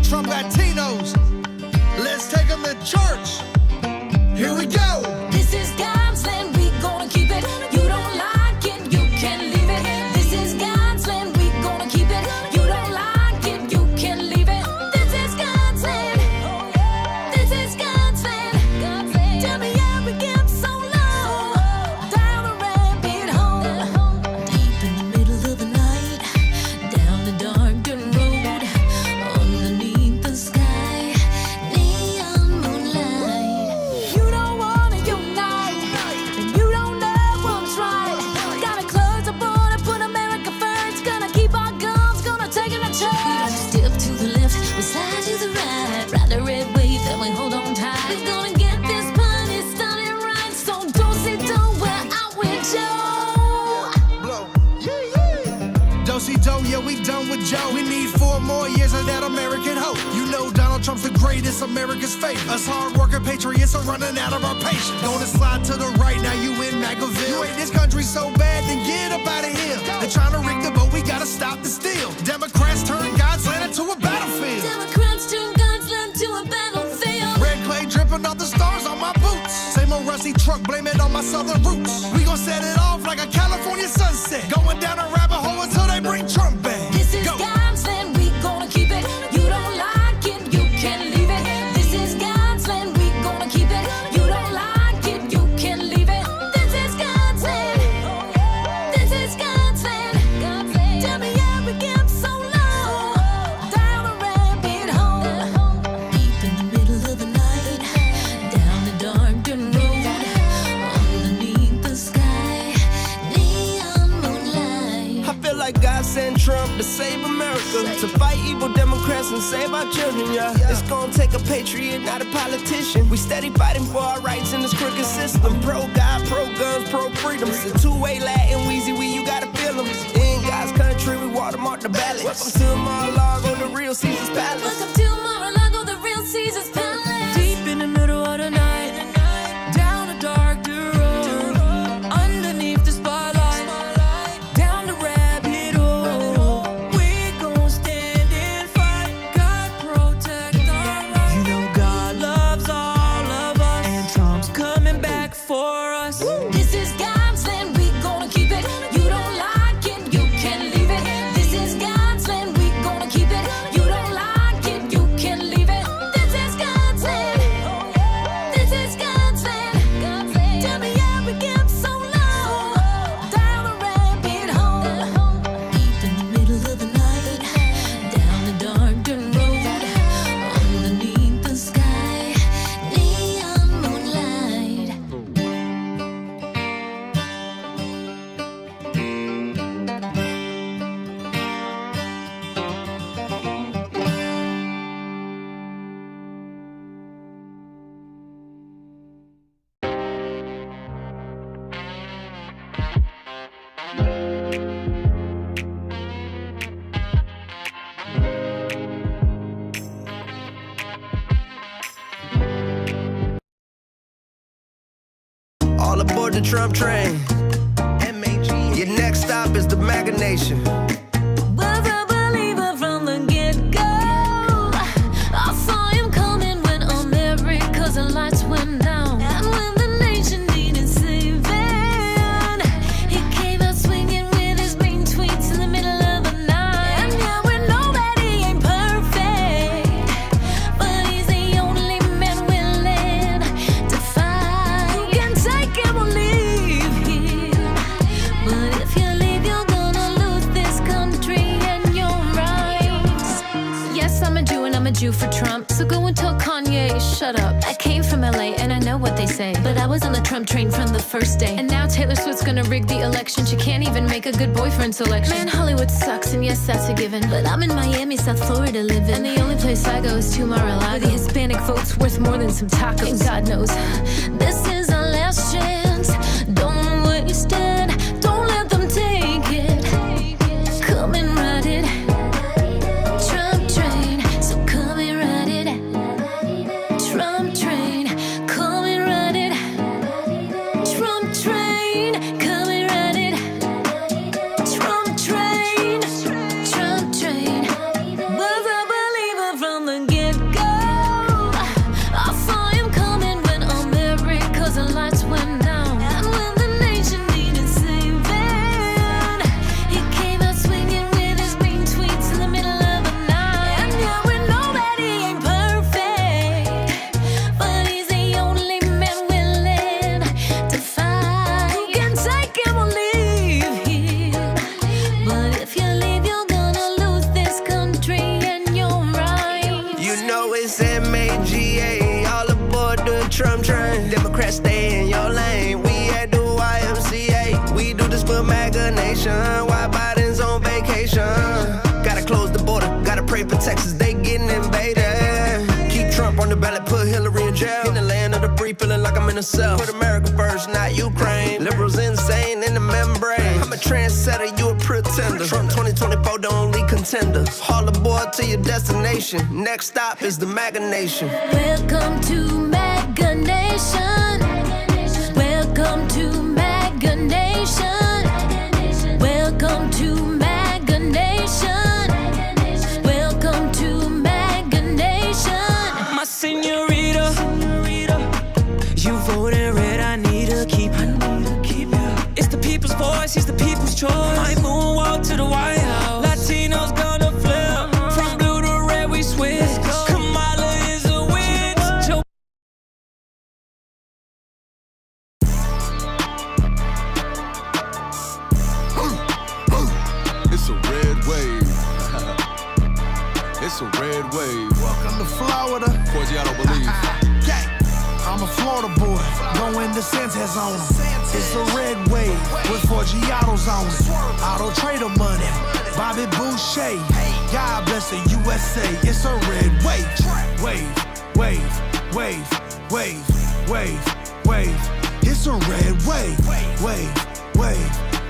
Trump Latinos. Let's take them to church. Here we go. This is God's land, we gonna keep it. You don't like it, you can leave it. This is God's land, we gonna keep it. You don't like it, you can leave it. This is God's land. This is God's land. Tell me how we get so low. Down a rabbit hole. Deep in the middle of the night. Down the dark dirt road. Underneath the sky. Neon moonlight. You don't wanna unite. And you don't know what's right. Gotta close the border, put America first. Gonna keep our guns, gonna take it to church. Step to the left, we slide to the right. Ride the red wave, then we hold on tight. We're gonna get this party started right. So don't sit down, we're out with Joe. Blow. Do-si-do, yeah, we done with Joe. We need 4 more years of that American hope. You know Donald Trump's the greatest, America's favorite. Us hard-working patriots are running out of our patience. Gonna slide to the right, now you in McAville. You hate this country so bad, then get up out of here. They're trying to rig the boat, we gotta stop the steal. Democrats turn God's land into a battlefield. Democrats turn God's land to a battlefield. Red clay dripping off the stars on my boots. Same old rusty truck, blame it on my southern roots. We gon' set it off like a California sunset. Going down a rabbit hole until they bring Trump back. This is Go. God's land, we gonna keep it. You don't like it, you can leave it. This is God's land, we gonna keep it. You don't like it, you can leave it. This is God's land. This is God's land. Tell me how we get so low. Down a rabbit hole. Deep in the middle of the night. Down the dark dirt road. Underneath the sky. Neon moonlight. I feel like God sent Trump to save America, to fight evil Democrats and save our children, yeah. It's gonna take a patriot, not a politician. We steady fighting for our rights in this crooked system. Pro-God, pro-guns, pro-freedom. It's a two-way Latin, Weezy, you gotta feel them. In God's country, we watermark the ballot. Welcome to Mar-a-Lago, the real Caesar's Palace. Welcome to Mar-a-Lago, the real Caesar's Palace. Deep in the middle of the night, down a dark dirt road, underneath the spotlight, down the rabbit hole. We gon' stand and fight. God protect our rights. You know God loves all of us, and Trump's coming back for us. This is God's land, we gonna keep it. You don't like it, you can leave it. This is God's land, we gonna keep it. You don't like it, you can leave it. This is God's land. This is God's land. Tell me how we get so low. Down a rabbit hole. Deep in the middle of the night. Down the dark dirt road. Underneath the sky. Neon moonlight. All aboard the Trump train. Your next stop is the MAGA Nation. Was a believer from the get-go. I saw him coming when America's lights went down. And when the nation needed saving, he came out swinging with his mean tweets in the middle of the night. And yeah, we know that he ain't perfect, but he's the only man willing to fight. You can take him or leave him, but if you leave, you're gonna lose this country and your rights. Yes, I'm a Jew and I'm a Jew for Trump. So go and tell Kanye, shut up. I came from LA and I know what they say, but I was on the Trump train from the first day. And now Taylor Swift's gonna rig the election. She can't even make a good boyfriend selection. Man, Hollywood sucks, and yes, that's a given, but I'm in Miami, South Florida living, and the only place I go is to Mar-a-Lago. The Hispanic vote's worth more than some tacos, and God knows this is our last chance. Don't waste it, don't let them take it. Come and ride it, Trump train. So come and ride it, Trump train. Come and ride it, Trump train. Come and ride it, Trump train. Trump train. Was a believer from the Trump train. Democrats stay in your lane. We at the YMCA. We do this for MAGA Nation. While Biden's on vacation. Gotta close the border. Gotta pray for Texas. They getting invaded. Keep Trump on the ballot. Put Hillary in jail. In the land of the free, feeling like I'm in a cell. Put America first, not Ukraine. Liberals insane in the membrane. I'm a trendsetter, you a pretender. Trump 2024, the only contender. Haul aboard to your destination. Next stop is the MAGA Nation. Welcome to MAGA Nation. Welcome to MAGA Nation. Welcome to MAGA Nation. Welcome to MAGA Nation. My señorita, you voted red, I need to keep you. It's the people's voice, he's the people's choice. I moonwalk to the White House. Latinos gonna flip. From blue to red, we switch. Kamala is a witch. Joe It's a red wave. It's a red wave. Welcome to Florida. Of course, y'all don't believe. Gang. I'm a Florida boy, going to Santa's on him. It's a red wave with 4G autos on it. Auto trader money, Bobby Boucher. God bless the USA. It's a red wave. Wave, wave, wave, wave, wave, wave. It's a red wave. Wave, wave,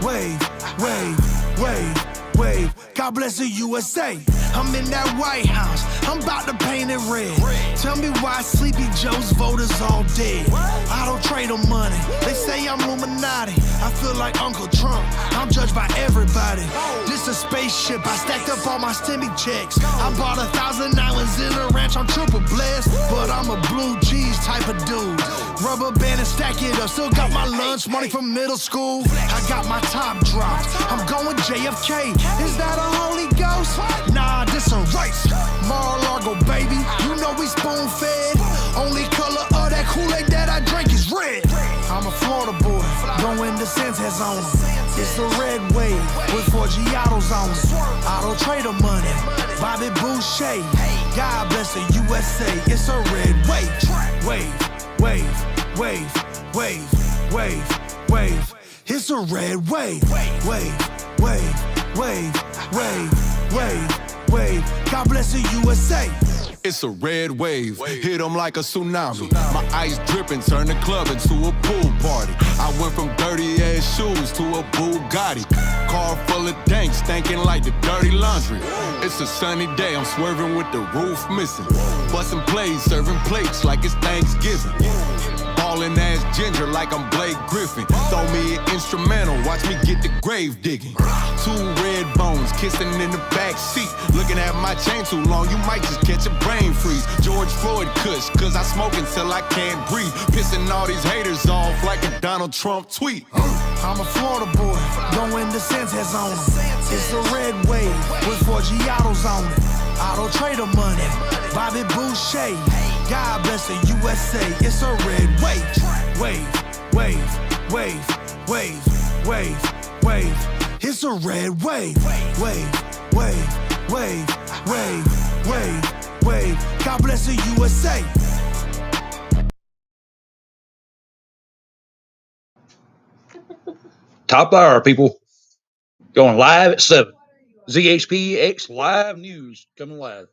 wave, wave, wave, wave. God bless the USA. I'm in that White House. I'm about to paint it red. Tell me why Sleepy Joe's voters all dead. Auto trader money. They say I'm Illuminati. I feel like Uncle Trump. I'm judged by everybody. This a spaceship. I stacked up all my STEMI checks. I bought 1,000 islands in a ranch. I'm triple blessed, but I'm a blue cheese type of dude. Rubber band and stack it up. Still got my lunch money from middle school. I got my top drops. I'm going JFK. Is that a Holy Ghost? Nah, this a race. Mar-a-Lago, baby. You know we spoon-fed. Only color of that Kool-Aid that I drink is red. I'm a Florida boy, going to Santa's on him. It's a red wave with 4G autos on it. Auto trader money, Bobby Boucher. God bless the USA. It's a red wave. Wave, wave, wave, wave, wave, wave. It's a red wave. Wave, wave, wave, wave, wave, wave. God bless the USA. It's a red wave, hit 'em like a tsunami. My ice dripping, turn the club into a pool party. I went from dirty ass shoes to a Bugatti. Car full of dank, stinking like the dirty laundry. It's a sunny day, I'm swerving with the roof missing. Busting plays, serving plates like it's Thanksgiving. Ballin' ass ginger like I'm Blake Griffin. Throw me an instrumental, watch me get the grave digging. 2 red bones kissing in the back seat. Looking at my chain too long, you might just catch a brain freeze. George Floyd Kush, cause I smoke until I can't breathe. Pissing all these haters off like a Donald Trump tweet. I'm a Florida boy, going to Santa's on him. It's a red wave with 4G autos on it. Auto trader money, Bobby Boucher. God bless the USA. It's a red wave. Wave, wave, wave, wave, wave, wave. It's a red wave. Wave, wave, wave, wave, wave, wave. God bless the USA. Top hour, people. Going live at 7. ZhpX Live News coming live.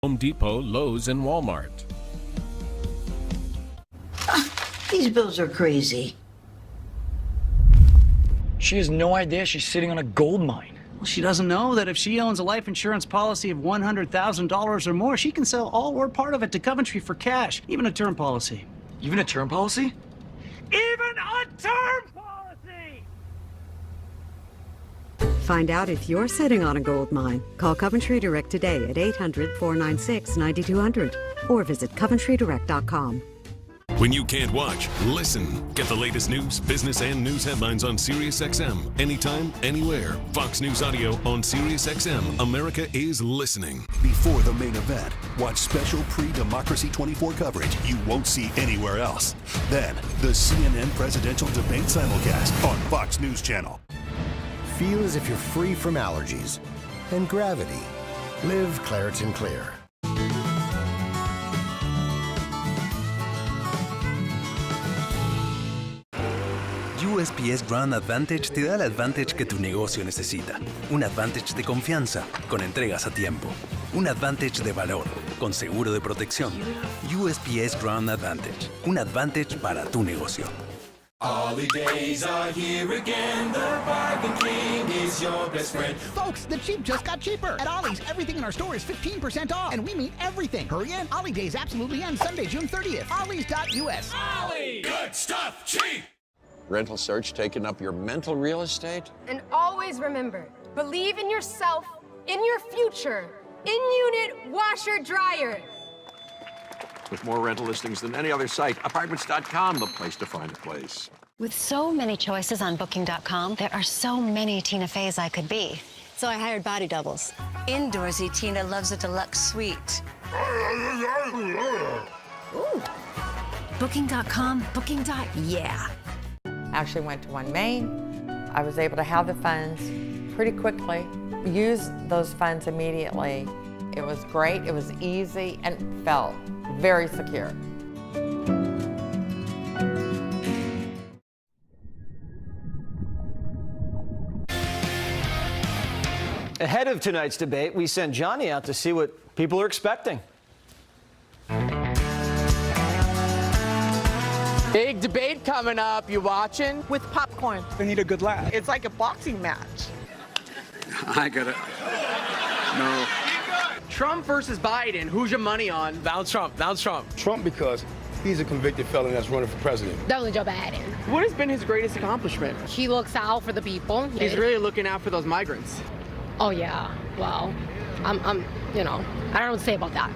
Home Depot, Lowe's, and Walmart. These bills are crazy. She has no idea she's sitting on a gold mine. Well, she doesn't know that if she owns a life insurance policy of $100,000 or more, she can sell all or part of it to Coventry for cash, even a term policy. Even a term policy? Even a term policy! Find out if you're sitting on a gold mine. Call Coventry Direct today at 800-496-9200 or visit coventrydirect.com. When you can't watch, listen. Get the latest news, business, and news headlines on SiriusXM. Anytime, anywhere. Fox News Audio on SiriusXM. America is listening. Before the main event, watch special pre-Democracy 24 coverage you won't see anywhere else. Then, the CNN presidential debate simulcast on Fox News Channel. Feel as if you're free from allergies and gravity. Live Claritin Clear. USPS Ground Advantage te da el advantage que tu negocio necesita. Un advantage de confianza, con entregas a tiempo. Un advantage de valor, con seguro de protección. USPS Ground Advantage. Un advantage para tu negocio. Holidays are here again. The Bargain King is your best friend. Folks, the cheap just got cheaper. At Ollie's, everything in our store is 15% off. And we mean everything. Hurry in. Ollie Days absolutely end Sunday, June 30th. Ollies.us. Ollie! Good stuff, cheap! Rental search taking up your mental real estate? And always remember, believe in yourself, in your future. In-unit washer dryer. With more rental listings than any other site, Apartments.com, the place to find a place. With so many choices on Booking.com, there are so many Tina Feys I could be. So I hired body doubles. Indoorsy Tina loves a deluxe suite. Ooh. Booking.com, Booking.yeah. Actually went to One Main. I was able to have the funds pretty quickly, use those funds immediately. It was great, it was easy, and felt very secure. Ahead of tonight's debate, we sent Johnny out to see what people are expecting. Big debate coming up. You watching? With popcorn. They need a good laugh. It's like a boxing match. I gotta. No. Trump versus Biden. Who's your money on? Donald Trump. Donald Trump. Trump because he's a convicted felon that's running for president. Definitely Joe Biden. What has been his greatest accomplishment? He looks out for the people. He's really looking out for those migrants. Oh yeah. Well, I'm you know, I don't know what to say about that.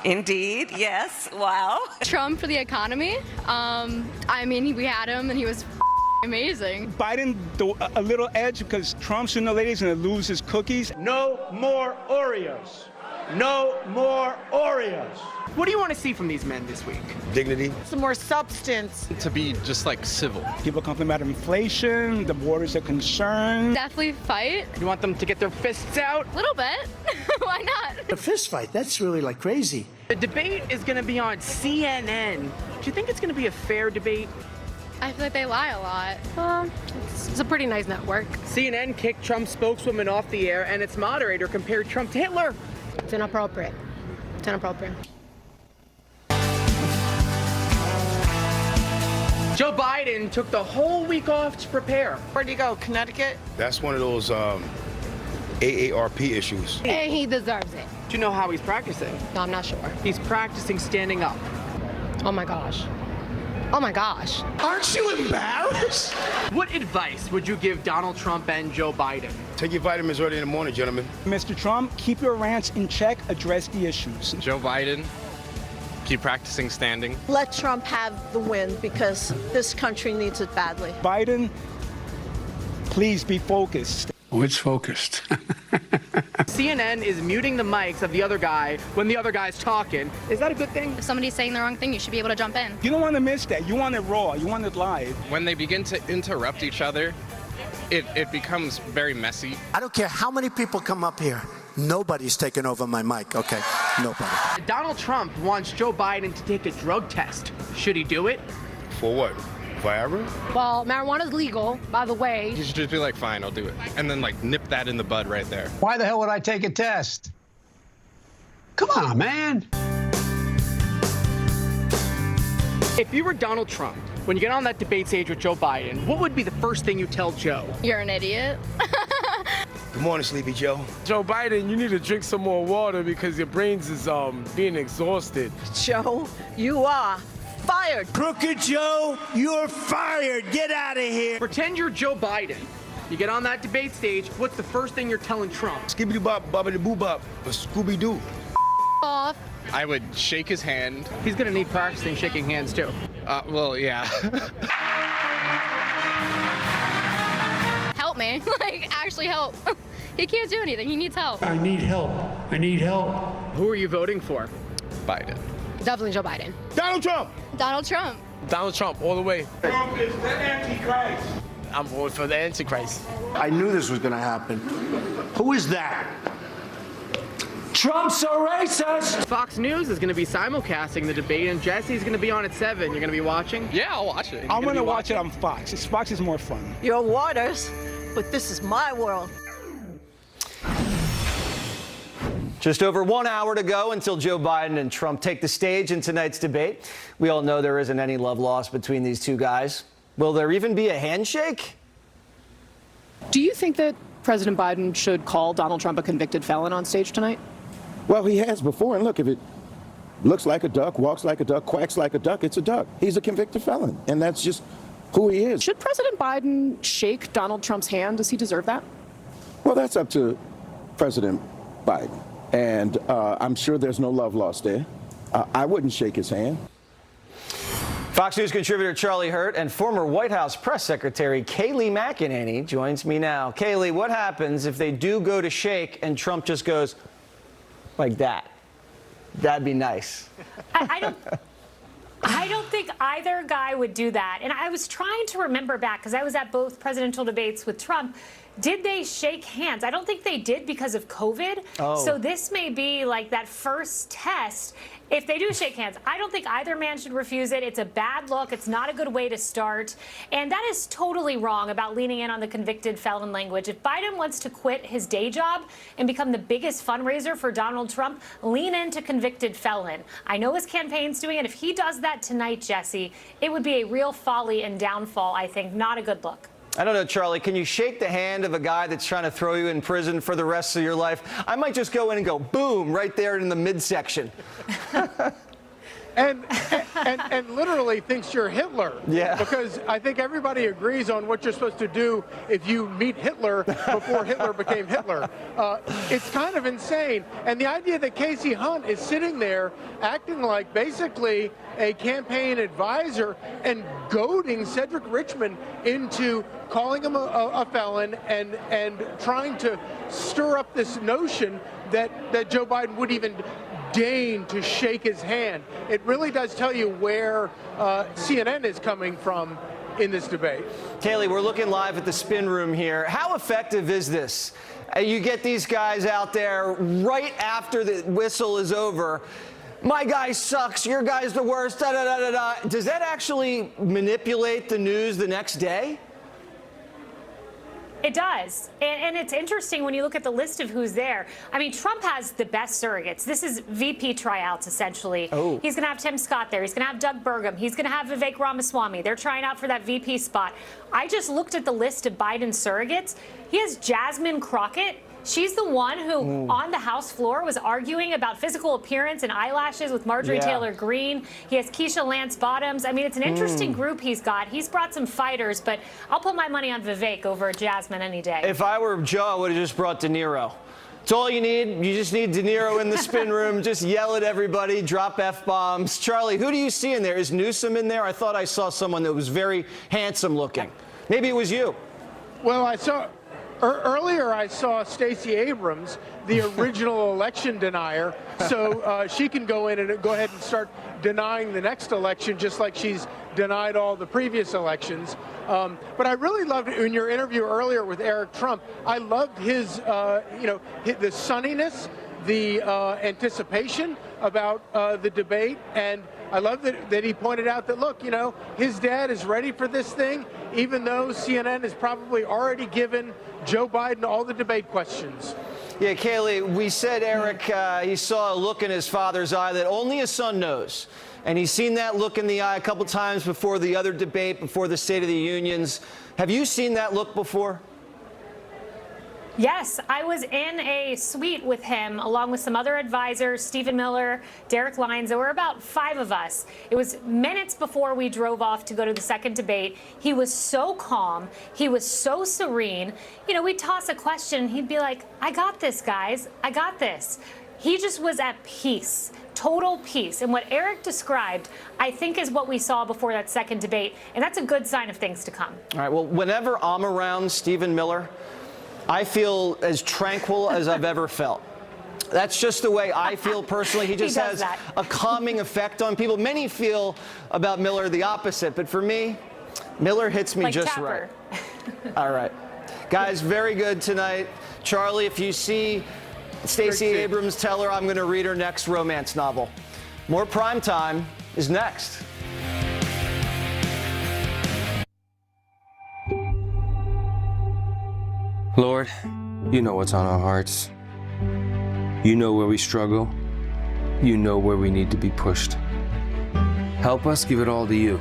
Indeed, yes. Wow. Trump for the economy. I mean, we had him and he was amazing. Biden, a little edge because Trump, sooner or later, is going to lose his cookies. No more Oreos. No more Oreos. What do you want to see from these men this week? Dignity. Some more substance. To be just like civil. People complain about inflation, the borders are concerned. Definitely fight. You want them to get their fists out? A little bit. Why not? A fist fight, that's really like crazy. The debate is going to be on CNN. Do you think it's going to be a fair debate? I feel like they lie a lot. It's a pretty nice network. CNN kicked Trump's spokeswoman off the air and its moderator compared Trump to Hitler. It's inappropriate. It's inappropriate. Joe Biden took the whole week off to prepare. Where'd you go, Connecticut? That's one of those AARP issues. And he deserves it. Do you know how he's practicing? No, I'm not sure. He's practicing standing up. Oh my gosh. Oh my gosh. Aren't you embarrassed? What advice would you give Donald Trump and Joe Biden? Take your vitamins early in the morning, gentlemen. Mr. Trump, keep your rants in check, address the issues. Joe Biden, keep practicing standing. Let Trump have the win because this country needs it badly. Biden, please be focused. Oh, it's focused. CNN is muting the mics of the other guy when the other guy's talking. Is that a good thing? If somebody's saying the wrong thing, you should be able to jump in. You don't want to miss that. You want it raw. You want it live. When they begin to interrupt each other, it becomes very messy. I don't care how many people come up here. Nobody's taking over my mic, okay? Nobody. Donald Trump wants Joe Biden to take a drug test. Should he do it? For what? Viagra? Well, marijuana's legal, by the way. You should just be like, fine, I'll do it. And then like nip that in the bud right there. Why the hell would I take a test? Come on, man. If you were Donald Trump, when you get on that debate stage with Joe Biden, what would be the first thing you tell Joe? You're an idiot. Good morning, Sleepy Joe. Joe Biden, you need to drink some more water because your brains is being exhausted. Joe, you are fired. Crooked Joe, you're fired. Get out of here. Pretend you're Joe Biden. You get on that debate stage, what's the first thing you're telling Trump? Skibbity bop, bobbity boo bop, or Scooby Doo. Off. I would shake his hand. He's gonna need practicing shaking hands too. Well, yeah. Help me. Like, actually help. He can't do anything. He needs help. I need help. I need help. Who are you voting for? Biden. Definitely Joe Biden. Donald Trump. Donald Trump. Donald Trump, all the way. Trump is the Antichrist. I'm voting for the Antichrist. I knew this was going to happen. Who is that? Trump's a racist. Fox News is going to be simulcasting the debate, and Jesse's going to be on at 7. You're going to be watching? Yeah, I'll watch it. I'm going to watch it on Fox. Fox is more fun. Your waters, but this is my world. Just over 1 hour to go until Joe Biden and Trump take the stage in tonight's debate. We all know there isn't any love lost between these two guys. Will there even be a handshake? Do you think that President Biden should call Donald Trump a convicted felon on stage tonight? Well, he has before, and look, if it looks like a duck, walks like a duck, quacks like a duck, it's a duck. He's a convicted felon, and that's just who he is. Should President Biden shake Donald Trump's hand? Does he deserve that? Well, that's up to President Biden, and I'm sure there's no love lost there. I wouldn't shake his hand. Fox News contributor Charlie Hurt and former White House press secretary Kayleigh McEnany joins me now. Kayleigh, what happens if they do go to shake and Trump just goes like that? That'd be nice. I don't think either guy would do that. And I was trying to remember back, because I was at both presidential debates with Trump. Did they shake hands? I don't think they did because of COVID. Oh. So this may be like that first test. If they do shake hands, I don't think either man should refuse it. It's a bad look. It's not a good way to start. And that is totally wrong about leaning in on the convicted felon language. If Biden wants to quit his day job and become the biggest fundraiser for Donald Trump, lean into convicted felon. I know his campaign's doing it. If he does that tonight, Jesse, it would be a real folly and downfall, I think. Not a good look. I don't know, Charlie, can you shake the hand of a guy that's trying to throw you in prison for the rest of your life? I might just go in and go, boom, right there in the midsection. And literally thinks you're Hitler. Yeah. Because I think everybody agrees on what you're supposed to do if you meet Hitler before Hitler became Hitler. It's kind of insane. And the idea that Casey Hunt is sitting there acting like basically a campaign advisor and goading Cedric Richmond into calling him a felon and trying to stir up this notion that Joe Biden would even deign to shake his hand. It really does tell you where CNN is coming from in this debate. Kayleigh, we're looking live at the spin room here. How effective is this? You get these guys out there right after the whistle is over. My guy sucks, your guy's the worst, da da da da da. Does that actually manipulate the news the next day? It does. And it's interesting when you look at the list of who's there. I mean, Trump has the best surrogates. This is VP tryouts, essentially. Oh. He's going to have Tim Scott there. He's going to have Doug Burgum. He's going to have Vivek Ramaswamy. They're trying out for that VP spot. I just looked at the list of Biden surrogates. He has Jasmine Crockett. She's the one who, on the House floor, was arguing about physical appearance and eyelashes with Marjorie Taylor Greene. He has Keisha Lance Bottoms. I mean, it's an interesting group he's got. He's brought some fighters, but I'll put my money on Vivek over Jasmine any day. If I were Joe, I would have just brought De Niro. It's all you need. You just need De Niro in the spin room. Just yell at everybody, drop F-bombs. Charlie, who do you see in there? Is Newsom in there? I thought I saw someone that was very handsome looking. Maybe it was you. Well, I saw... Earlier, I saw Stacey Abrams, the original election denier, so she can go in and go ahead and start denying the next election, just like she's denied all the previous elections. But I really loved it in your interview earlier with Eric Trump. I loved his, the sunniness, the anticipation about the debate, and I love that he pointed out that, look, his dad is ready for this thing, even though CNN has probably already given Joe Biden all the debate questions. Yeah, Kayleigh, we said Eric, he saw a look in his father's eye that only a son knows. and he's seen that look in the eye a couple times before the other debate, before the State of the Unions. Have you seen that look before? Yes, I was in a suite with him along with some other advisors, Stephen Miller, Derek Lyons. There were about 5 of us. It was minutes before we drove off to go to the second debate. He was so calm. He was so serene. You know, we'd toss a question and he'd be like, I got this, guys. I got this. He just was at peace, total peace. And what Eric described, I think, is what we saw before that second debate. And that's a good sign of things to come. All right, well, whenever I'm around Stephen Miller, I feel as tranquil as I've ever felt. That's just the way I feel personally. He just has a calming effect on people. Many feel about Miller the opposite, but for me, Miller hits me Like just Tapper. right. All right. Guys, very good tonight. Charlie, if you see Stacey Abrams, tell her I'm going to read her next romance novel. More Prime Time is next. Lord, you know what's on our hearts. You know where we struggle. You know where we need to be pushed. Help us give it all to you.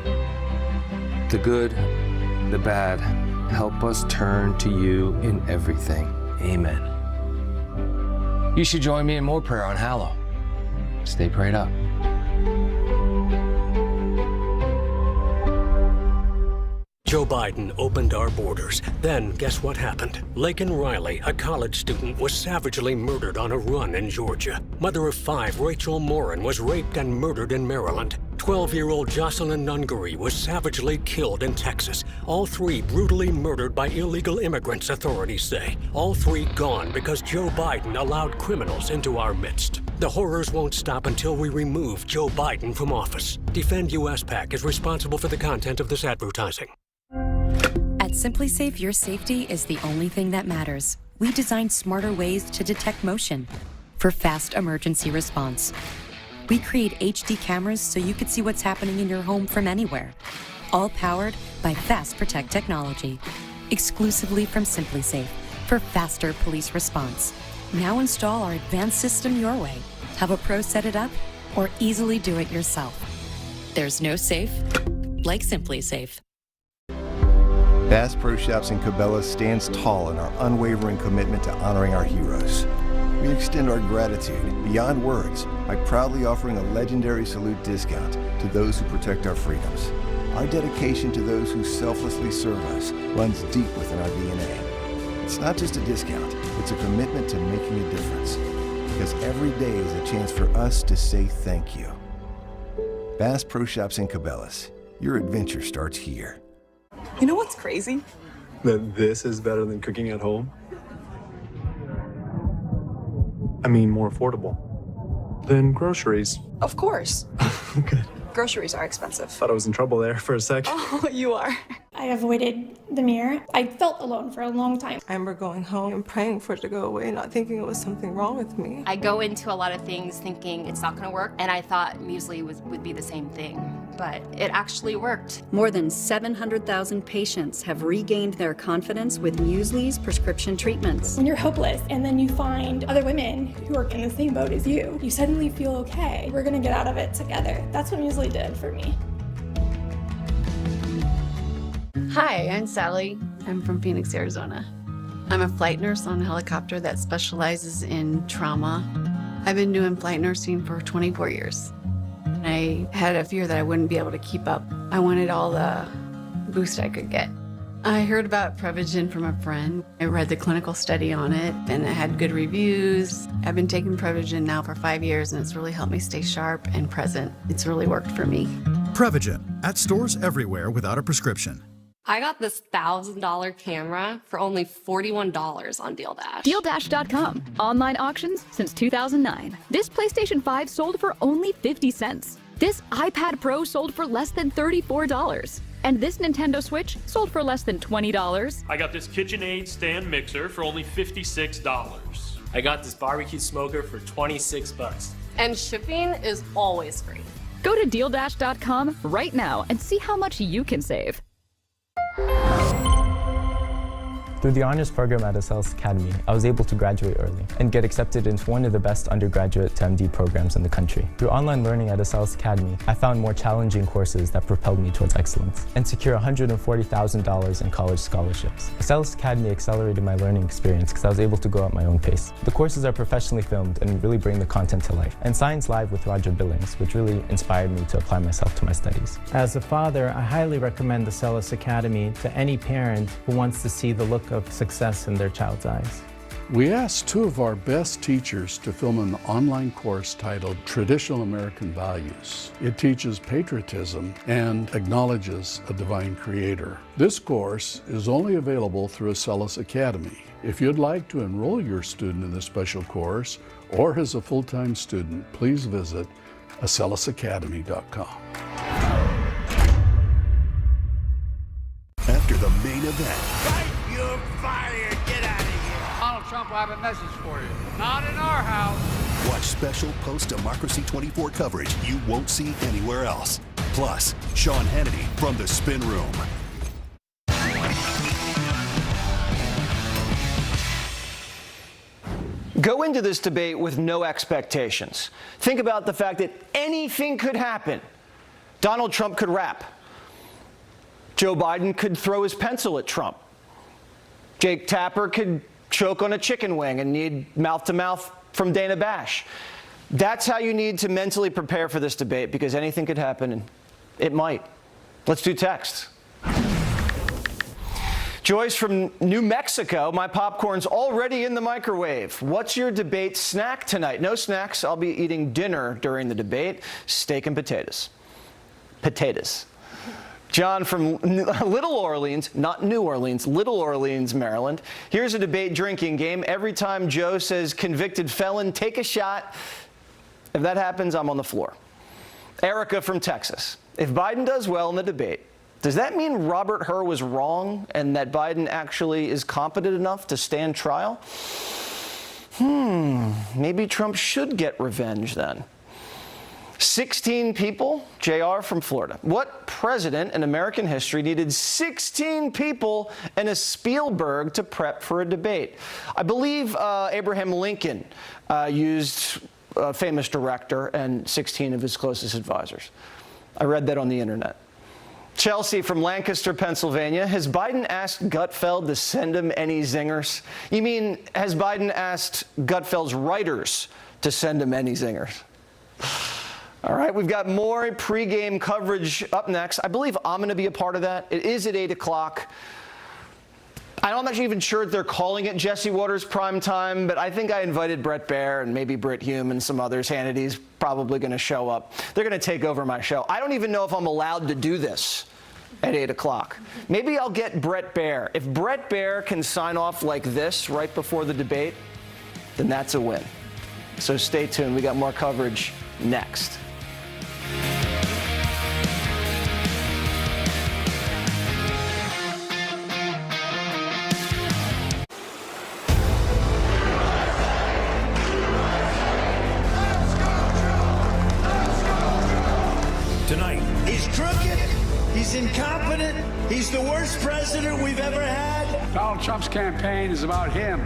The good, the bad. Help us turn to you in everything. Amen. You should join me in more prayer on Hallow. Stay prayed up. Joe Biden opened our borders. Then, guess what happened? Laken Riley, a college student, was savagely murdered on a run in Georgia. Mother of 5, Rachel Morin, was raped and murdered in Maryland. 12-year-old Jocelyn Nungaray was savagely killed in Texas. All 3 brutally murdered by illegal immigrants, authorities say. All 3 gone because Joe Biden allowed criminals into our midst. The horrors won't stop until we remove Joe Biden from office. Defend US PAC is responsible for the content of this advertising. At SimpliSafe, your safety is the only thing that matters. We designed smarter ways to detect motion for fast emergency response. We create HD cameras so you could see what's happening in your home from anywhere. All powered by Fast Protect technology. Exclusively from SimpliSafe for faster police response. Now install our advanced system your way. Have a pro set it up or easily do it yourself. There's no safe like SimpliSafe. Bass Pro Shops in Cabela's stands tall in our unwavering commitment to honoring our heroes. We extend our gratitude beyond words by proudly offering a legendary salute discount to those who protect our freedoms. Our dedication to those who selflessly serve us runs deep within our DNA. It's not just a discount, it's a commitment to making a difference. Because every day is a chance for us to say thank you. Bass Pro Shops in Cabela's. Your adventure starts here. You know what's crazy? That this is better than cooking at home? I mean, more affordable than groceries. Of course. Good. Groceries are expensive. Thought I was in trouble there for a sec. Oh, you are. I avoided the mirror. I felt alone for a long time. I remember going home and praying for it to go away, not thinking it was something wrong with me. I go into a lot of things thinking it's not going to work, and I thought muesli would be the same thing, but it actually worked. More than 700,000 patients have regained their confidence with Muesli's prescription treatments. When you're hopeless and then you find other women who are in the same boat as you suddenly feel okay. We're going to get out of it together. That's what Muesli did for me. Hi, I'm Sally. I'm from Phoenix, Arizona. I'm a flight nurse on a helicopter that specializes in trauma. I've been doing flight nursing for 24 years. I had a fear that I wouldn't be able to keep up. I wanted all the boost I could get. I heard about Prevagen from a friend. I read the clinical study on it, and it had good reviews. I've been taking Prevagen now for 5 years, and it's really helped me stay sharp and present. It's really worked for me. Prevagen, at stores everywhere without a prescription. I got this $1,000 camera for only $41 on DealDash. DealDash.com. Online auctions since 2009. This PlayStation 5 sold for only 50 cents. This iPad Pro sold for less than $34. And this Nintendo Switch sold for less than $20. I got this KitchenAid stand mixer for only $56. I got this barbecue smoker for $26. And shipping is always free. Go to DealDash.com right now and see how much you can save. Through the honors program at Acellus Academy, I was able to graduate early and get accepted into one of the best undergraduate to MD programs in the country. Through online learning at Acellus Academy, I found more challenging courses that propelled me towards excellence and secure $140,000 in college scholarships. Acellus Academy accelerated my learning experience because I was able to go at my own pace. The courses are professionally filmed and really bring the content to life. And Science Live with Roger Billings, which really inspired me to apply myself to my studies. As a father, I highly recommend Acellus Academy to any parent who wants to see the look of success in their child's eyes. We asked two of our best teachers to film an online course titled Traditional American Values. It teaches patriotism and acknowledges a divine creator. This course is only available through Acellus Academy. If you'd like to enroll your student in this special course or as a full-time student, please visit AcellusAcademy.com. After the main event. You're fired. Get out of here. Donald Trump will have a message for you. Not in our house. Watch special post-Democracy 24 coverage you won't see anywhere else. Plus, Sean Hannity from the Spin Room. Go into this debate with no expectations. Think about the fact that anything could happen. Donald Trump could rap. Joe Biden could throw his pencil at Trump. Jake Tapper could choke on a chicken wing and need mouth-to-mouth from Dana Bash. That's how you need to mentally prepare for this debate, because anything could happen, and it might. Let's do text. Joyce from New Mexico, my popcorn's already in the microwave. What's your debate snack tonight? No snacks. I'll be eating dinner during the debate. Steak and potatoes. Potatoes. John from Little Orleans, not New Orleans, Little Orleans, Maryland. Here's a debate drinking game. Every time Joe says convicted felon, take a shot. If that happens, I'm on the floor. Erica from Texas. If Biden does well in the debate, does that mean Robert Hur was wrong and that Biden actually is competent enough to stand trial? Maybe Trump should get revenge then. 16 people, JR from Florida. What president in American history needed 16 people and a Spielberg to prep for a debate? I believe Abraham Lincoln used a famous director and 16 of his closest advisors. I read that on the internet. Chelsea from Lancaster, Pennsylvania. Has Biden asked Gutfeld to send him any zingers? You mean, has Biden asked Gutfeld's writers to send him any zingers? All right, we've got more pregame coverage up next. I believe I'm going to be a part of that. It is at 8 o'clock. I'm not even sure if they're calling it Jesse Waters prime time, but I think I invited Brett Baer and maybe Britt Hume and some others. Hannity's probably going to show up. They're going to take over my show. I don't even know if I'm allowed to do this at 8 o'clock. Maybe I'll get Brett Baer. If Brett Baer can sign off like this right before the debate, then that's a win. So stay tuned. We got more coverage next. Tonight. He's crooked. He's incompetent. He's the worst president we've ever had. Donald Trump's campaign is about him,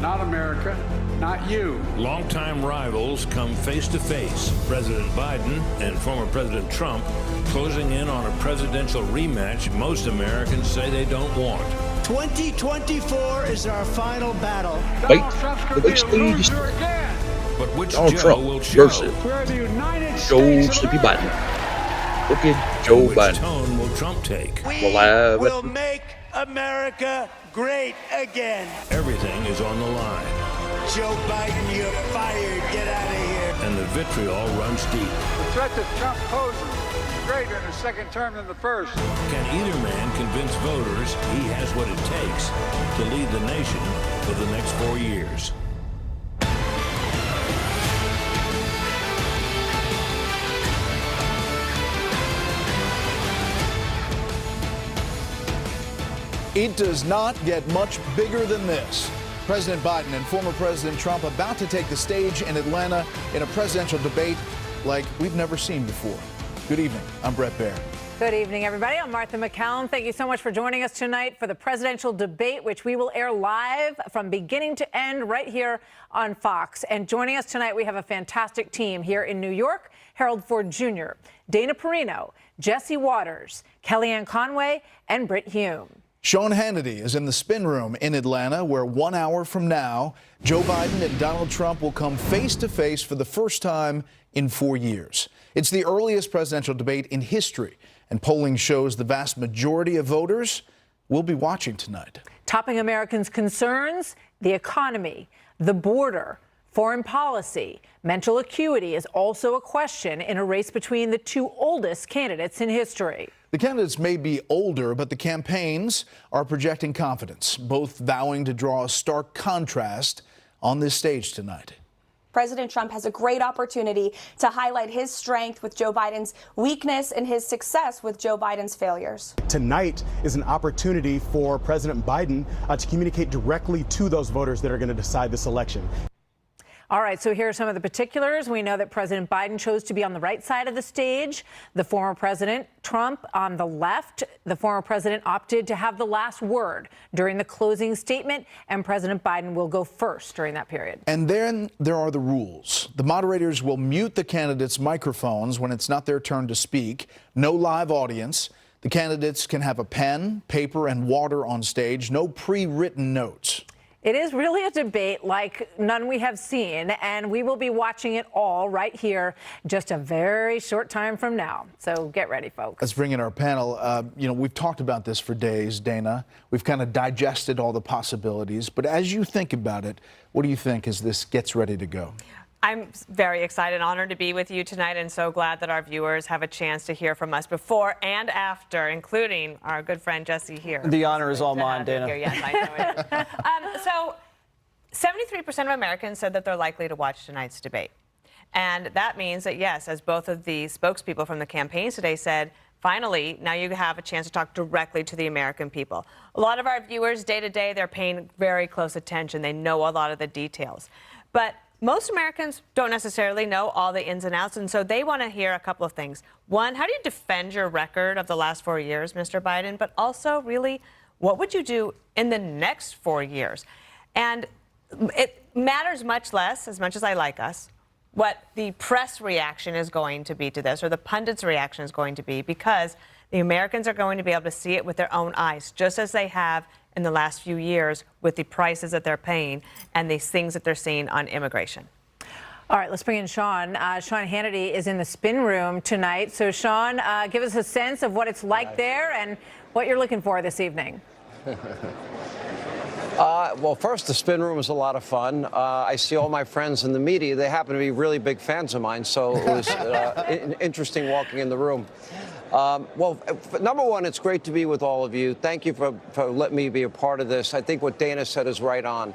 not America, not you. Longtime rivals come face to face. President Biden and former President Trump closing in on a presidential rematch most Americans say they don't want. 2024 is our final battle. Donald Trump's going to be a loser again. But which Donald Joe Trump will show? versus We're the United Joe States Sleepy of America. Biden. Look at Joe Which Biden. tone will Trump take? We will make America great again. Everything is on the line. Joe Biden, you're fired. Get out of here. And the vitriol runs deep. The threat that Trump poses is greater in his second term than the first. Can either man convince voters he has what it takes to lead the nation for the next 4 years? It does not get much bigger than this. President Biden and former President Trump about to take the stage in Atlanta in a presidential debate like we've never seen before. Good evening. I'm Brett Baer. Good evening, everybody. I'm Martha McCallum. Thank you so much for joining us tonight for the presidential debate, which we will air live from beginning to end right here on Fox. And joining us tonight, we have a fantastic team here in New York. Harold Ford Jr., Dana Perino, Jesse Waters, Kellyanne Conway, and Brit Hume. Sean Hannity is in the spin room in Atlanta, where 1 hour from now, Joe Biden and Donald Trump will come face to face for the first time in 4 years. It's the earliest presidential debate in history, and polling shows the vast majority of voters will be watching tonight. Topping Americans' concerns, the economy, the border, foreign policy, mental acuity is also a question in a race between the two oldest candidates in history. The candidates may be older, but the campaigns are projecting confidence, both vowing to draw a stark contrast on this stage tonight. President Trump has a great opportunity to highlight his strength with Joe Biden's weakness and his success with Joe Biden's failures. Tonight is an opportunity for President Biden to communicate directly to those voters that are going to decide this election. All right, so here are some of the particulars. We know that President Biden chose to be on the right side of the stage. The former president, Trump, on the left. The former president opted to have the last word during the closing statement, and President Biden will go first during that period. And then there are the rules. The moderators will mute the candidates' microphones when it's not their turn to speak. No live audience. The candidates can have a pen, paper, and water on stage. No pre-written notes. It is really a debate like none we have seen, and we will be watching it all right here just a very short time from now. So get ready, folks. Let's bring in our panel. We've talked about this for days, Dana. We've kind of digested all the possibilities. But as you think about it, what do you think as this gets ready to go? I'm very excited and honored to be with you tonight, and so glad that our viewers have a chance to hear from us before and after, including our good friend Jesse here. The honor is all mine, Dana. Yes, I know it. So 73% of Americans said that they're likely to watch tonight's debate. And that means that, yes, as both of the spokespeople from the campaigns today said, finally, now you have a chance to talk directly to the American people. A lot of our viewers, day to day, they're paying very close attention. They know a lot of the details. But most Americans don't necessarily know all the ins and outs, and so they want to hear a couple of things. One, how do you defend your record of the last 4 years, Mr. Biden? But also, really, what would you do in the next 4 years? And it matters much less, as much as I like us, what the press reaction is going to be to this, or the pundits' reaction is going to be, because the Americans are going to be able to see it with their own eyes, just as they have in the last few years with the prices that they're paying and these things that they're seeing on immigration. All right, let's bring in Sean. Sean Hannity is in the spin room tonight. So, Sean, give us a sense of what it's like there and what you're looking for this evening. Well, first, the spin room is a lot of fun. I see all my friends in the media. They happen to be really big fans of mine, so it was interesting walking in the room. Well, number one, it's great to be with all of you. Thank you for letting me be a part of this. I think what Dana said is right on.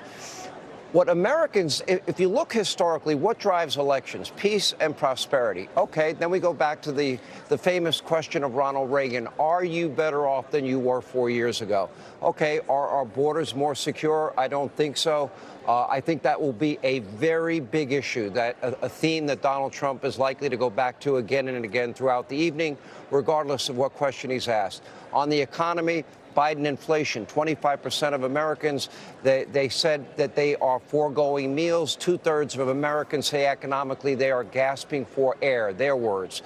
What Americans, if you look historically, what drives elections? Peace and prosperity. Okay, then we go back to the famous question of Ronald Reagan. Are you better off than you were 4 years ago? Okay, are our borders more secure? I don't think so. I think that will be a very big issue, that a theme that Donald Trump is likely to go back to again and again throughout the evening, regardless of what question he's asked. On the economy, Biden inflation, 25% of Americans, they said that they are foregoing meals. 2/3 of Americans say economically they are gasping for air, their words.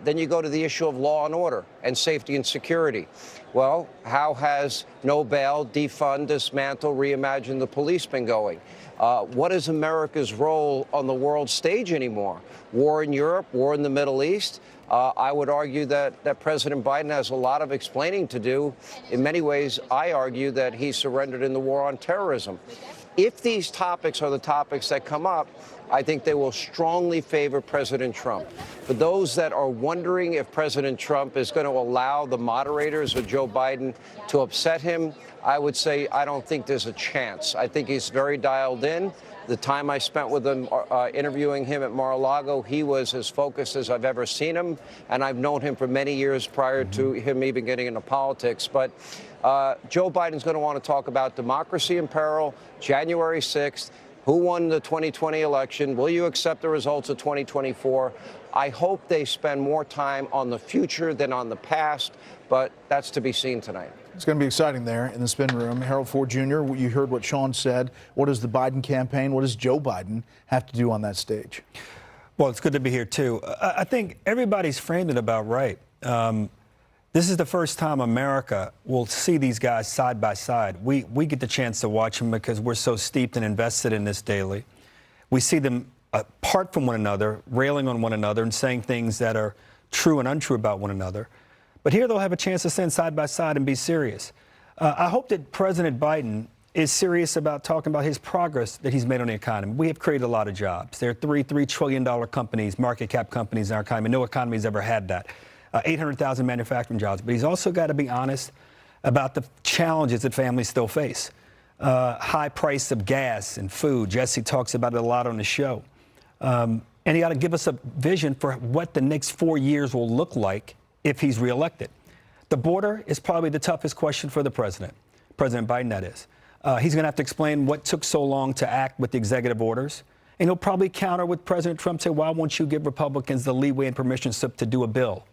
Then you go to the issue of law and order and safety and security. Well, how has no bail, defund, dismantle, reimagine the police been going? What is America's role on the world stage anymore? War in Europe, war in the Middle East? I would argue that President Biden has a lot of explaining to do. In many ways, I argue that he surrendered in the war on terrorism. If these topics are the topics that come up, I think they will strongly favor President Trump. For those that are wondering if President Trump is going to allow the moderators or Joe Biden to upset him, I would say I don't think there's a chance. I think he's very dialed in. The time I spent with him interviewing him at Mar-a-Lago, he was as focused as I've ever seen him, and I've known him for many years prior to him even getting into politics. But Joe Biden's going to want to talk about democracy in peril, January 6th, who won the 2020 election, will you accept the results of 2024? I hope they spend more time on the future than on the past, but that's to be seen tonight. It's going to be exciting there in the spin room. Harold Ford Jr., you heard what Sean said. What does the Biden campaign, what does Joe Biden have to do on that stage? Well, it's good to be here, too. I think everybody's framed it about right. This is the first time America will see these guys side by side. We get the chance to watch them because we're so steeped and invested in this daily. We see them apart from one another, railing on one another and saying things that are true and untrue about one another. But here they'll have a chance to stand side by side and be serious. I hope that President Biden is serious about talking about his progress that he's made on the economy. We have created a lot of jobs. There are $3 trillion companies, market cap companies in our economy. No economy has ever had that. 800,000 manufacturing jobs. But he's also got to be honest about the challenges that families still face. High price of gas and food. Jesse talks about it a lot on the show. And he got to give us a vision for what the next 4 years will look like if he's reelected. The border is probably the toughest question for the president. President Biden, that is. He's going to have to explain what took so long to act with the executive orders. And he'll probably counter with President Trump, say, why won't you give Republicans the leeway and permission slip to do a bill?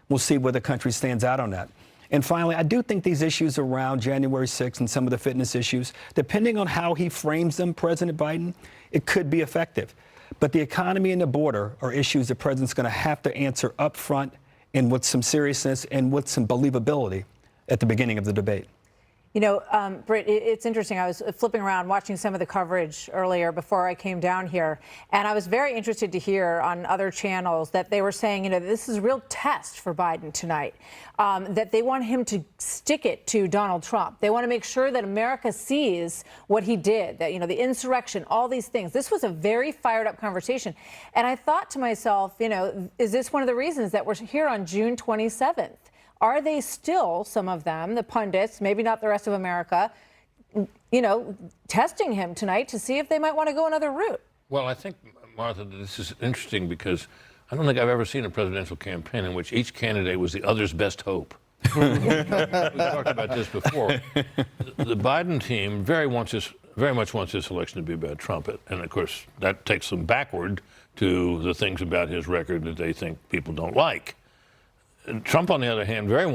We'll see where the country stands out on that. And finally, I do think these issues around January 6th and some of the fitness issues, depending on how he frames them, President Biden, it could be effective. But the economy and the border are issues the president's going to have to answer up front and with some seriousness and with some believability at the beginning of the debate. You know, Britt, it's interesting. I was flipping around watching some of the coverage earlier before I came down here, and I was very interested to hear on other channels that they were saying, you know, this is a real test for Biden tonight, that they want him to stick it to Donald Trump. They want to make sure that America sees what he did, that, you know, the insurrection, all these things. This was a very fired up conversation. And I thought to myself, you know, is this one of the reasons that we're here on June 27th? Are they still, some of them, the pundits, maybe not the rest of America, you know, testing him tonight to see if they might want to go another route? Well, I think, Martha, this is interesting because I don't think I've ever seen a presidential campaign in which each candidate was the other's best hope. We talked about this before. The Biden team very much wants this election to be about Trump. And, of course, that takes them backward to the things about his record that they think people don't like. Trump, on the other hand, very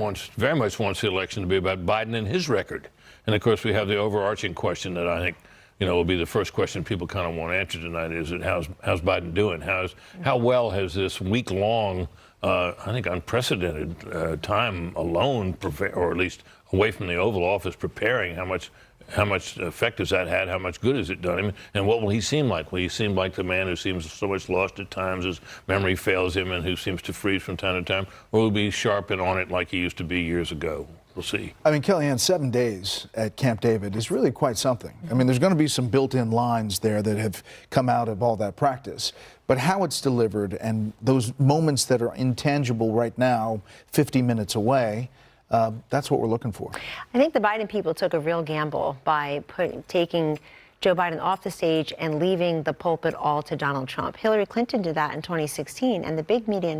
much wants the election to be about Biden and his record. And, of course, we have the overarching question that I think, you know, will be the first question people kind of want answered tonight is that how's Biden doing? How well has this week-long, I think, unprecedented time alone, or at least away from the Oval Office, preparing, how much effect has that had? How much good has it done him? And what will he seem like? Will he seem like the man who seems so much lost at times, his memory fails him, and who seems to freeze from time to time? Or will he be sharp and on it like he used to be years ago? We'll see. I mean, Kellyanne, 7 days at Camp David is really quite something. I mean, there's going to be some built-in lines there that have come out of all that practice. But how it's delivered and those moments that are intangible right now, 50 minutes away, that's what we're looking for. I think the Biden people took a real gamble by taking Joe Biden off the stage and leaving the pulpit all to Donald Trump. Hillary Clinton did that in 2016, and the big media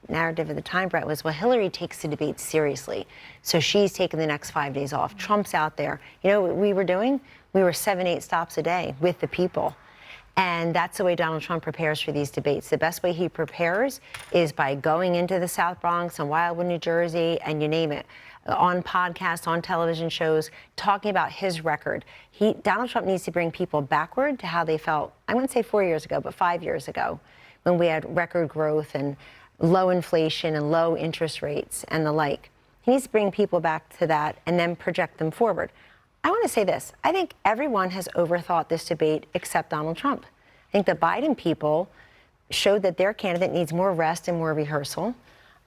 narrative at the time, Brett, was, well, Hillary takes the debate seriously, so she's taking the next 5 days off. Trump's out there. You know what we were doing? We were 7-8 stops a day with the people. And that's the way Donald Trump prepares for these debates. The best way he prepares is by going into the South Bronx and Wildwood, New Jersey, and you name it, on podcasts, on television shows, talking about his record. Donald Trump needs to bring people backward to how they felt, I wouldn't say 4 years ago, but 5 years ago, when we had record growth and low inflation and low interest rates and the like. He needs to bring people back to that and then project them forward. I want to say this. I think everyone has overthought this debate except Donald Trump. I think the Biden people showed that their candidate needs more rest and more rehearsal.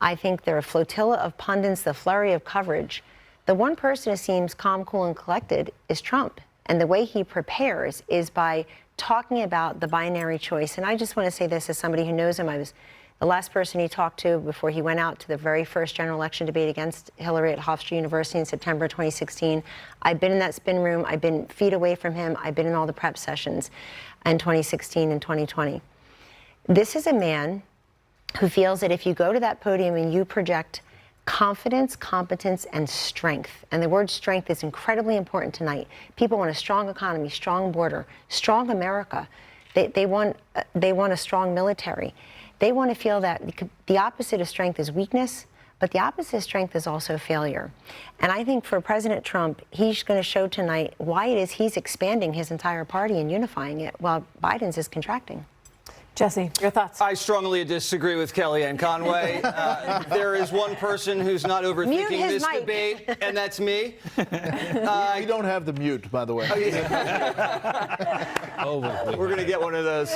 I think there are a flotilla of pundits, the flurry of coverage. The one person who seems calm, cool, and collected is Trump. And the way he prepares is by talking about the binary choice. And I just want to say this as somebody who knows him. I was the last person he talked to before he went out to the very first general election debate against Hillary at Hofstra University in September 2016. I've been in that spin room. I've been feet away from him. I've been in all the prep sessions in 2016 and 2020. This is a man who feels that if you go to that podium and you project confidence, competence, and strength, and the word strength is incredibly important tonight. People want a strong economy, strong border, strong America. They want a strong military. They want to feel that the opposite of strength is weakness, but the opposite of strength is also failure. And I think for President Trump, he's going to show tonight why it is he's expanding his entire party and unifying it while Biden's is contracting. Jesse, your thoughts? I strongly disagree with Kellyanne Conway. There is one person who's not overthinking this debate, and that's me. You don't have the mute, by the way. Oh, yeah. We're going to get one of those.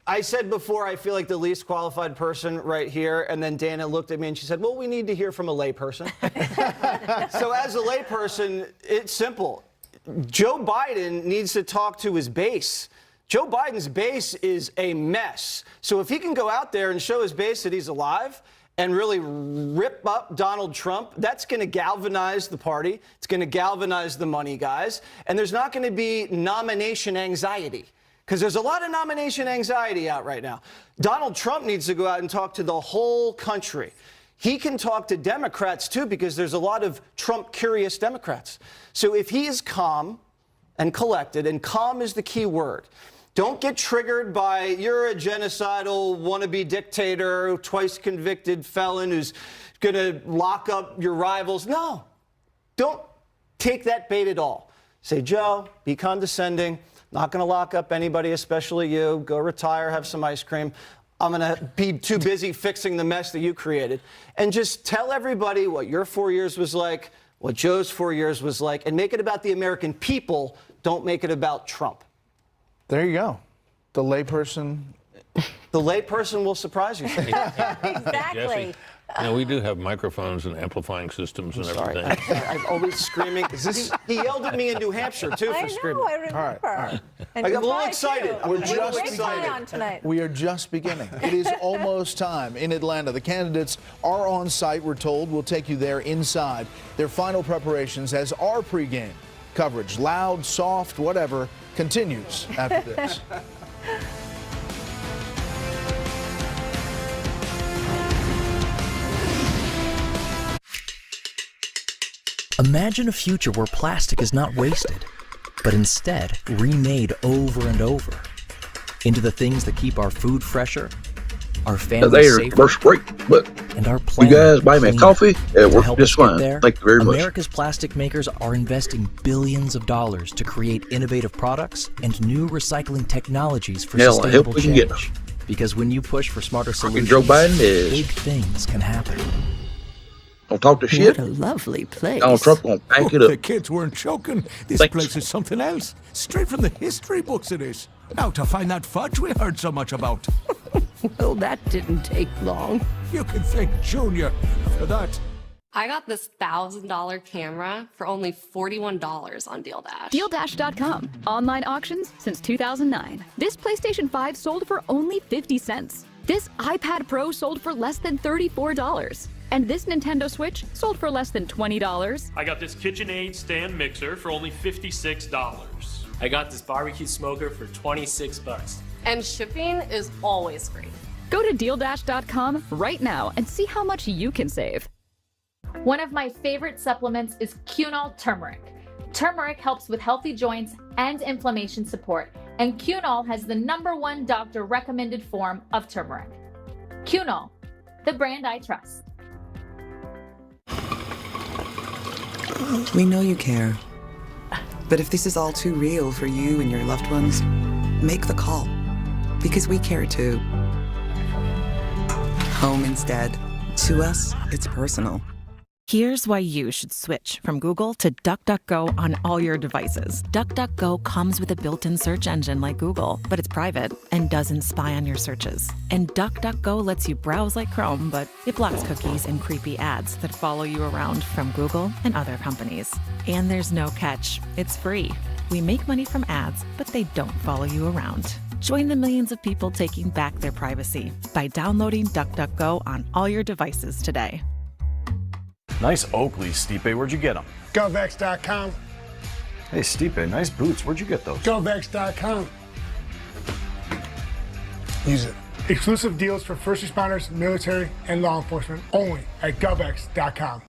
I said before, I feel like the least qualified person right here, and then Dana looked at me and she said, well, we need to hear from a layperson. So as a layperson, it's simple. Joe Biden needs to talk to his base. Joe Biden's base is a mess. So if he can go out there and show his base that he's alive and really rip up Donald Trump, that's going to galvanize the party. It's going to galvanize the money guys. And there's not going to be nomination anxiety, because there's a lot of nomination anxiety out right now. Donald Trump needs to go out and talk to the whole country. He can talk to Democrats, too, because there's a lot of Trump-curious Democrats. So if he is calm and collected, and calm is the key word, don't get triggered by you're a genocidal wannabe dictator, twice convicted felon who's going to lock up your rivals. No, don't take that bait at all. Say, Joe, be condescending. Not going to lock up anybody, especially you. Go retire, have some ice cream. I'm going to be too busy fixing the mess that you created. And just tell everybody what your 4 years was like, what Joe's 4 years was like, and make it about the American people. Don't make it about Trump. There you go. The layperson. The layperson will surprise you. Exactly. Now, we do have microphones and amplifying systems and everything. I'm always screaming. He yelled at me in New Hampshire, too, for screaming. I remember. All right. And I got a little Dubai, excited. too. We're We just had a great guy excited. on tonight. We are just beginning. It is almost time in Atlanta. The candidates are on site, we're told. We'll take you there inside. Their final preparations as our pregame coverage, loud, soft, whatever, continues after this. Imagine a future where plastic is not wasted, but instead remade over and over into the things that keep our food fresher, our families safer, commercial break, but and our you planet guys buy me a cleaner. coffee, it To works help just us get fine. there, Thank you very much. America's plastic makers are investing billions of dollars to create innovative products and new recycling technologies for Hell, I hope sustainable we can get change. Because when you push for smarter Fucking solutions, Joe Biden is. big things can happen. Don't talk to shit. What a lovely place. Donald Trump gonna pack it up. The kids weren't joking. This Thanks. place is something else. Straight from the history books it is. Now to find that fudge we heard so much about. Well, that didn't take long. You can thank Junior for that. I got this $1,000 camera for only $41 on DealDash. DealDash.com. Online auctions since 2009. This PlayStation 5 sold for only 50 cents. This iPad Pro sold for less than $34. And this Nintendo Switch sold for less than $20. I got this KitchenAid stand mixer for only $56. I got this barbecue smoker for 26 bucks. And shipping is always free. Go to DealDash.com right now and see how much you can save. One of my favorite supplements is Cunol Turmeric. Turmeric helps with healthy joints and inflammation support, and Cunol has the #1 doctor recommended form of turmeric. Cunol, the brand I trust. We know you care. But if this is all too real for you and your loved ones, make the call. Because we care too. Home instead. To us, it's personal. Here's why you should switch from Google to DuckDuckGo on all your devices. DuckDuckGo comes with a built-in search engine like Google, but it's private and doesn't spy on your searches. And DuckDuckGo lets you browse like Chrome, but it blocks cookies and creepy ads that follow you around from Google and other companies. And there's no catch. It's free. We make money from ads, but they don't follow you around. Join the millions of people taking back their privacy by downloading DuckDuckGo on all your devices today. Nice Oakleys, Stipe. Where'd you get them? GovX.com. Hey, Stipe, nice boots. Where'd you get those? GovX.com. Use it. Exclusive deals for first responders, military, and law enforcement only at GovX.com.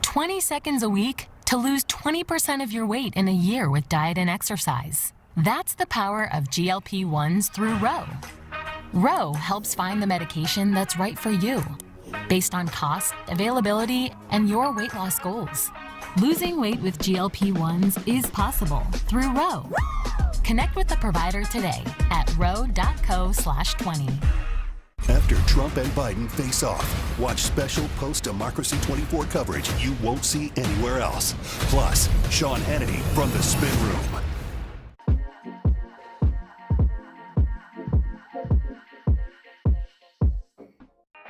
"20 seconds a week to lose 20% of your weight in a year with diet and exercise. That's the power of GLP-1s through Ro. Ro helps find the medication that's right for you, based on cost, availability, and your weight loss goals. Losing weight with GLP-1s is possible through Ro. Connect with the provider today at ro.co/20. After Trump and Biden face off, watch special post-Democracy 24 coverage you won't see anywhere else. Plus, Sean Hannity from the Spin Room.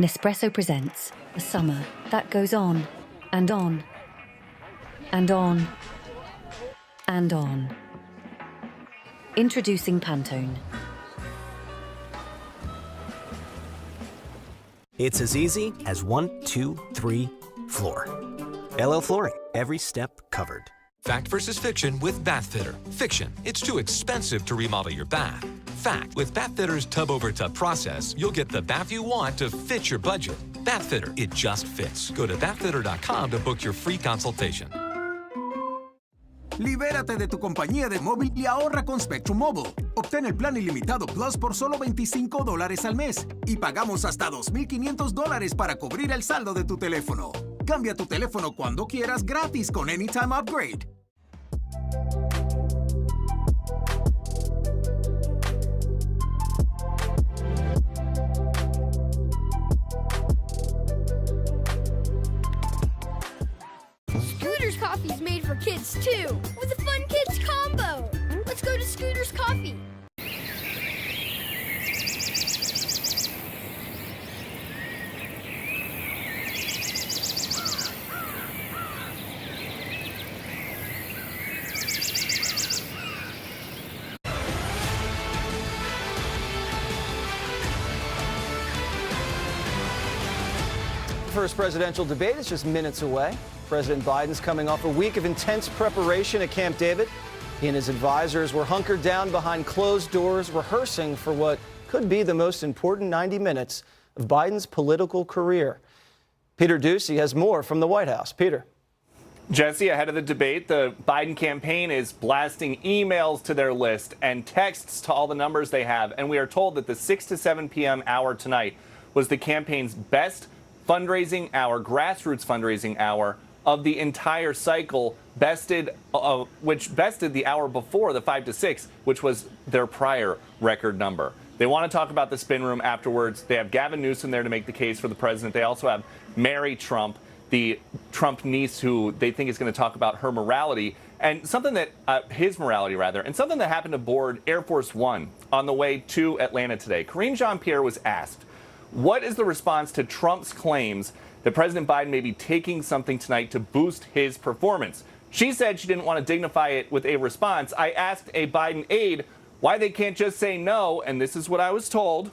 Nespresso presents a summer that goes on and on and on and on. Introducing Pantone. It's as easy as 1, 2, 3, floor. LL Flooring, every step covered. Fact versus fiction with Bathfitter. Fiction, it's too expensive to remodel your bath. Fact, with Bathfitter's tub-over-tub process, you'll get the bath you want to fit your budget. Bathfitter, it just fits. Go to bathfitter.com to book your free consultation. Libérate de tu compañía de móvil y ahorra con Spectrum Mobile. Obtén el plan ilimitado Plus por solo $25 al mes y pagamos hasta $2,500 para cubrir el saldo de tu teléfono. Cambia tu teléfono cuando quieras gratis con Anytime Upgrade. Scooter's Coffee's made for kids too, with a fun kids combo. Let's go to Scooter's Coffee. First presidential debate is just minutes away. President Biden's coming off a week of intense preparation at Camp David. He and his advisors were hunkered down behind closed doors, rehearsing for what could be the most important 90 minutes of Biden's political career. Peter Ducey has more from the White House. Peter. Jesse, ahead of the debate, the Biden campaign is blasting emails to their list and texts to all the numbers they have. And we are told that the 6 to 7 p.m. hour tonight was the campaign's best fundraising hour, grassroots fundraising hour of the entire cycle, which bested the hour before, the 5 to 6, which was their prior record number. They want to talk about the spin room afterwards. They have Gavin Newsom there to make the case for the president. They also have Mary Trump, the Trump niece, who they think is going to talk about her morality and something that his morality rather, and something that happened aboard Air Force One on the way to Atlanta today. Karine Jean-Pierre was asked, what is the response to Trump's claims that President Biden may be taking something tonight to boost his performance? She said she didn't want to dignify it with a response. I asked a Biden aide why they can't just say no, and this is what I was told.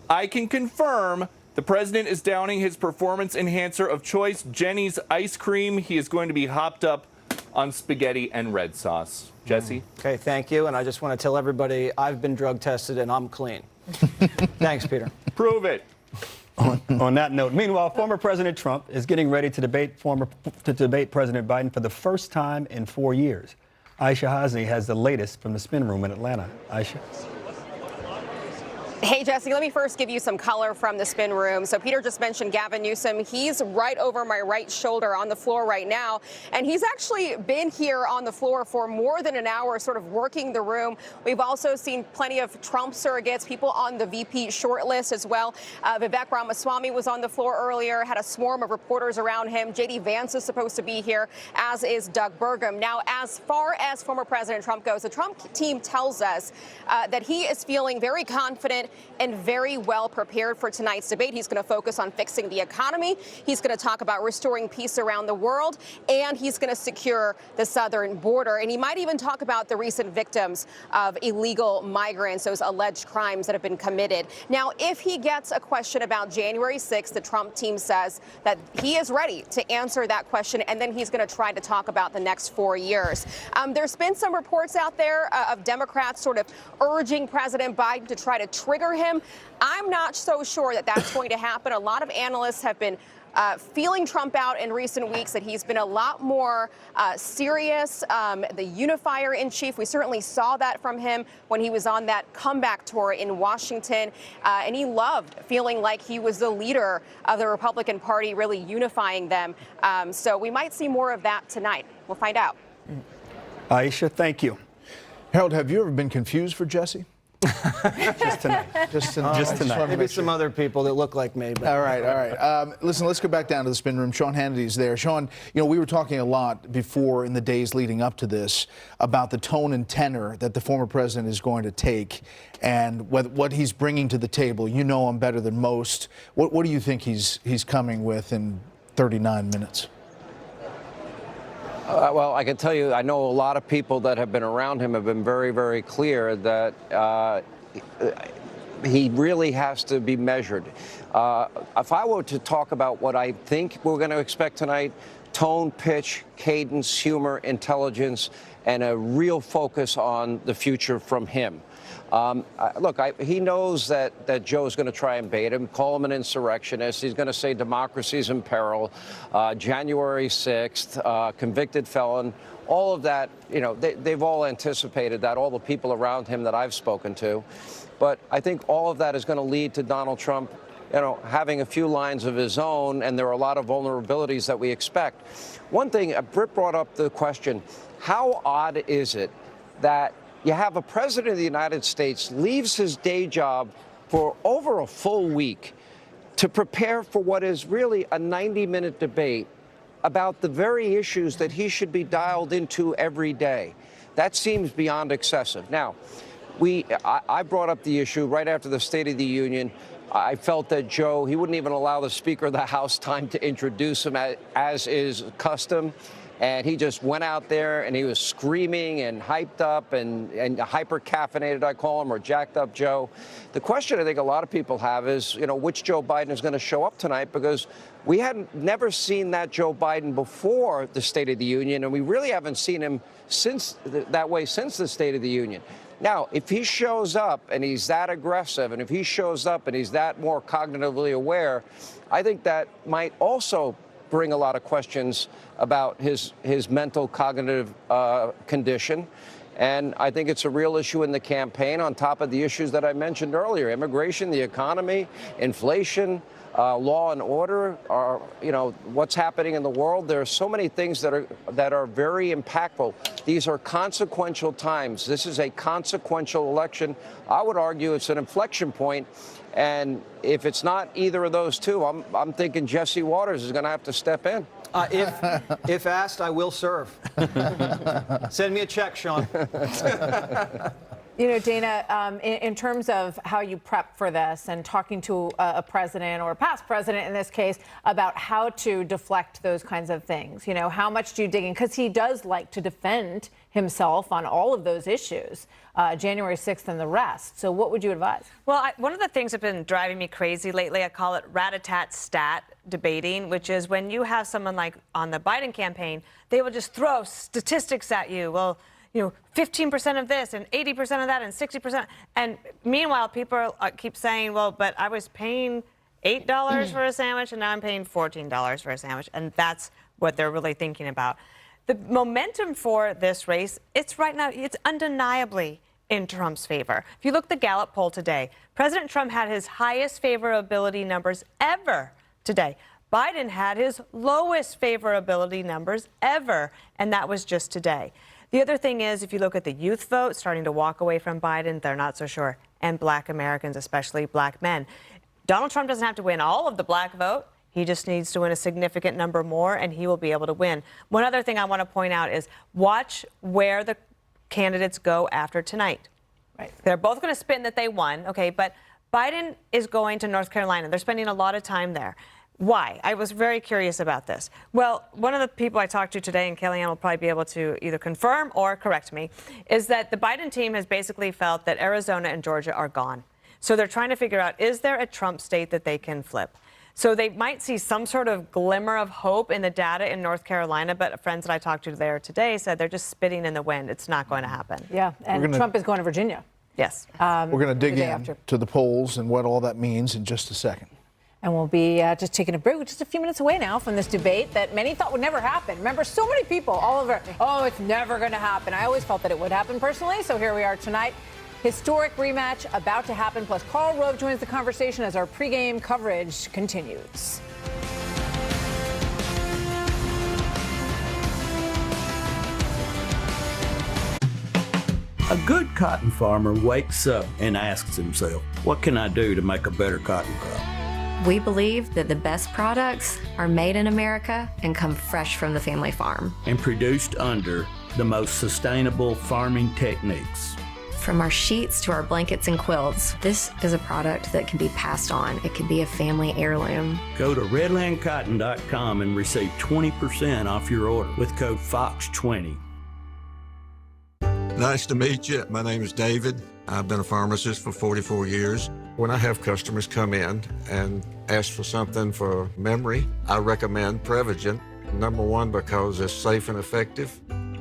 I can confirm the president is downing his performance enhancer of choice, Jenny's ice cream. He is going to be hopped up on spaghetti and red sauce. Jesse? Okay, thank you. And I just want to tell everybody I've been drug tested and I'm clean. Thanks, Peter. Prove it. On that note, meanwhile, former President Trump is getting ready to debate President Biden for the first time in 4 years. Aisha Hasni has the latest from the spin room in Atlanta. Aisha. Hey, Jesse, let me first give you some color from the spin room. So Peter just mentioned Gavin Newsom. He's right over my right shoulder on the floor right now. And he's actually been here on the floor for more than an hour, sort of working the room. We've also seen plenty of Trump surrogates, people on the VP shortlist as well. Vivek Ramaswamy was on the floor earlier, had a swarm of reporters around him. J.D. Vance is supposed to be here, as is Doug Burgum. Now, as far as former President Trump goes, the Trump team tells us that he is feeling very confident and very well prepared for tonight's debate. He's going to focus on fixing the economy. He's going to talk about restoring peace around the world, and he's going to secure the southern border. And he might even talk about the recent victims of illegal migrants, those alleged crimes that have been committed. Now, if he gets a question about January 6th, the Trump team says that he is ready to answer that question, and then he's going to try to talk about the next 4 years. There's been some reports out there of Democrats sort of urging President Biden to try to trigger him. I'm not so sure that that's going to happen. A lot of analysts have been feeling Trump out in recent weeks, that he's been a lot more serious, the unifier in chief. We certainly saw that from him when he was on that comeback tour in Washington. And he loved feeling like he was the leader of the Republican Party, really unifying them. So we might see more of that tonight. We'll find out. Aisha, thank you. Harold, have you ever been confused for Jesse? Just tonight. Just tonight. Maybe some other people that look like me. But. All right. Listen, let's go back down to the spin room. Sean Hannity's there. Sean, we were talking a lot before in the days leading up to this about the tone and tenor that the former president is going to take and what he's bringing to the table. You know him better than most. What do you think he's coming with in 39 minutes? Well, I can tell you, I know a lot of people that have been around him have been very, very clear that he really has to be measured. If I were to talk about what I think we're going to expect tonight, tone, pitch, cadence, humor, intelligence, and a real focus on the future from him. Look, he knows that Joe's going to try and bait him, call him an insurrectionist. He's going to say democracy's in peril, January 6th, convicted felon. All of that, they've all anticipated that, all the people around him that I've spoken to. But I think all of that is going to lead to Donald Trump, having a few lines of his own, and there are a lot of vulnerabilities that we expect. One thing, Britt brought up the question, how odd is it that you have a president of the United States leaves his day job for over a full week to prepare for what is really a 90-minute debate about the very issues that he should be dialed into every day? That seems beyond excessive. Now, I brought up the issue right after the State of the Union. I felt that Joe, he wouldn't even allow the Speaker of the House time to introduce him as is custom. And he just went out there and he was screaming and hyped up and hyper-caffeinated, I call him, or jacked up Joe. The question I think a lot of people have is, which Joe Biden is going to show up tonight, because we hadn't never seen that Joe Biden before the State of the Union, and we really haven't seen him since the State of the Union. Now, if he shows up and he's that aggressive, and if he shows up and he's that more cognitively aware, I think that might also bring a lot of questions about his mental cognitive condition. And I think it's a real issue in the campaign, on top of the issues that I mentioned earlier: immigration, the economy, inflation, law and order, what's happening in the world. There are so many things that are very impactful. These are consequential times. This is a consequential election. I would argue it's an inflection point. And if it's not either of those two, I'm thinking Jesse Waters is going to have to step in. If asked, I will serve. Send me a check, Sean. Dana, in terms of how you prep for this and talking to a president or a past president in this case about how to deflect those kinds of things, how much do you dig in? Because he does like to defend himself on all of those issues, January 6th and the rest. So what would you advise? Well, one of the things that's been driving me crazy lately, I call it rat-a-tat-stat debating, which is when you have someone like on the Biden campaign, they will just throw statistics at you. Well, 15% of this and 80% of that and 60%. And meanwhile, people keep saying, well, but I was paying $8 for a sandwich and now I'm paying $14 for a sandwich. And that's what they're really thinking about. The momentum for this race, it's right now, it's undeniably in Trump's favor. If you look at the Gallup poll today, President Trump had his highest favorability numbers ever today. Biden had his lowest favorability numbers ever, and that was just today. The other thing is, if you look at the youth vote starting to walk away from Biden, they're not so sure, and black Americans, especially black men. Donald Trump doesn't have to win all of the black vote. He just needs to win a significant number more, and he will be able to win. One other thing I want to point out is watch where the candidates go after tonight. Right. They're both going to spin that they won, okay, but Biden is going to North Carolina. They're spending a lot of time there. Why? I was very curious about this. Well, one of the people I talked to today, and Kellyanne will probably be able to either confirm or correct me, is that the Biden team has basically felt that Arizona and Georgia are gone. So they're trying to figure out, is there a Trump state that they can flip? So they might see some sort of glimmer of hope in the data in North Carolina, but friends that I talked to there today said they're just spitting in the wind. It's not going to happen. Yeah, and Trump is going to Virginia. Yes. We're going to dig in to the polls and what all that means in just a second. And we'll be just taking a break. We're just a few minutes away now from this debate that many thought would never happen. Remember, so many people all over, oh, it's never going to happen. I always felt that it would happen personally. So here we are tonight. Historic rematch about to happen. Plus, Karl Rove joins the conversation as our pregame coverage continues. A good cotton farmer wakes up and asks himself, what can I do to make a better cotton crop? We believe that the best products are made in America and come fresh from the family farm. And produced under the most sustainable farming techniques. From our sheets to our blankets and quilts, this is a product that can be passed on. It can be a family heirloom. Go to redlandcotton.com and receive 20% off your order with code FOX20. Nice to meet you. My name is David. I've been a pharmacist for 44 years. When I have customers come in and ask for something for memory, I recommend Prevagen. Number one, because it's safe and effective,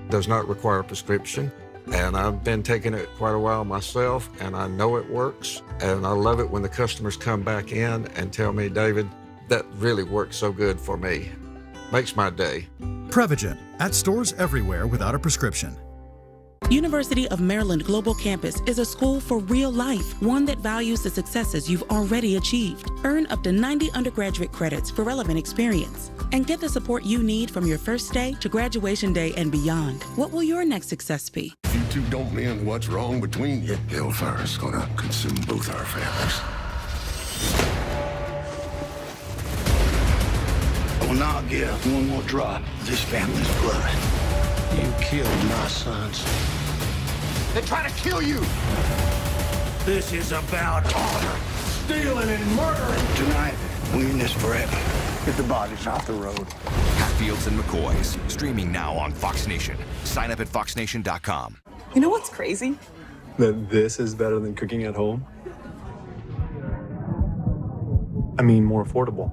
does not require a prescription. And I've been taking it quite a while myself, and I know it works. And I love it when the customers come back in and tell me, David, that really works so good for me. Makes my day. Prevagen, at stores everywhere without a prescription. University of Maryland Global Campus is a school for real life, one that values the successes you've already achieved. Earn up to 90 undergraduate credits for relevant experience and get the support you need from your first day to graduation day and beyond. What will your next success be? If you two don't mend what's wrong between you, hellfire's gonna consume both our families. I will not give one more drop of this family's blood. You killed my sons. They try to kill you. This is about honor. Stealing and murdering. Tonight, we in this forever. Get the bodies off the road. Hatfields and McCoys, streaming now on Fox Nation. Sign up at foxnation.com. You know what's crazy? That this is better than cooking at home? I mean, more affordable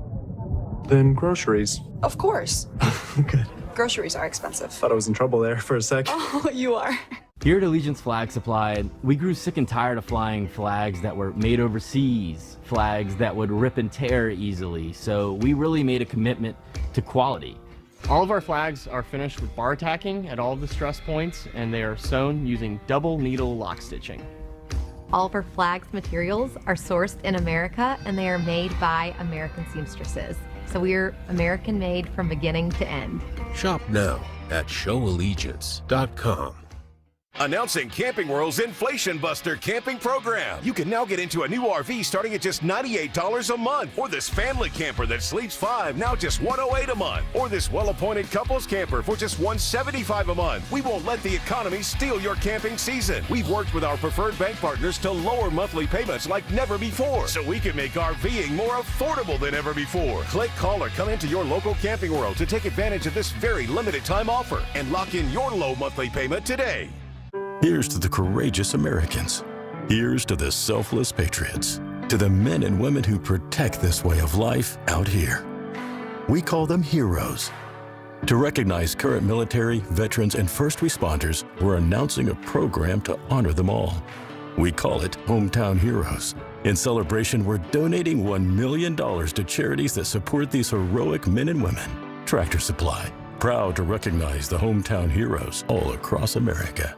than groceries. Of course. Good. Groceries are expensive. Thought I was in trouble there for a sec. Oh, you are. Here at Allegiance Flag Supply, we grew sick and tired of flying flags that were made overseas, flags that would rip and tear easily, so we really made a commitment to quality. All of our flags are finished with bar tacking at all of the stress points, and they are sewn using double needle lock stitching. All of our flags materials are sourced in America, and they are made by American seamstresses. So we're American made from beginning to end. Shop now at showallegiance.com. Announcing Camping World's Inflation Buster camping program. You can now get into a new RV starting at just $98 a month. Or this family camper that sleeps 5, now just $108 a month. Or this well-appointed couples camper for just $175 a month. We won't let the economy steal your camping season. We've worked with our preferred bank partners to lower monthly payments like never before, so we can make RVing more affordable than ever before. Click, call, or come into your local Camping World to take advantage of this very limited time offer and lock in your low monthly payment today. Here's to the courageous Americans. Here's to the selfless patriots. To the men and women who protect this way of life out here. We call them heroes. To recognize current military, veterans, and first responders, we're announcing a program to honor them all. We call it Hometown Heroes. In celebration, we're donating $1 million to charities that support these heroic men and women. Tractor Supply, proud to recognize the hometown heroes all across America.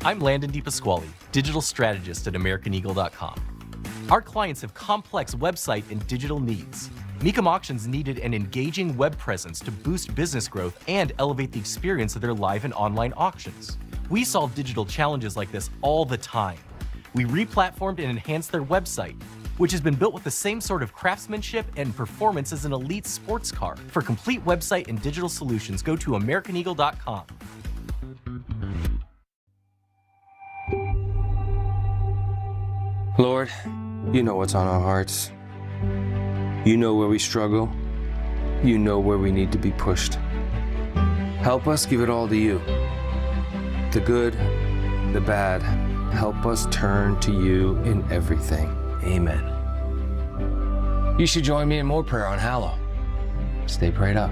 I'm Landon DePasquale, digital strategist at AmericanEagle.com. Our clients have complex website and digital needs. Mecum Auctions needed an engaging web presence to boost business growth and elevate the experience of their live and online auctions. We solve digital challenges like this all the time. We re-platformed and enhanced their website, which has been built with the same sort of craftsmanship and performance as an elite sports car. For complete website and digital solutions, go to AmericanEagle.com. Lord, you know what's on our hearts. You know where we struggle. You know where we need to be pushed. Help us give it all to you. The good, the bad. Help us turn to you in everything. Amen. You should join me in more prayer on Hallow. Stay prayed up.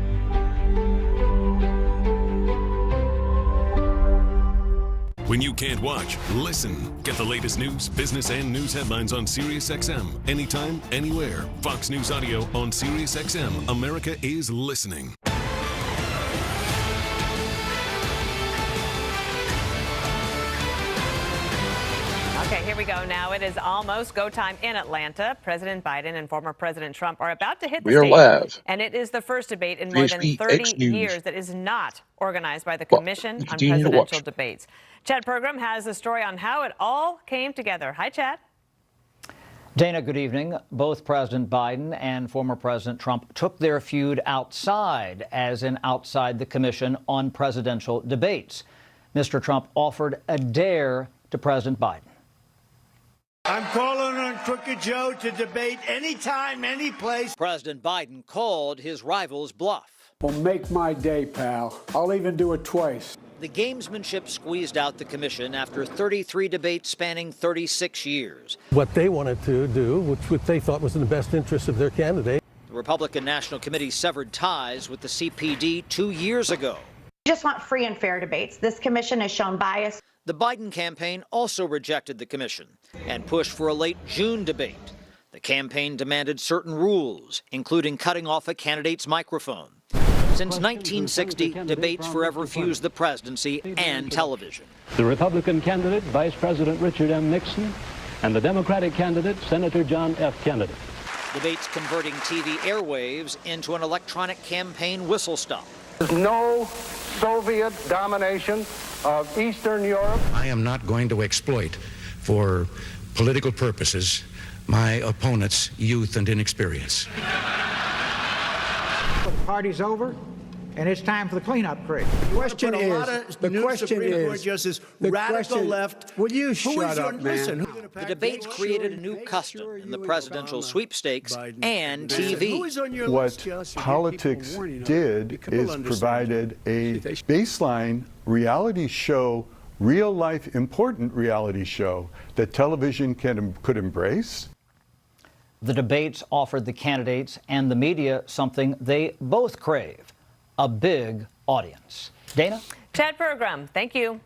When you can't watch, listen. Get the latest news, business, and news headlines on SiriusXM. Anytime, anywhere. Fox News Audio on SiriusXM. America is listening. Okay, here we go now. It is almost go time in Atlanta. President Biden and former President Trump are about to hit the We are stage. live. And it is the first debate in more than 30 ZhpXnews. years that is not organized by the Commission on continue to Presidential watch. Debates. Chad Pergram has a story on how it all came together. Hi, Chad. Dana, good evening. Both President Biden and former President Trump took their feud outside, as in outside the Commission on Presidential Debates. Mr. Trump offered a dare to President Biden. I'm calling on Crooked Joe to debate anytime, any place. President Biden called his rival's bluff. Well, make my day, pal. I'll even do it twice. The gamesmanship squeezed out the commission after 33 debates spanning 36 years. What they wanted to do, which they thought was in the best interest of their candidate. The Republican National Committee severed ties with the CPD 2 years ago. We just want free and fair debates. This commission has shown bias. The Biden campaign also rejected the commission and pushed for a late June debate. The campaign demanded certain rules, including cutting off a candidate's microphone. Since 1960, debates forever fused the presidency and television. The Republican candidate, Vice President Richard M. Nixon, and the Democratic candidate, Senator John F. Kennedy. Debates converting TV airwaves into an electronic campaign whistle stop. There's no Soviet domination of Eastern Europe. I am not going to exploit for political purposes my opponent's youth and inexperience. The party's over, and it's time for the cleanup crew. The question is, the radical left. Will you shut up, man? The debates created a new custom in the presidential sweepstakes and TV. What politics did is provided a baseline reality show, real life important reality show that television could embrace. The debates offered the candidates and the media something they both crave, a big audience. Dana? Chad Pergram, thank you.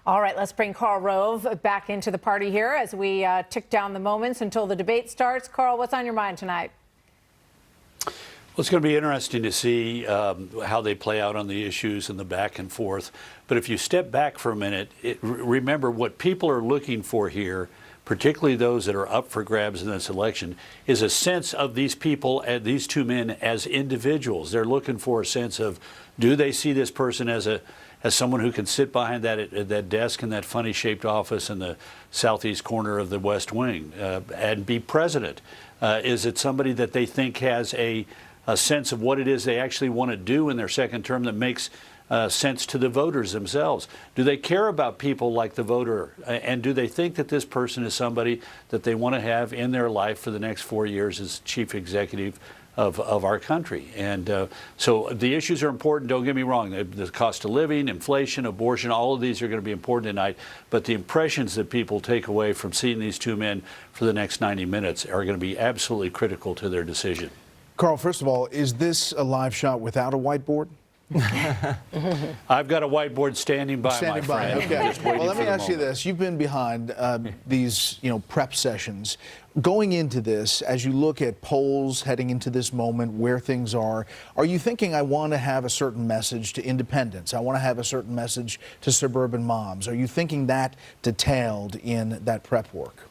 All right, let's bring Karl Rove back into the party here as we tick down the moments until the debate starts. Karl, what's on your mind tonight? Well, it's going to be interesting to see how they play out on the issues and the back and forth. But if you step back for a minute, remember what people are looking for here, particularly those that are up for grabs in this election, is a sense of these people, these two men, as individuals. They're looking for a sense of, do they see this person as someone who can sit behind that desk in that funny-shaped office in the southeast corner of the West Wing and be president? Is it somebody that they think has a sense of what it is they actually want to do in their second term that makes sense to the voters themselves? Do they care about people like the voter? And do they think that this person is somebody that they want to have in their life for the next 4 years as chief executive of our country? And so the issues are important, don't get me wrong. The cost of living, inflation, abortion, all of these are going to be important tonight. But the impressions that people take away from seeing these two men for the next 90 minutes are going to be absolutely critical to their decision. Karl, first of all, is this a live shot without a whiteboard? I've got a whiteboard standing by, my friend. Okay. Just waiting well, let me for the ask you moment. this. You've been behind these, prep sessions. Going into this, as you look at polls heading into this moment, where things are you thinking, I want to have a certain message to independents? I want to have a certain message to suburban moms? Are you thinking that detailed in that prep work?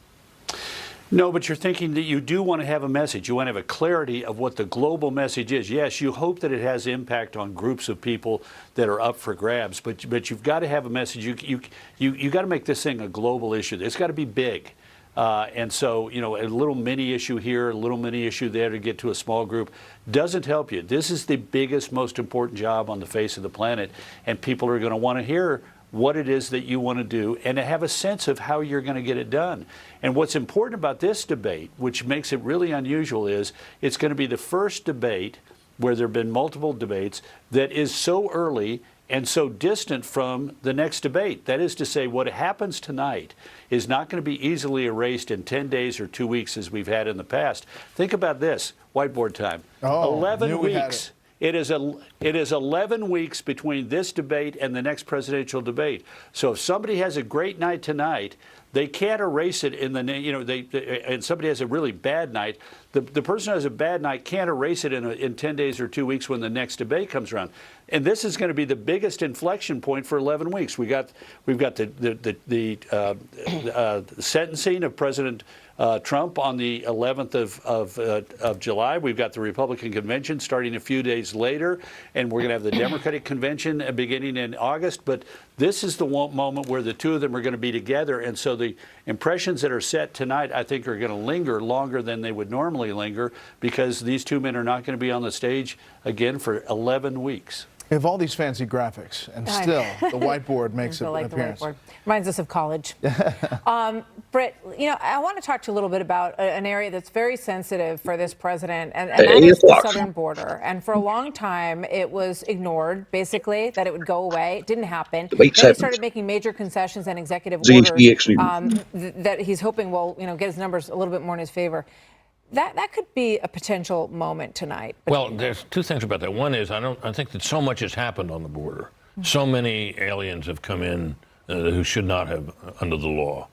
No, but you're thinking that you do want to have a message. You want to have a clarity of what the global message is. Yes, you hope that it has impact on groups of people that are up for grabs, but you've got to have a message. You got to make this thing a global issue. It's got to be big. And so, a little mini issue here, a little mini issue there to get to a small group doesn't help you. This is the biggest, most important job on the face of the planet, and people are going to want to hear what it is that you want to do and to have a sense of how you're going to get it done. And what's important about this debate, which makes it really unusual, is it's going to be the first debate where there have been multiple debates that is so early and so distant from the next debate. That is to say, what happens tonight is not going to be easily erased in 10 days or 2 weeks as we've had in the past. Think about this, whiteboard time. 11 weeks. It is 11 weeks between this debate and the next presidential debate. So if somebody has a great night tonight, they can't erase it in the, and somebody has a really bad night, the person who has a bad night can't erase it in 10 days or 2 weeks when the next debate comes around. And this is going to be the biggest inflection point for 11 weeks. We've got the sentencing of President Trump on the 11th of July. We've got the Republican convention starting a few days later, and we're going to have the Democratic convention beginning in August. But this is the moment where the two of them are going to be together, and so the impressions that are set tonight, I think, are going to linger longer than they would normally linger, because these two men are not going to be on the stage again for 11 weeks. We have all these fancy graphics, and still the whiteboard makes an appearance. Reminds us of college. Britt, I want to talk to you a little bit about an area that's very sensitive for this president, and that is the southern border. And for a long time, it was ignored, basically, that it would go away. It didn't happen. Then he started making major concessions and executive orders that he's hoping will, get his numbers a little bit more in his favor. That could be a potential moment tonight. Well, there's two things about that. One is I think that so much has happened on the border. So many aliens have come in who should not have under the law,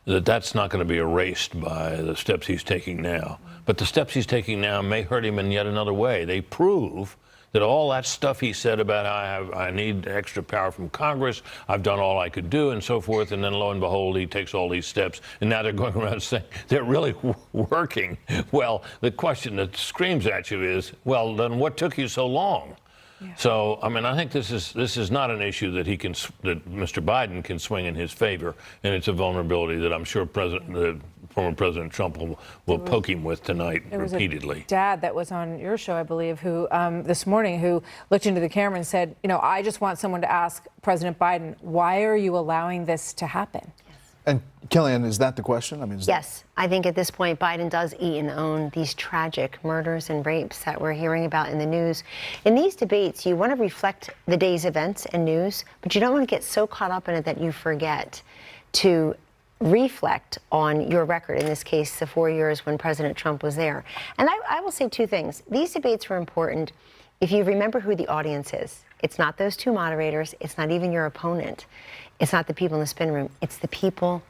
that's not going to be erased by the steps he's taking now. But the steps he's taking now may hurt him in yet another way. They prove that all that stuff he said about I need extra power from Congress, I've done all I could do, and so forth, and then lo and behold, he takes all these steps, and now they're going around saying they're really working. Well, the question that screams at you is, well, then what took you so long? Yeah. So, I think this is not an issue that that Mr. Biden can swing in his favor, and it's a vulnerability that I'm sure former President Trump will poke him with tonight repeatedly. A dad that was on your show, I believe, who this morning, who looked into the camera and said, I just want someone to ask President Biden, why are you allowing this to happen? And Kellyanne, is that the question? Yes, I think at this point, Biden does eat and own these tragic murders and rapes that we're hearing about in the news. In these debates, you want to reflect the day's events and news, but you don't want to get so caught up in it that you forget to reflect on your record, in this case, the 4 years when President Trump was there. And I will say two things. These debates were important if you remember who the audience is. It's not those two moderators. It's not even your opponent. It's not the people in the spin room. It's the people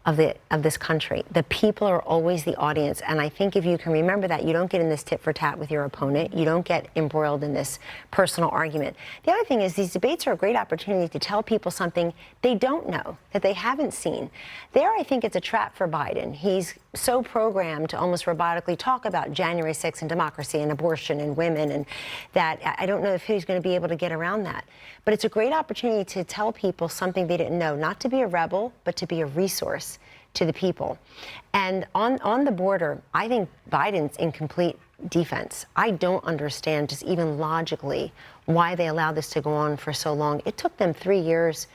of this country. The people are always the audience. And I think if you can remember that, you don't get in this tit for tat with your opponent. You don't get embroiled in this personal argument. The other thing is these debates are a great opportunity to tell people something they don't know, that they haven't seen. There, I think it's a trap for Biden. He's so programmed to almost robotically talk about January 6th and democracy and abortion and women, and that I don't know if he's going to be able to get around that. But it's a great opportunity to tell people something they didn't know, not to be a rebel, but to be a resource to the people. And on the border, I think Biden's in complete defense. I don't understand, just even logically, why they allowed this to go on for so long. It took them 3 years.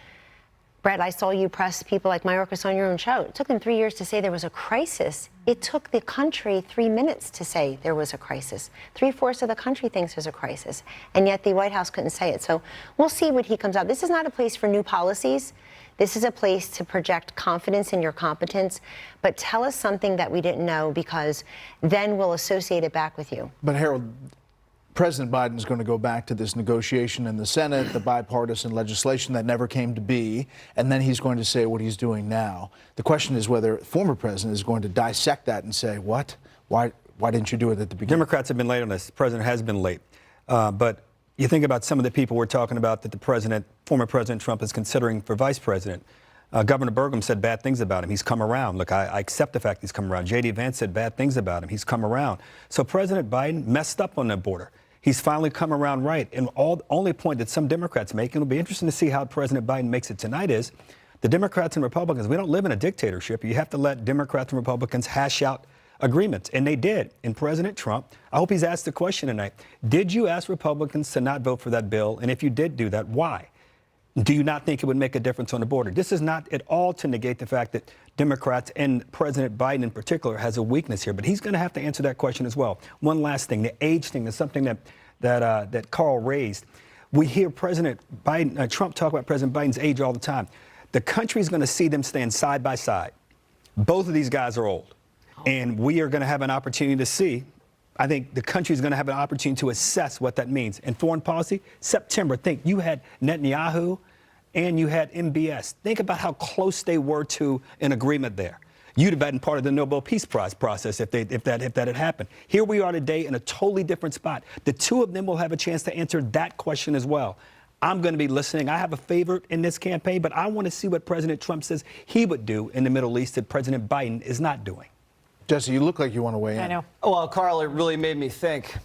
Brett, I saw you press people like Mayorkas on your own show. It took them 3 years to say there was a crisis. It took the country 3 minutes to say there was a crisis. 3/4 of the country thinks there's a crisis, and yet the White House couldn't say it. So we'll see what he comes out. This is not a place for new policies. This is a place to project confidence in your competence, but tell us something that we didn't know, because then we'll associate it back with you. But Harold, President Biden is going to go back to this negotiation in the Senate, the bipartisan legislation that never came to be, and then he's going to say what he's doing now. The question is whether the former president is going to dissect that and say, what? Why didn't you do it at the beginning? Democrats have been late on this. The president has been late. But you think about some of the people we're talking about that the former President Trump is considering for vice president. Governor Burgum said bad things about him. He's come around. Look, I accept the fact he's come around. J.D. Vance said bad things about him. He's come around. So President Biden messed up on that border. He's finally come around right. And only point that some Democrats make, and it'll be interesting to see how President Biden makes it tonight, is the Democrats and Republicans, we don't live in a dictatorship. You have to let Democrats and Republicans hash out agreements, and they did. And President Trump, I hope he's asked the question tonight, did you ask Republicans to not vote for that bill? And if you did do that, why? Do you not think it would make a difference on the border? This is not at all to negate the fact that Democrats and President Biden in particular has a weakness here, but he's going to have to answer that question as well. One last thing, the age thing is something that Carl raised. We hear President Biden, Trump talk about President Biden's age all the time. The country's going to see them stand side by side. Both of these guys are old. And we are going to have an opportunity to see I think the country is going to have an opportunity to assess what that means. In foreign policy, September, think you had Netanyahu and you had MBS. Think about how close they were to an agreement there. You'd have been part of the Nobel Peace Prize process if that had happened. Here we are today in a totally different spot. The two of them will have a chance to answer that question as well. I'm going to be listening. I have a favorite in this campaign, but I want to see what President Trump says he would do in the Middle East that President Biden is not doing. Jesse, you look like you want to weigh in. I know. Oh, well, Carl, it really made me think.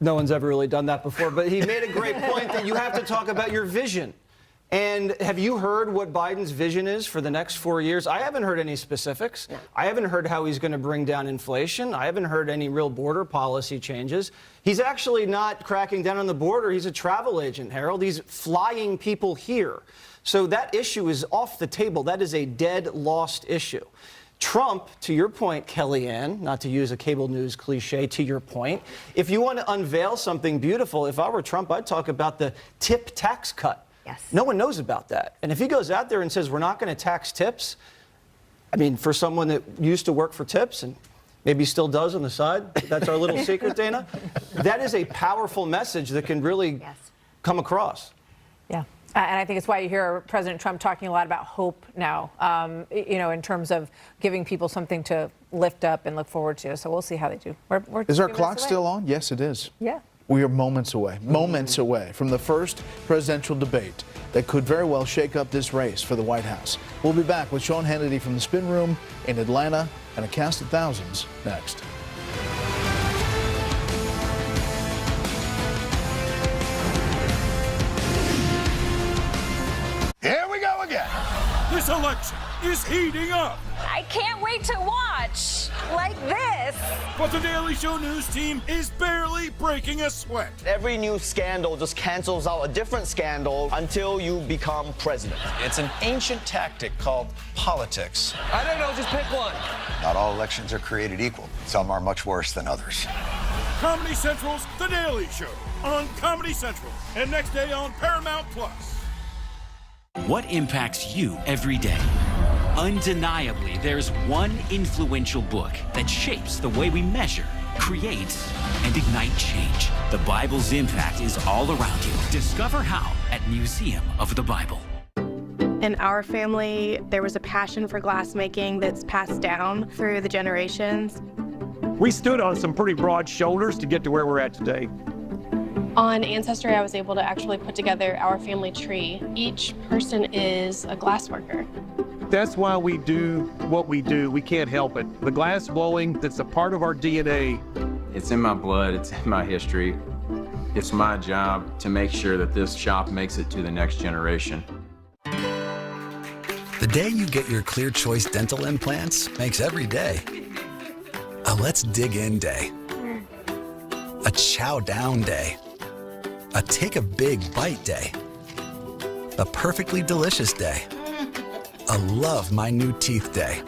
No one's ever really done that before, but he made a great point that you have to talk about your vision. And have you heard what Biden's vision is for the next 4 years? I haven't heard any specifics. No. I haven't heard how he's going to bring down inflation. I haven't heard any real border policy changes. He's actually not cracking down on the border. He's a travel agent, Harold. He's flying people here. So that issue is off the table. That is a dead, lost issue. Trump, to your point, Kellyanne, not to use a cable news cliche, to your point, if you want to unveil something beautiful, if I were Trump, I'd talk about the tip tax cut. Yes. No one knows about that. And if he goes out there and says, we're not going to tax tips, I mean, for someone that used to work for tips and maybe still does on the side, that's our little secret, Dana, that is a powerful message that can really come across. Yeah. And I think it's why you hear President Trump talking a lot about hope now, you know, in terms of giving people something to lift up and look forward to. So we'll see how they do. Is our clock still on? Yes, it is. Yeah. We are moments away from the first presidential debate that could very well shake up this race for the White House. We'll be back with Sean Hannity from the Spin Room in Atlanta and a cast of thousands next. Here we go again. This election is heating up. I can't wait to watch like this. But the Daily Show news team is barely breaking a sweat. Every new scandal just cancels out a different scandal until you become president. It's an ancient tactic called politics. I don't know, just pick one. Not all elections are created equal. Some are much worse than others. Comedy Central's The Daily Show on Comedy Central and next day on Paramount Plus. What impacts you every day? Undeniably, there's one influential book that shapes the way we measure, create, and ignite change. The Bible's impact is all around you. Discover how at Museum of the Bible. In our family, there was a passion for glassmaking that's passed down through the generations. We stood on some pretty broad shoulders to get to where we're at today. On Ancestry, I was able to actually put together our family tree. Each person is a glassworker. That's why we do what we do. We can't help it. The glass blowing, that's a part of our DNA. It's in my blood, it's in my history. It's my job to make sure that this shop makes it to the next generation. The day you get your Clear Choice dental implants makes every day a let's dig in day, a chow down day, a take a big bite day, a perfectly delicious day, a love my new teeth day.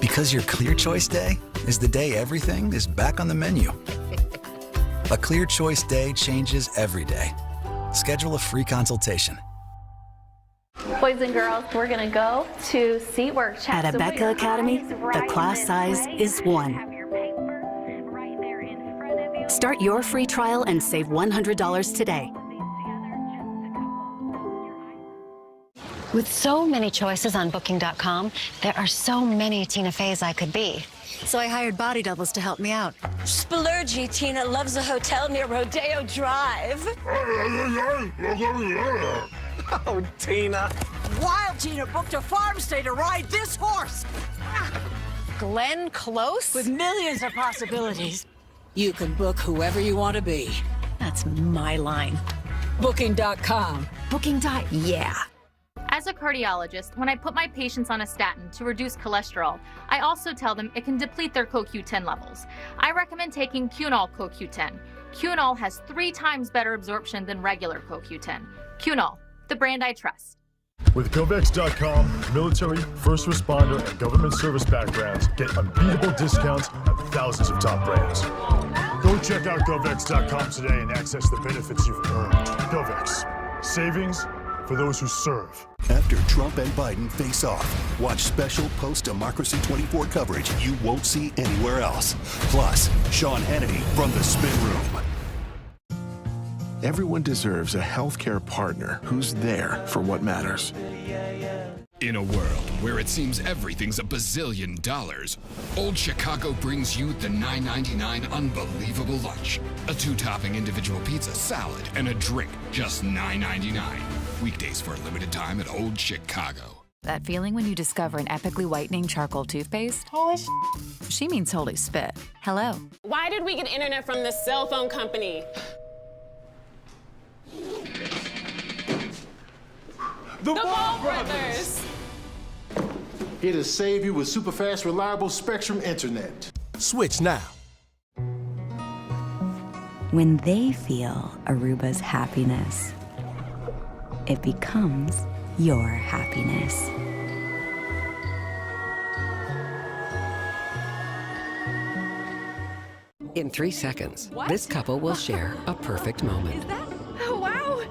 Because your Clear Choice day is the day everything is back on the menu. A Clear Choice day changes every day. Schedule a free consultation. Boys and girls, we're going to go to Seat Workshop. At Abeka Academy, the class size is 1. Start your free trial and save $100 today. With so many choices on Booking.com, there are so many Tina Feys I could be. So I hired body doubles to help me out. Splurgy Tina loves a hotel near Rodeo Drive. Oh, Tina. Wild Tina booked a farm stay to ride this horse. Glenn Close? With millions of possibilities. You can book whoever you want to be. That's my line. Booking.com. Yeah. As a cardiologist, when I put my patients on a statin to reduce cholesterol, I also tell them it can deplete their CoQ10 levels. I recommend taking Cunol CoQ10. Cunol has 3 times better absorption than regular CoQ10. Cunol, the brand I trust. With Govex.com, military, first responder, and government service backgrounds get unbeatable discounts on thousands of top brands. Go check out Govex.com today and access the benefits you've earned. Govex. Savings for those who serve. After Trump and Biden face off, watch special post-Democracy 24 coverage you won't see anywhere else. Plus, Sean Hannity from The Spin Room. Everyone deserves a healthcare partner who's there for what matters. In a world where it seems everything's a bazillion dollars, Old Chicago brings you the $9.99 unbelievable lunch. A 2-topping individual pizza, salad, and a drink, just $9.99. Weekdays for a limited time at Old Chicago. That feeling when you discover an epically whitening charcoal toothpaste? Holy She means holy spit. Hello. Why did we get internet from this cell phone company? The Ball Brothers. Here to save you with super fast, reliable Spectrum internet. Switch now. When they feel Aruba's happiness, it becomes your happiness. In 3 seconds, this couple will share a perfect moment. Oh, wow.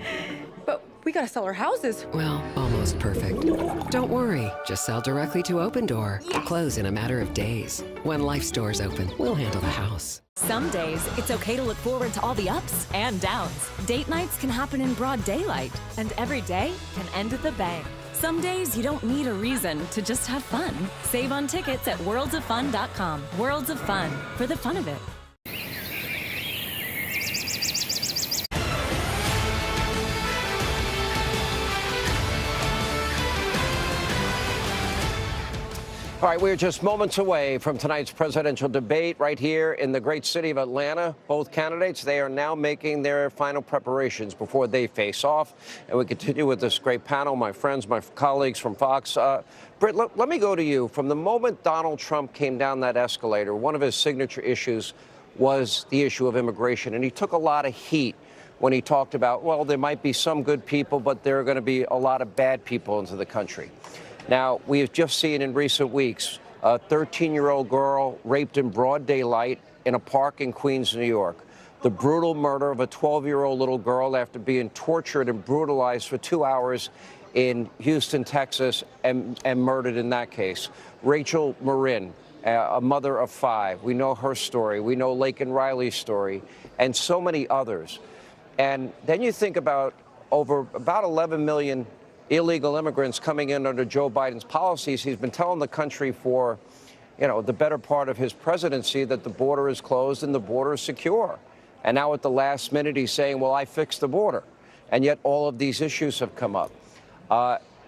But we gotta sell our houses. Well, almost perfect. Don't worry, just sell directly to Open Door. Close in a matter of days. When life stores open, we'll handle the house. Some days, it's okay to look forward to all the ups and downs. Date nights can happen in broad daylight, and every day can end at the bang. Some days, you don't need a reason to just have fun. Save on tickets at worldsoffun.com. Worlds of Fun, for the fun of it. All right, we're just moments away from tonight's presidential debate right here in the great city of Atlanta. Both candidates, they are now making their final preparations before they face off. And we continue with this great panel, my friends, my colleagues from Fox. Britt, let me go to you. From the moment Donald Trump came down that escalator, one of his signature issues was the issue of immigration. And he took a lot of heat when he talked about, well, there might be some good people, but there are going to be a lot of bad people into the country. Now, we have just seen in recent weeks a 13-year-old girl raped in broad daylight in a park in Queens, New York. The brutal murder of a 12-year-old little girl after being tortured and brutalized for 2 hours in Houston, Texas, and murdered in that case. Rachel Marin, a mother of 5. We know her story. We know Laken Riley's story, and so many others. And then you think about about 11 million illegal immigrants coming in under Joe Biden's policies. He's been telling the country for, the better part of his presidency that the border is closed and the border is secure. And now at the last minute, he's saying, well, I fixed the border. And yet all of these issues have come up.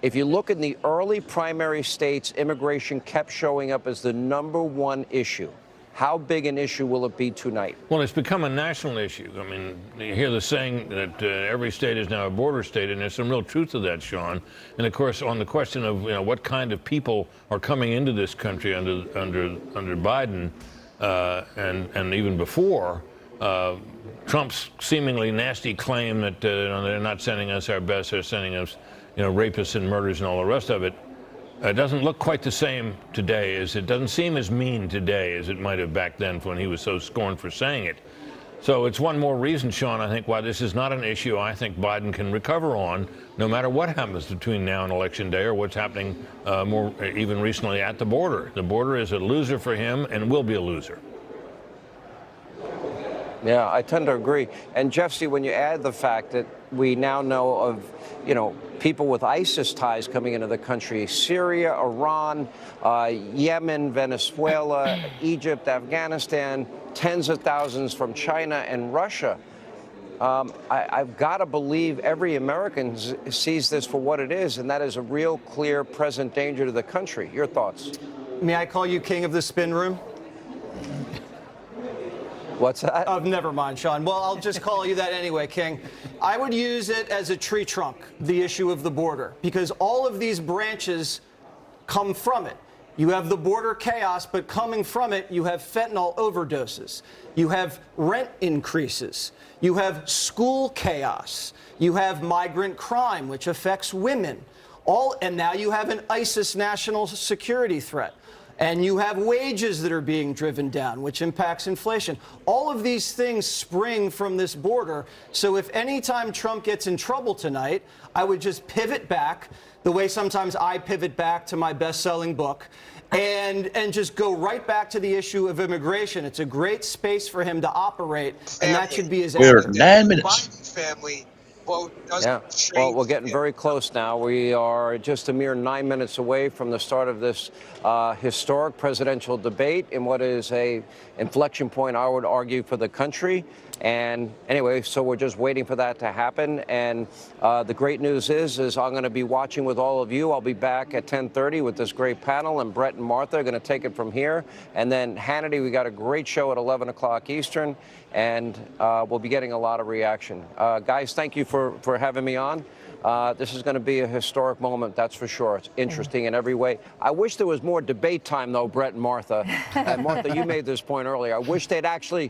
If you look in the early primary states, immigration kept showing up as the #1 issue. How big an issue will it be tonight? Well, it's become a national issue. I mean, you hear the saying that every state is now a border state, and there's some real truth to that, Sean. And of course, on the question of what kind of people are coming into this country under Biden, and even before, Trump's seemingly nasty claim that they're not sending us our best, they're sending us rapists and murders and all the rest of it. It doesn't look quite the same today. It doesn't seem as mean today as it might have back then when he was so scorned for saying it. So it's one more reason, Sean, I think, why this is not an issue I think Biden can recover on, no matter what happens between now and Election Day or what's happening more even recently at the border. The border is a loser for him and will be a loser. Yeah, I tend to agree. And Jeff, when you add the fact that we now know of, people with ISIS ties coming into the country, Syria, Iran, Yemen, Venezuela, Egypt, Afghanistan, tens of thousands from China and Russia. I've got to believe every American sees this for what it is, and that is a real, clear, present danger to the country. Your thoughts? May I call you king of the spin room? What's that? Oh, never mind, Sean. Well, I'll just call you that anyway, King. I would use it as a tree trunk, the issue of the border, because all of these branches come from it. You have the border chaos, but coming from it, you have fentanyl overdoses. You have rent increases. You have school chaos. You have migrant crime, which affects women. And now you have an ISIS national security threat. And you have wages that are being driven down, which impacts inflation. All of these things spring from this border. So if any time Trump gets in trouble tonight, I would just pivot back the way sometimes I pivot back to my best-selling book and just go right back to the issue of immigration. It's a great space for him to operate, and that should be his We're answer. 9 minutes. Biden's family well, we're getting very close now. We are just a mere 9 minutes away from the start of this historic presidential debate in what is a inflection point, I would argue, for the country. And anyway, so we're just waiting for that to happen. And the great news is I'm going to be watching with all of you. I'll be back at 10:30 with this great panel, and Brett and Martha are going to take it from here. And then Hannity, we got a great show at 11 o'clock Eastern, and we'll be getting a lot of reaction. Guys, thank you for having me on. This is going to be a historic moment, that's for sure. It's interesting in every way. I wish there was more debate time, though, Brett and Martha. And Martha, you made this point earlier. I wish they'd actually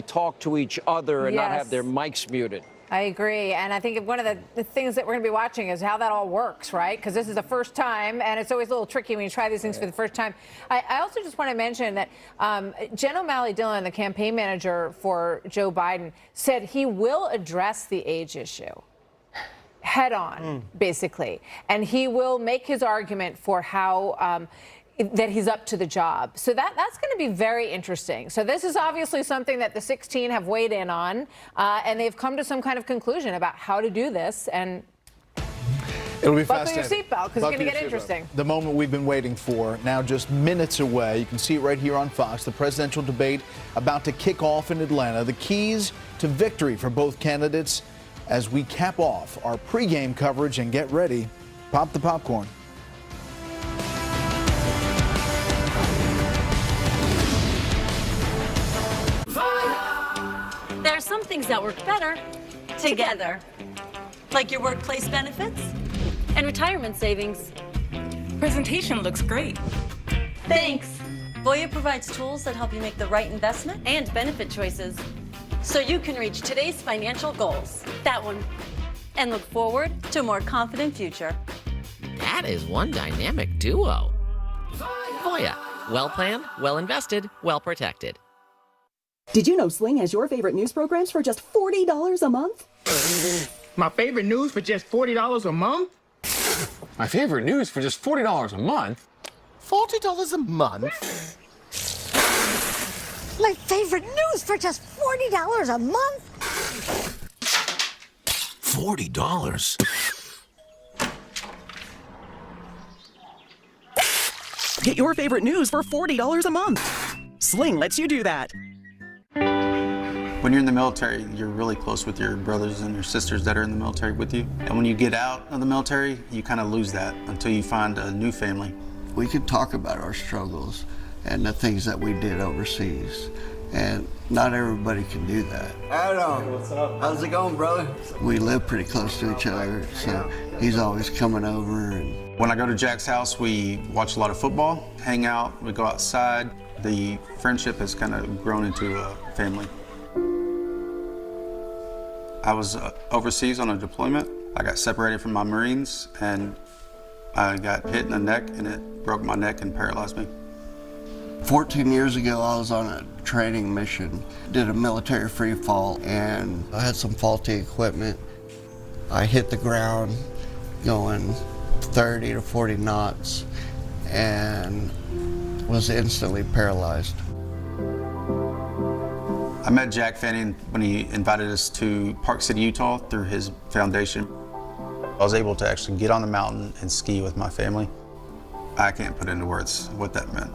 talk to each other and not have their mics muted. I agree. And I think one of the things that we're going to be watching is how that all works, right? Because this is the first time, and it's always a little tricky when you try these things for the first time. I also just want to mention that Jen O'Malley-Dillon, the campaign manager for Joe Biden, said he will address the age issue head on, basically. And he will make his argument for how that he's up to the job. So that's going to be very interesting. So this is obviously something that the 16 have weighed in on, and they've come to some kind of conclusion about how to do this. And it'll be buckle fascinating. your seatbelt, because it's going to get interesting. The moment we've been waiting for, now just minutes away. You can see it right here on Fox. The presidential debate about to kick off in Atlanta. The keys to victory for both candidates as we cap off our pregame coverage and get ready. Pop the popcorn. There are some things that work better together, like your workplace benefits and retirement savings. Presentation looks great. Thanks. Voya provides tools that help you make the right investment and benefit choices so you can reach today's financial goals. That one. And look forward to a more confident future. That is one dynamic duo. Voya. Well planned, well invested, well protected. Did you know Sling has your favorite news programs for just $40 a month? My favorite news for just $40 a month? My favorite news for just $40 a month? $40 a month? My favorite news for just $40 a month? $40? Get your favorite news for $40 a month. Sling lets you do that. When you're in the military, you're really close with your brothers and your sisters that are in the military with you. And when you get out of the military, you kind of lose that until you find a new family. We could talk about our struggles and the things that we did overseas. And not everybody can do that. Adam, what's up? How's it going, brother? We live pretty close to each other, so he's always coming over. And when I go to Jack's house, we watch a lot of football, hang out, we go outside. The friendship has kind of grown into a family. I was overseas on a deployment. I got separated from my Marines, and I got hit in the neck, and it broke my neck and paralyzed me. 14 years ago, I was on a training mission, did a military free fall, and I had some faulty equipment. I hit the ground going 30 to 40 knots and was instantly paralyzed. I met Jack Fanning when he invited us to Park City, Utah through his foundation. I was able to actually get on the mountain and ski with my family. I can't put into words what that meant.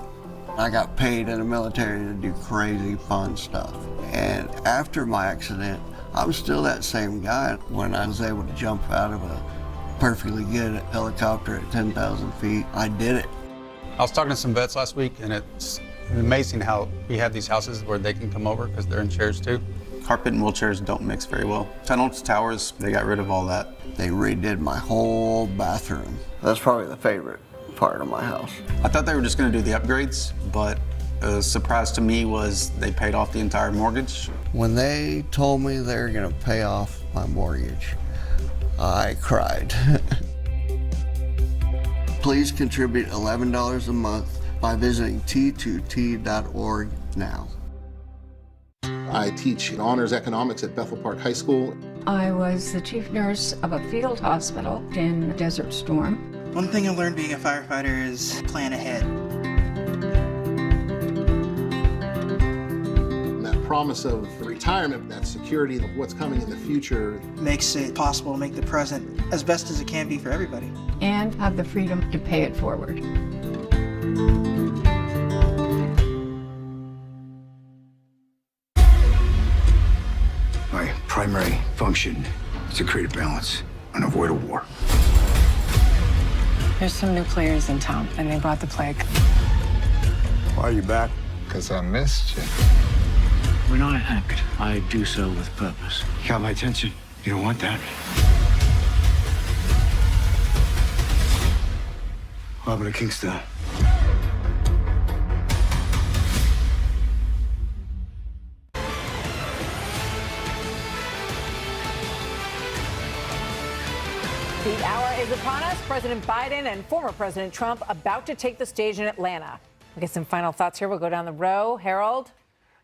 I got paid in the military to do crazy fun stuff. And after my accident, I'm still that same guy. When I was able to jump out of a perfectly good helicopter at 10,000 feet, I did it. I was talking to some vets last week, and it's amazing how we have these houses where they can come over because they're in chairs too. Carpet and wheelchairs don't mix very well. Tunnels, towers, they got rid of all that. They redid my whole bathroom. That's probably the favorite part of my house. I thought they were just going to do the upgrades, but a surprise to me was they paid off the entire mortgage. When they told me they were going to pay off my mortgage, I cried. Please contribute $11 a month by visiting t2t.org now. I teach honors economics at Bethel Park High School. I was the chief nurse of a field hospital in Desert Storm. One thing I learned being a firefighter is plan ahead. That promise of retirement, that security of what's coming in the future, makes it possible to make the present as best as it can be for everybody. And have the freedom to pay it forward. My primary function is to create a balance and avoid a war. There's some new players in town, and they brought the plague. Why are you back? Because I missed you. When I act, I do so with purpose. You got my attention. You don't want that. What happened to Kingston? The hour is upon us. President Biden and former President Trump about to take the stage in Atlanta. We'll get some final thoughts here. We'll go down the row. Harold?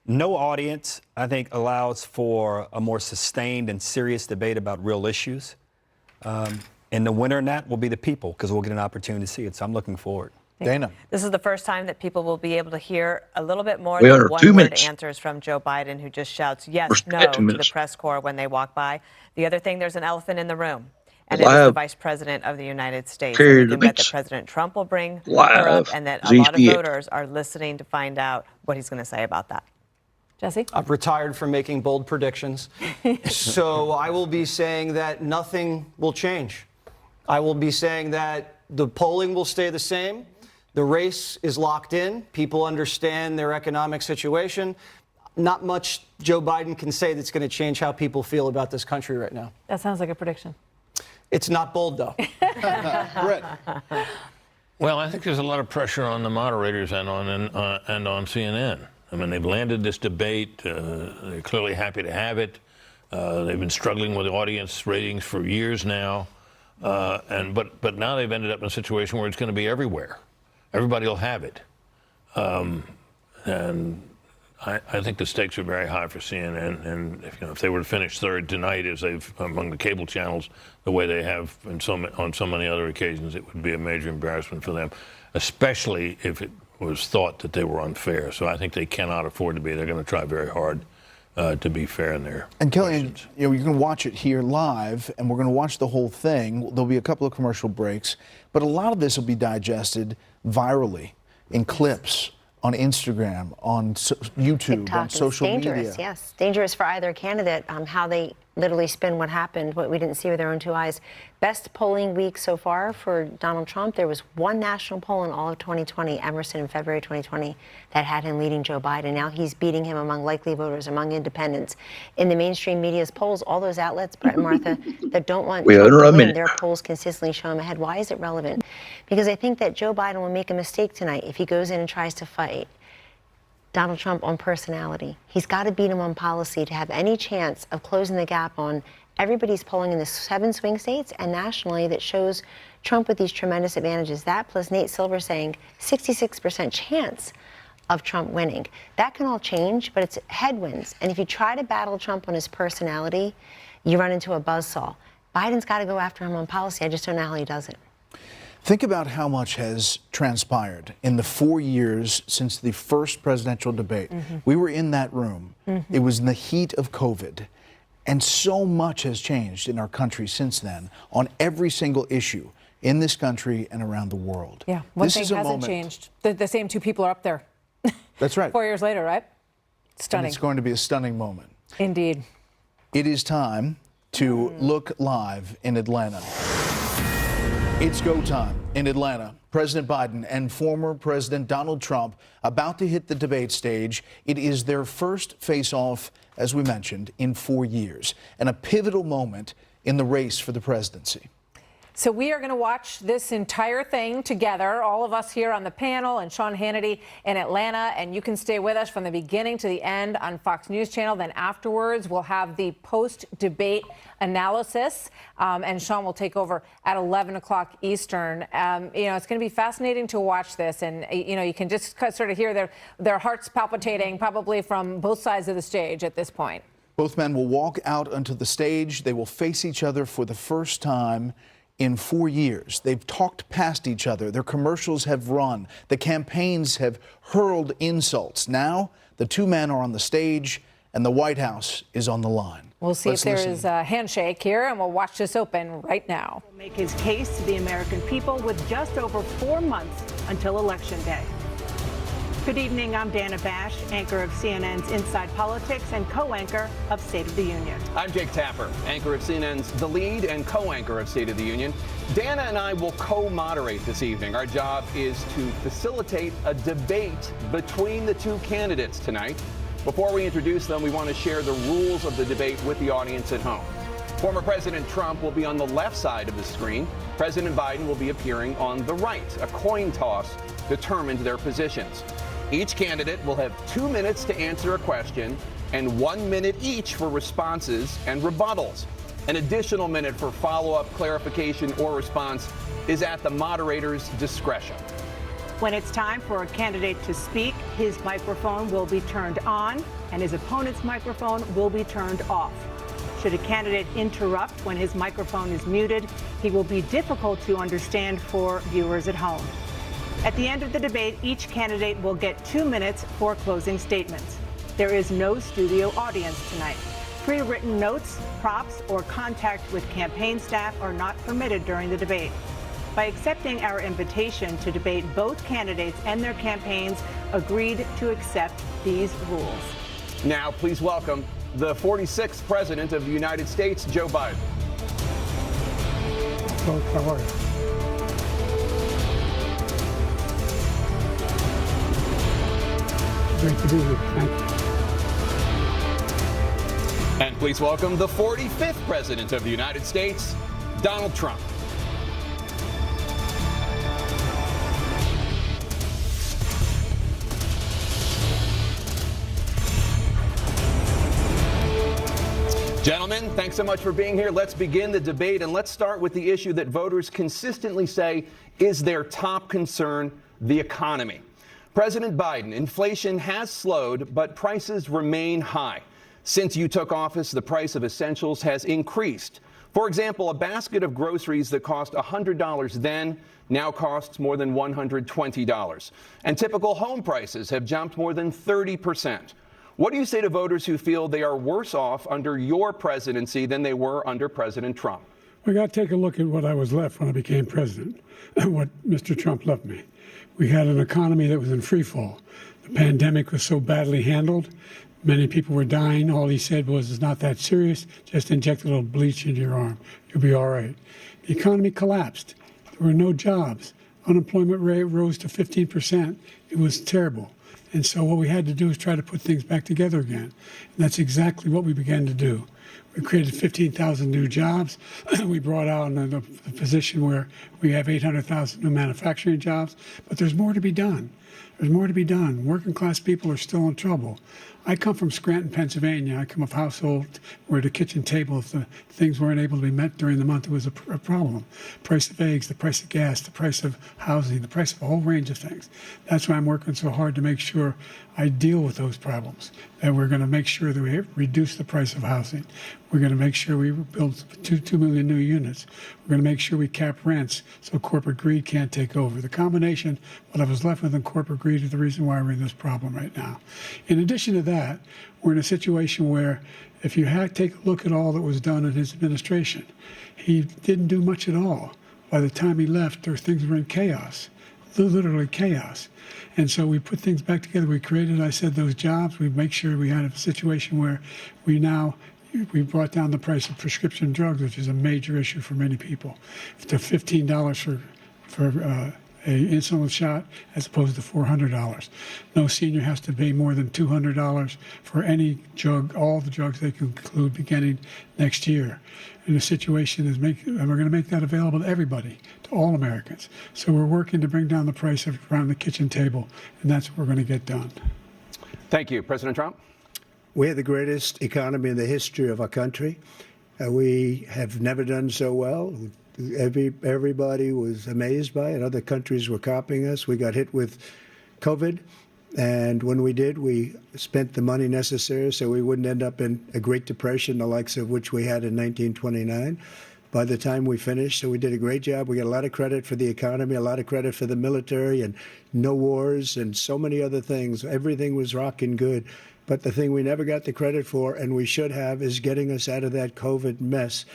No audience, I think, allows for a more sustained and serious debate about real issues. And the winner in that will be the people, because we'll get an opportunity to see it. So I'm looking forward. Dana. This is the first time that people will be able to hear a little bit more We than are 2 one-word minutes. answers from Joe Biden, who just shouts yes, We're no at 2 to the minutes. press corps when they walk by. The other thing, there's an elephant in the room, and Live. it is the Vice President of the United States. And Carry you the can bet that beats. President President Trump will bring her Live. up, and that a lot of ZhpXnews. voters are listening to find out what he's going to say about that. Jesse? I've retired from making bold predictions. So I will be saying that nothing will change. I will be saying that the polling will stay the same. The race is locked in. People understand their economic situation. Not much Joe Biden can say that's going to change how people feel about this country right now. That sounds like a prediction. It's not bold, though. Well, I think there's a lot of pressure on the moderators and on CNN. I mean, they've landed this debate. They're clearly happy to have it. They've been struggling with audience ratings for years now. But now they've ended up in a situation where it's going to be everywhere. Everybody will have it. And I think the stakes are very high for CNN. And if they were to finish third tonight, as they've among the cable channels, the way they have on so many other occasions, it would be a major embarrassment for them, especially if it was thought that they were unfair. So I think they cannot afford to be. They're going to try very hard to be fair in there. And Kelly, you can watch it here live, and we're going to watch the whole thing. There'll be a couple of commercial breaks, but a lot of this will be digested virally in clips on Instagram, on YouTube, on social dangerous, media. yes. Dangerous for either candidate, how they literally spin what happened, what we didn't see with our own two eyes. Best polling week so far for Donald Trump. There was one national poll in all of 2020, Emerson in February 2020, that had him leading Joe Biden. Now he's beating him among likely voters, among independents. In the mainstream media's polls, all those outlets, Brett and Martha, that don't want Trump to win, their polls consistently show him ahead. Why is it relevant? Because I think that Joe Biden will make a mistake tonight if he goes in and tries to fight Donald Trump on personality. He's got to beat him on policy to have any chance of closing the gap on everybody's polling in the 7 swing states and nationally that shows Trump with these tremendous advantages. That plus Nate Silver saying 66% chance of Trump winning. That can all change, but it's headwinds. And if you try to battle Trump on his personality, you run into a buzzsaw. Biden's got to go after him on policy. I just don't know how he does it. Think about how much has transpired in the 4 years since the first presidential debate. We were in that room. It was in the heat of COVID. And so much has changed in our country since then on every single issue in this country and around the world. Yeah, one This thing is a hasn't moment. changed. The same two people are up there. That's right. 4 years later, right? Stunning. And it's going to be a stunning moment. Indeed. It is time to look live in Atlanta. It's go time in Atlanta. President Biden and former President Donald Trump about to hit the debate stage. It is their first face-off, as we mentioned, in 4 years, and a pivotal moment in the race for the presidency. So we are going to watch this entire thing together, all of us here on the panel and Sean Hannity in Atlanta. And you can stay with us from the beginning to the end on Fox News Channel. Then afterwards, we'll have the post-debate analysis. And Sean will take over at 11 o'clock Eastern. It's going to be fascinating to watch this. And, you can just sort of hear their hearts palpitating probably from both sides of the stage at this point. Both men will walk out onto the stage. They will face each other for the first time in 4 years. They've talked past each other. Their commercials have run. The campaigns have hurled insults. Now, the two men are on the stage, and the White House is on the line. We'll see if there is a handshake here, and we'll watch this open right now. Make his case to the American people with just over 4 months until Election Day. Good evening, I'm Dana Bash, anchor of CNN's Inside Politics and co-anchor of State of the Union. I'm Jake Tapper, anchor of CNN's The Lead and co-anchor of State of the Union. Dana and I will co-moderate this evening. Our job is to facilitate a debate between the two candidates tonight. Before we introduce them, we want to share the rules of the debate with the audience at home. Former President Trump will be on the left side of the screen. President Biden will be appearing on the right. A coin toss determined their positions. Each candidate will have 2 minutes to answer a question and 1 minute each for responses and rebuttals. An additional minute for follow-up, clarification, or response is at the moderator's discretion. When it's time for a candidate to speak, his microphone will be turned on and his opponent's microphone will be turned off. Should a candidate interrupt when his microphone is muted, he will be difficult to understand for viewers at home. At the end of the debate, each candidate will get 2 minutes for closing statements. There is no studio audience tonight. Pre-written notes, props, or contact with campaign staff are not permitted during the debate. By accepting our invitation to debate, both candidates and their campaigns agreed to accept these rules. Now, please welcome the 46th President of the United States, Joe Biden. Folks, how are you? Great to be here. Thank you. And please welcome the 45th President of the United States, Donald Trump. Gentlemen, thanks so much for being here. Let's begin the debate, and let's start with the issue that voters consistently say is their top concern, the economy. President Biden, inflation has slowed, but prices remain high. Since you took office, the price of essentials has increased. For example, a basket of groceries that cost $100 then now costs more than $120. And typical home prices have jumped more than 30%. What do you say to voters who feel they are worse off under your presidency than they were under President Trump? We got to take a look at what I was left when I became president and what Mr. Trump left me. We had an economy that was in free fall. The pandemic was so badly handled. Many people were dying. All he said was, it's not that serious. Just inject a little bleach into your arm. You'll be all right. The economy collapsed. There were no jobs. Unemployment rate rose to 15%. It was terrible. And so what we had to do is try to put things back together again. And that's exactly what we began to do. We created 15,000 new jobs. We brought out a position where we have 800,000 new manufacturing jobs. But there's more to be done. There's more to be done. Working class people are still in trouble. I come from Scranton, Pennsylvania. I come of a household where the kitchen table, if the things weren't able to be met during the month, it was a problem. Price of eggs, the price of gas, the price of housing, the price of a whole range of things. That's why I'm working so hard to make sure I deal with those problems. And we're going to make sure that we reduce the price of housing. We're going to make sure we build 2 million new units. We're going to make sure we cap rents so corporate greed can't take over. The combination, what I was left with in corporate greed, is the reason why we're in this problem right now. In addition to that, we're in a situation where if you take a look at all that was done in his administration, he didn't do much at all. By the time he left, things were in chaos, literally chaos. And so we put things back together. We created, I said, those jobs. We make sure we had a situation where we brought down the price of prescription drugs, which is a major issue for many people, to $15 for an insulin shot as opposed to $400. No senior has to pay more than $200 for any drug, all the drugs they can include beginning next year. And the situation is and we're going to make that available to everybody, to all Americans. So we're working to bring down the price around the kitchen table, and that's what we're going to get done. Thank you. President Trump? We have the greatest economy in the history of our country. We have never done so well. Everybody was amazed by it. Other countries were copying us. We got hit with COVID, and when we did, we spent the money necessary so we wouldn't end up in a Great Depression, the likes of which we had in 1929. By the time we finished, so we did a great job. We got a lot of credit for the economy, a lot of credit for the military, and no wars, and so many other things. Everything was rocking good. But the thing we never got the credit for, and we should have, is getting us out of that COVID mess.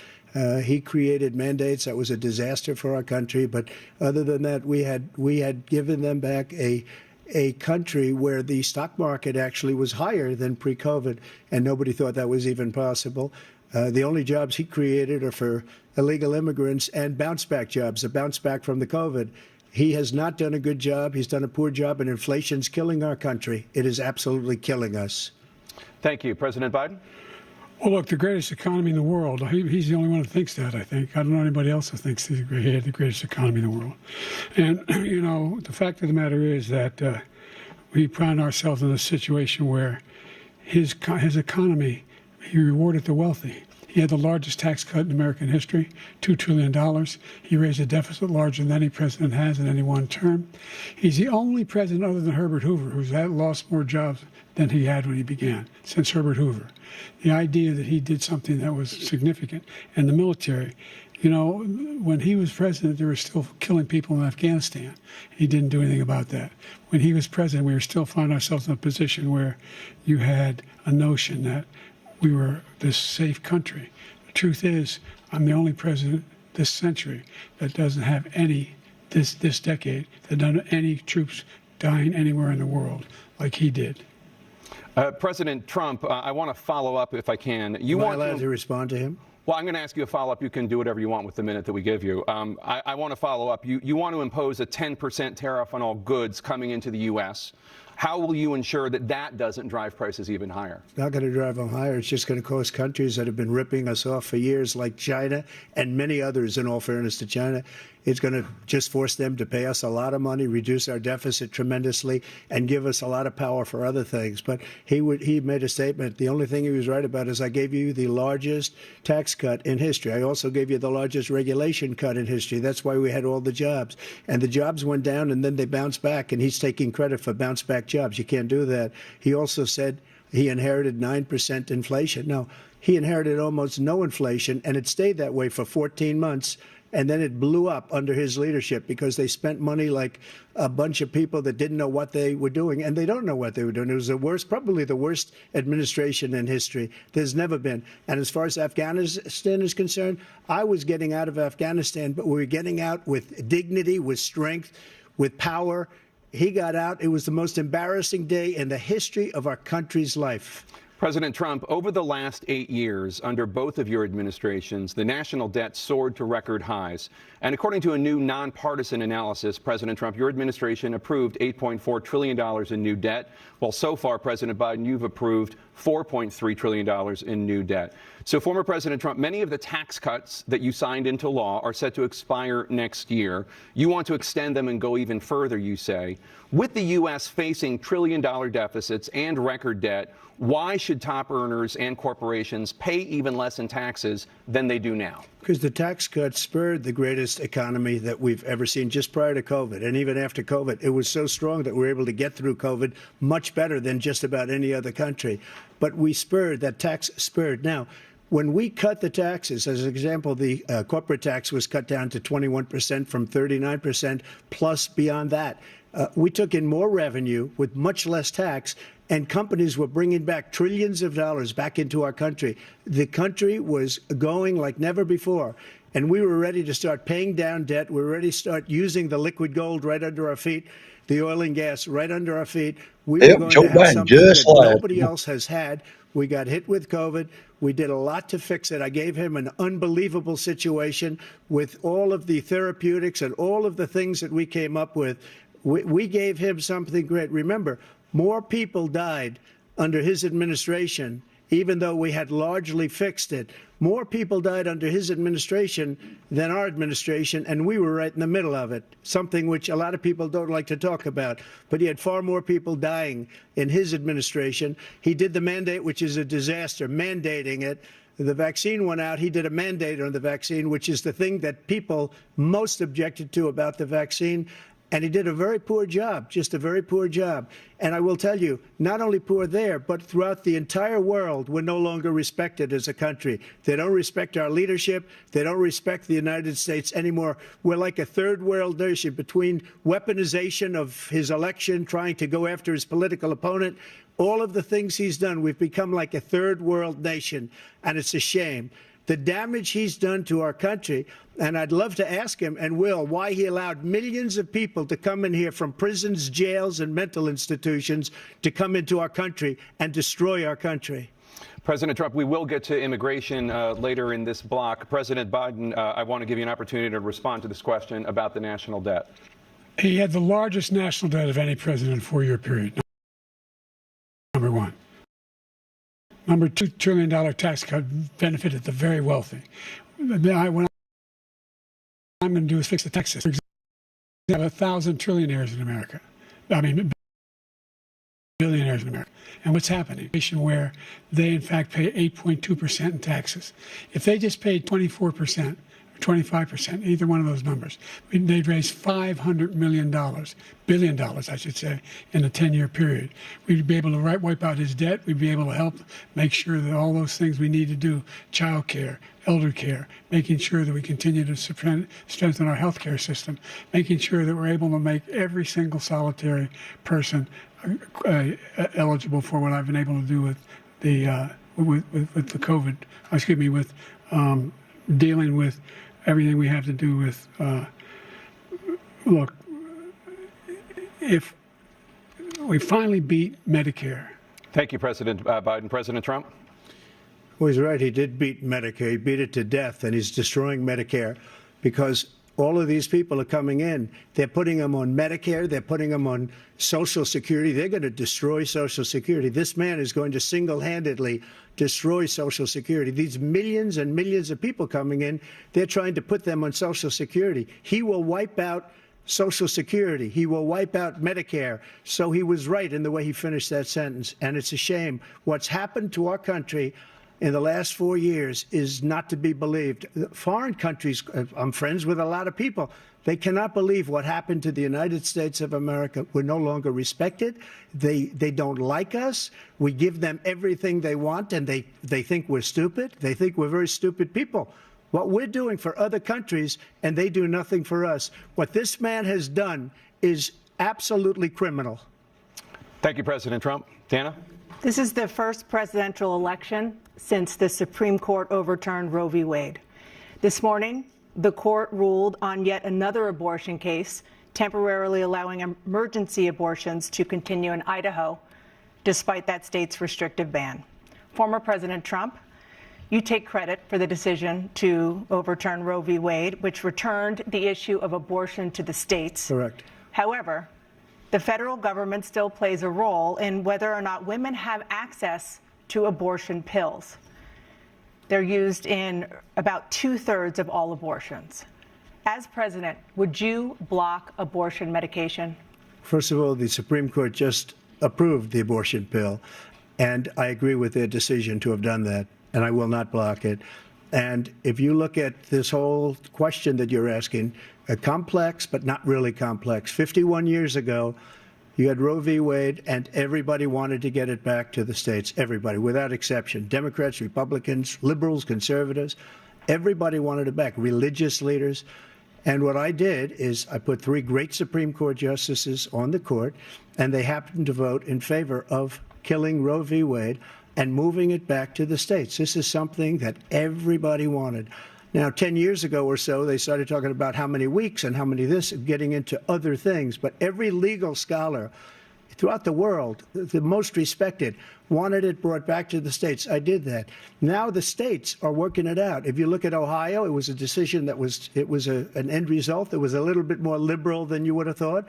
He created mandates that was a disaster for our country. But other than that, we had given them back a country where the stock market actually was higher than pre-COVID, and nobody thought that was even possible. The only jobs he created are for illegal immigrants and bounce-back jobs, a bounce back from the COVID. He has not done a good job. He's done a poor job, and inflation's killing our country. It is absolutely killing us. Thank you. President Biden? Well, look, the greatest economy in the world, he's the only one who thinks that, I think. I don't know anybody else who thinks he had the greatest economy in the world. And, you know, the fact of the matter is that we find ourselves in a situation where his economy, he rewarded the wealthy. He had the largest tax cut in American history, $2 trillion. He raised a deficit larger than any president has in any one term. He's the only president other than Herbert Hoover who's lost more jobs than he had when he began, since Herbert Hoover. The idea that he did something that was significant. And the military, you know, when he was president, they were still killing people in Afghanistan. He didn't do anything about that. When he was president, we were still finding ourselves in a position where you had a notion that we were this safe country. The truth is, I'm the only president this century that doesn't have this decade, that doesn't have any troops dying anywhere in the world like he did. President Trump, I want to follow up if I can. Am I allowed to respond to him? Well, I'm going to ask you a follow-up. You can do whatever you want with the minute that we give you. I want to follow up. You want to impose a 10% tariff on all goods coming into the U.S. How will you ensure that that doesn't drive prices even higher? It's not going to drive them higher. It's just going to cost countries that have been ripping us off for years, like China and many others, in all fairness to China. It's going to just force them to pay us a lot of money, reduce our deficit tremendously, and give us a lot of power for other things. But he made a statement. The only thing he was right about is I gave you the largest tax cut in history. I also gave you the largest regulation cut in history. That's why we had all the jobs. And the jobs went down, and then they bounced back, and he's taking credit for bounce-back jobs. You can't do that. He also said he inherited 9% inflation. No, he inherited almost no inflation, and it stayed that way for 14 months. And then it blew up under his leadership because they spent money like a bunch of people that didn't know what they were doing. And they don't know what they were doing. It was the worst, probably the worst administration in history. There's never been. And as far as Afghanistan is concerned, I was getting out of Afghanistan, but we were getting out with dignity, with strength, with power. He got out. It was the most embarrassing day in the history of our country's life. President Trump, over the last 8 years, under both of your administrations, the national debt soared to record highs. And according to a new nonpartisan analysis, President Trump, your administration approved $8.4 trillion in new debt, while so far, President Biden, you've approved $4.3 trillion in new debt. So, former President Trump, many of the tax cuts that you signed into law are set to expire next year. You want to extend them and go even further, you say. With the U.S. facing trillion-dollar deficits and record debt, why should top earners and corporations pay even less in taxes than they do now? Because the tax cuts spurred the greatest economy that we've ever seen just prior to COVID. And even after COVID, it was so strong that we were able to get through COVID much better than just about any other country. But we spurred, that tax spurred. Now, when we cut the taxes, as an example, the corporate tax was cut down to 21% from 39%, plus beyond that. We took in more revenue with much less tax, and companies were bringing back trillions of dollars back into our country. The country was going like never before, and we were ready to start paying down debt. We were ready to start using the liquid gold right under our feet. the oil and gas right under our feet. We Yep, were going Joe to have Biden something just that lied. nobody else has had. We got hit with COVID. We did a lot to fix it. I gave him an unbelievable situation with all of the therapeutics and all of the things that we came up with. We gave him something great. Remember, more people died under his administration, even though we had largely fixed it. More people died under his administration than our administration, and we were right in the middle of it, something which a lot of people don't like to talk about. But he had far more people dying in his administration. He did the mandate, which is a disaster, mandating it. The vaccine went out. He did a mandate on the vaccine, which is the thing that people most objected to about the vaccine. And he did a very poor job, just a very poor job. And I will tell you, not only poor there, but throughout the entire world, we're no longer respected as a country. They don't respect our leadership. They don't respect the United States anymore. We're like a third world nation between weaponization of his election, trying to go after his political opponent, all of the things he's done. We've become like a third world nation, and it's a shame. The damage he's done to our country, and I'd love to ask him, and will, why he allowed millions of people to come in here from prisons, jails, and mental institutions to come into our country and destroy our country. President Trump, we will get to immigration later in this block. President Biden, I want to give you an opportunity to respond to this question about the national debt. He had the largest national debt of any president in a 4-year period, number one. Number $2 trillion tax cut benefited the very wealthy. What I'm going to do is fix the tax system. We have 1,000 trillionaires in America. I mean, billionaires in America. And what's happening? Where they, in fact, pay 8.2% in taxes. If they just paid 24%, 25%, either one of those numbers, they'd raise $500 billion, I should say, in a 10-year period. We'd be able to wipe out his debt. We'd be able to help make sure that all those things we need to do, child care, elder care, making sure that we continue to strengthen our health care system, making sure that we're able to make every single solitary person eligible for what I've been able to do with the with the COVID, with dealing with everything we have to do with, look, if we finally beat Medicare. Thank you, President Biden. President Trump? Well, he's right. He did beat Medicare. He beat it to death, and he's destroying Medicare because all of these people are coming in. They're putting them on Medicare. They're putting them on Social Security. They're going to destroy Social Security. This man is going to single-handedly destroy Social Security. These millions and millions of people coming in, they're trying to put them on Social Security. He will wipe out Social Security. He will wipe out Medicare. So he was right in the way he finished that sentence. And it's a shame. What's happened to our country in the last 4 years is not to be believed. Foreign countries, I'm friends with a lot of people, they cannot believe what happened to the United States of America. We're no longer respected. They don't like us. We give them everything they want, and they think we're stupid. They think we're very stupid people. What we're doing for other countries, and they do nothing for us. What this man has done is absolutely criminal. Thank you, President Trump. Dana? This is the first presidential election since the Supreme Court overturned Roe v. Wade. This morning, the court ruled on yet another abortion case, temporarily allowing emergency abortions to continue in Idaho, despite that state's restrictive ban. Former President Trump, you take credit for the decision to overturn Roe v. Wade, which returned the issue of abortion to the states. Correct. However, the federal government still plays a role in whether or not women have access to abortion pills. They're used in about 2/3 of all abortions. As president, would you block abortion medication? First of all, the Supreme Court just approved the abortion pill, and I agree with their decision to have done that, and I will not block it. And if you look at this whole question that you're asking, complex but not really complex. 51 years ago, you had Roe v. Wade, and everybody wanted to get it back to the states. Everybody, without exception. Democrats, Republicans, liberals, conservatives. Everybody wanted it back. Religious leaders. And what I did is I put 3 great Supreme Court justices on the court, and they happened to vote in favor of killing Roe v. Wade and moving it back to the states. This is something that everybody wanted. Now, 10 years ago or so, they started talking about how many weeks and how many this, getting into other things. But every legal scholar throughout the world, the most respected, wanted it brought back to the states. I did that. Now the states are working it out. If you look at Ohio, it was a decision that was an end result that was a little bit more liberal than you would have thought.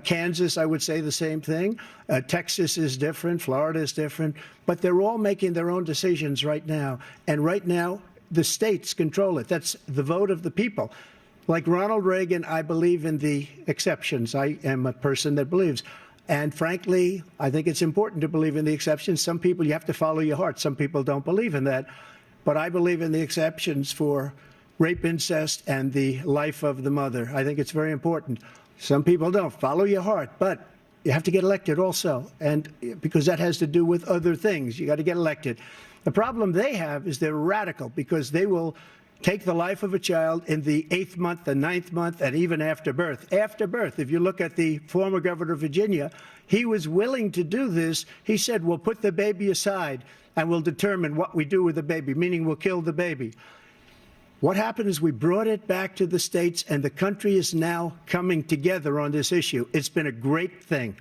Kansas, I would say the same thing. Texas is different. Florida is different. But they're all making their own decisions right now. And right now, the states control it. That's the vote of the people. Like Ronald Reagan, I believe in the exceptions. I am a person that believes. And frankly, I think it's important to believe in the exceptions. Some people, you have to follow your heart. Some people don't believe in that. But I believe in the exceptions for rape, incest, and the life of the mother. I think it's very important. Some people don't. Follow your heart. But you have to get elected also. And because that has to do with other things. You got to get elected. The problem they have is they're radical because they will take the life of a child in the 8th month, the 9th month, and even after birth. After birth, if you look at the former governor of Virginia, he was willing to do this. He said, we'll put the baby aside and we'll determine what we do with the baby, meaning we'll kill the baby. What happened is we brought it back to the states, and the country is now coming together on this issue. It's been a great thing.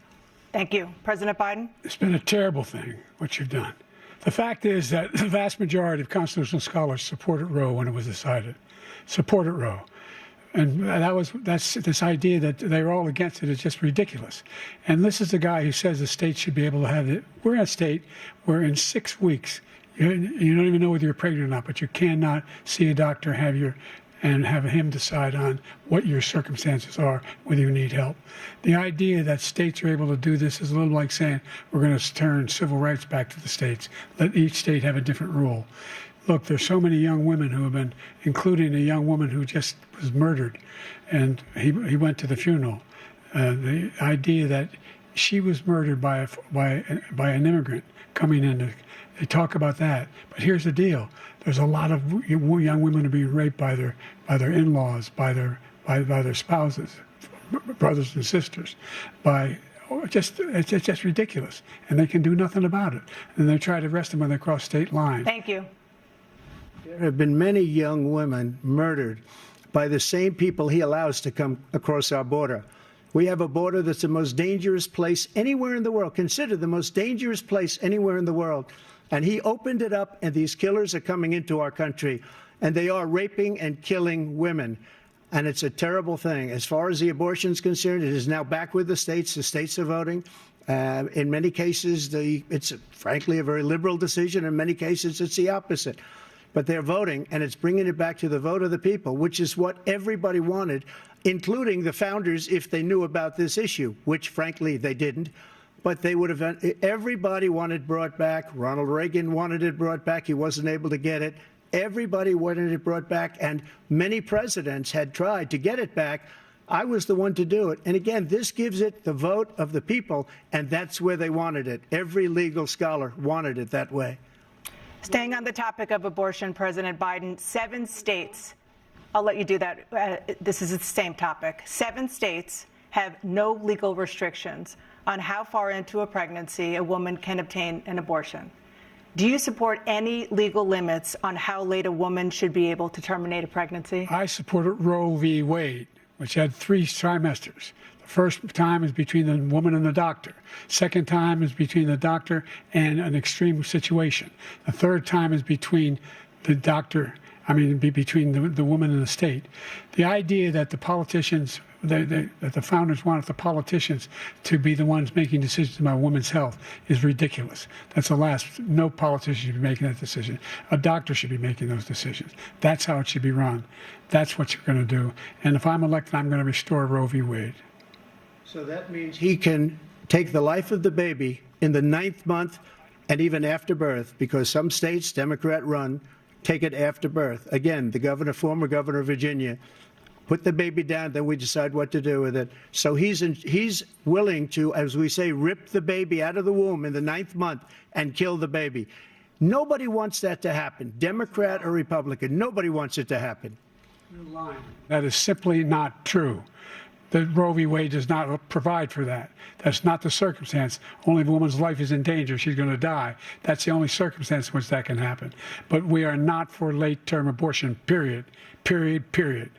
Thank you. President Biden? It's been a terrible thing, what you've done. The fact is that the vast majority of constitutional scholars supported Roe when it was decided. Supported Roe. And that's this idea that they're all against it is just ridiculous. And this is the guy who says the state should be able to have it. We're in a state where in 6 weeks, you don't even know whether you're pregnant or not, but you cannot see a doctor, and have him decide on what your circumstances are, whether you need help. The idea that states are able to do this is a little like saying we're going to turn civil rights back to the states. Let each state have a different rule. Look, there's so many young women who have been, including a young woman who just was murdered, and he went to the funeral. The idea that she was murdered by an immigrant coming in, they talk about that. But here's the deal. There's a lot of young women who are being raped by their in-laws, by their spouses, brothers and sisters, it's just ridiculous. And they can do nothing about it. And they try to arrest them when they cross state lines. Thank you. There have been many young women murdered by the same people he allows to come across our border. We have a border that's the most dangerous place anywhere in the world, considered the most dangerous place anywhere in the world. And he opened it up, and these killers are coming into our country, and they are raping and killing women. And it's a terrible thing. As far as the abortion is concerned, it is now back with the states. The states are voting. In many cases, it's frankly a very liberal decision. In many cases, it's the opposite. But they're voting, and it's bringing it back to the vote of the people, which is what everybody wanted, including the founders, if they knew about this issue, which, frankly, they didn't. But they would have, everybody wanted brought back. Ronald Reagan wanted it brought back. He wasn't able to get it. Everybody wanted it brought back, and many presidents had tried to get it back. I was the one to do it. And again, this gives it the vote of the people, and that's where they wanted it. Every legal scholar wanted it that way. Staying on the topic of abortion, President Biden, 7 states, I'll let you do that. This is the same topic. 7 states have no legal restrictions on how far into a pregnancy a woman can obtain an abortion. Do you support any legal limits on how late a woman should be able to terminate a pregnancy? I supported Roe v. Wade, which had 3 trimesters. The first time is between the woman and the doctor. Second time is between the doctor and an extreme situation. The third time is between the doctor, between the woman and the state. The idea that the politicians, that the founders wanted the politicians to be the ones making decisions about women's health is ridiculous. That's the last. No politician should be making that decision. A doctor should be making those decisions. That's how it should be run. That's what you're going to do. And if I'm elected, I'm going to restore Roe v. Wade. So that means he can take the life of the baby in the 9th month and even after birth, because some states, Democrat run, take it after birth. Again, the former governor of Virginia, put the baby down, then we decide what to do with it. So he's willing to, as we say, rip the baby out of the womb in the 9th month and kill the baby. Nobody wants that to happen, Democrat or Republican. Nobody wants it to happen. That is simply not true. The Roe v. Wade does not provide for that. That's not the circumstance. Only if a woman's life is in danger, she's going to die. That's the only circumstance in which that can happen. But we are not for late-term abortion, period, period, period.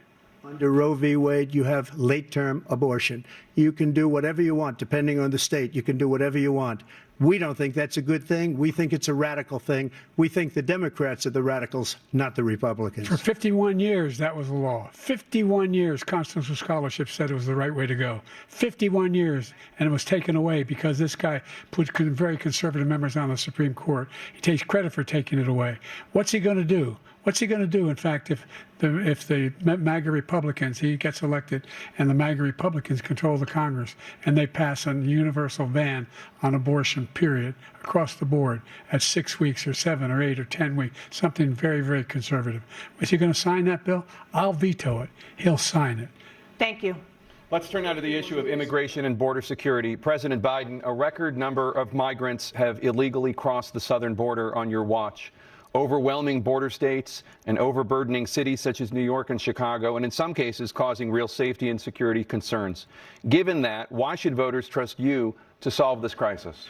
Under Roe v. Wade, you have late-term abortion. You can do whatever you want, depending on the state. You can do whatever you want. We don't think that's a good thing. We think it's a radical thing. We think the Democrats are the radicals, not the Republicans. For 51 years, that was the law. 51 years, constitutional scholarship said it was the right way to go. 51 years, and it was taken away because this guy put very conservative members on the Supreme Court. He takes credit for taking it away. What's he going to do? What's he going to do, in fact, if the MAGA Republicans, he gets elected, and the MAGA Republicans control the Congress, and they pass a universal ban on abortion, period, across the board at 6 weeks or 7 or 8 or 10 weeks, something very, very conservative. Is he going to sign that bill? I'll veto it. He'll sign it. Thank you. Let's turn now to the issue of immigration and border security. President Biden, a record number of migrants have illegally crossed the southern border on your watch. Overwhelming border states and overburdening cities such as New York and Chicago, and in some cases causing real safety and security concerns. Given that, why should voters trust you to solve this crisis?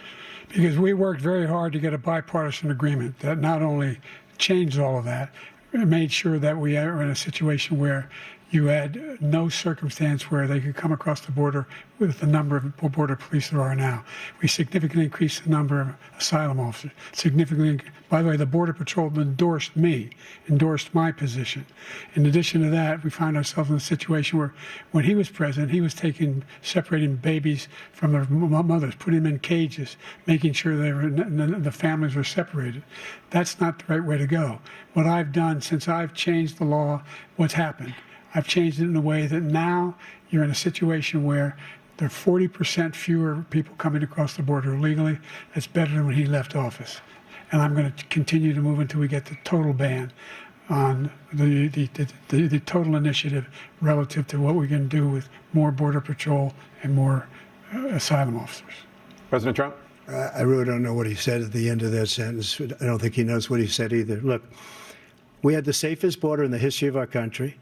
Because we worked very hard to get a bipartisan agreement that not only changed all of that, it made sure that we are in a situation where you had no circumstance where they could come across the border with the number of border police there are now. We significantly increased the number of asylum officers. By the way, the Border Patrol endorsed my position. In addition to that, we find ourselves in a situation where when he was president, he was separating babies from their mothers, putting them in cages, making sure the families were separated. That's not the right way to go. What I've done since I've changed the law, what's happened? I've changed it in a way that now you're in a situation where there are 40% fewer people coming across the border illegally. That's better than when he left office. And I'm going to continue to move until we get the total ban on the total initiative relative to what we can do with more Border Patrol and more asylum officers. President Trump? I really don't know what he said at the end of that sentence. I don't think he knows what he said either. Look, we had the safest border in the history of our country.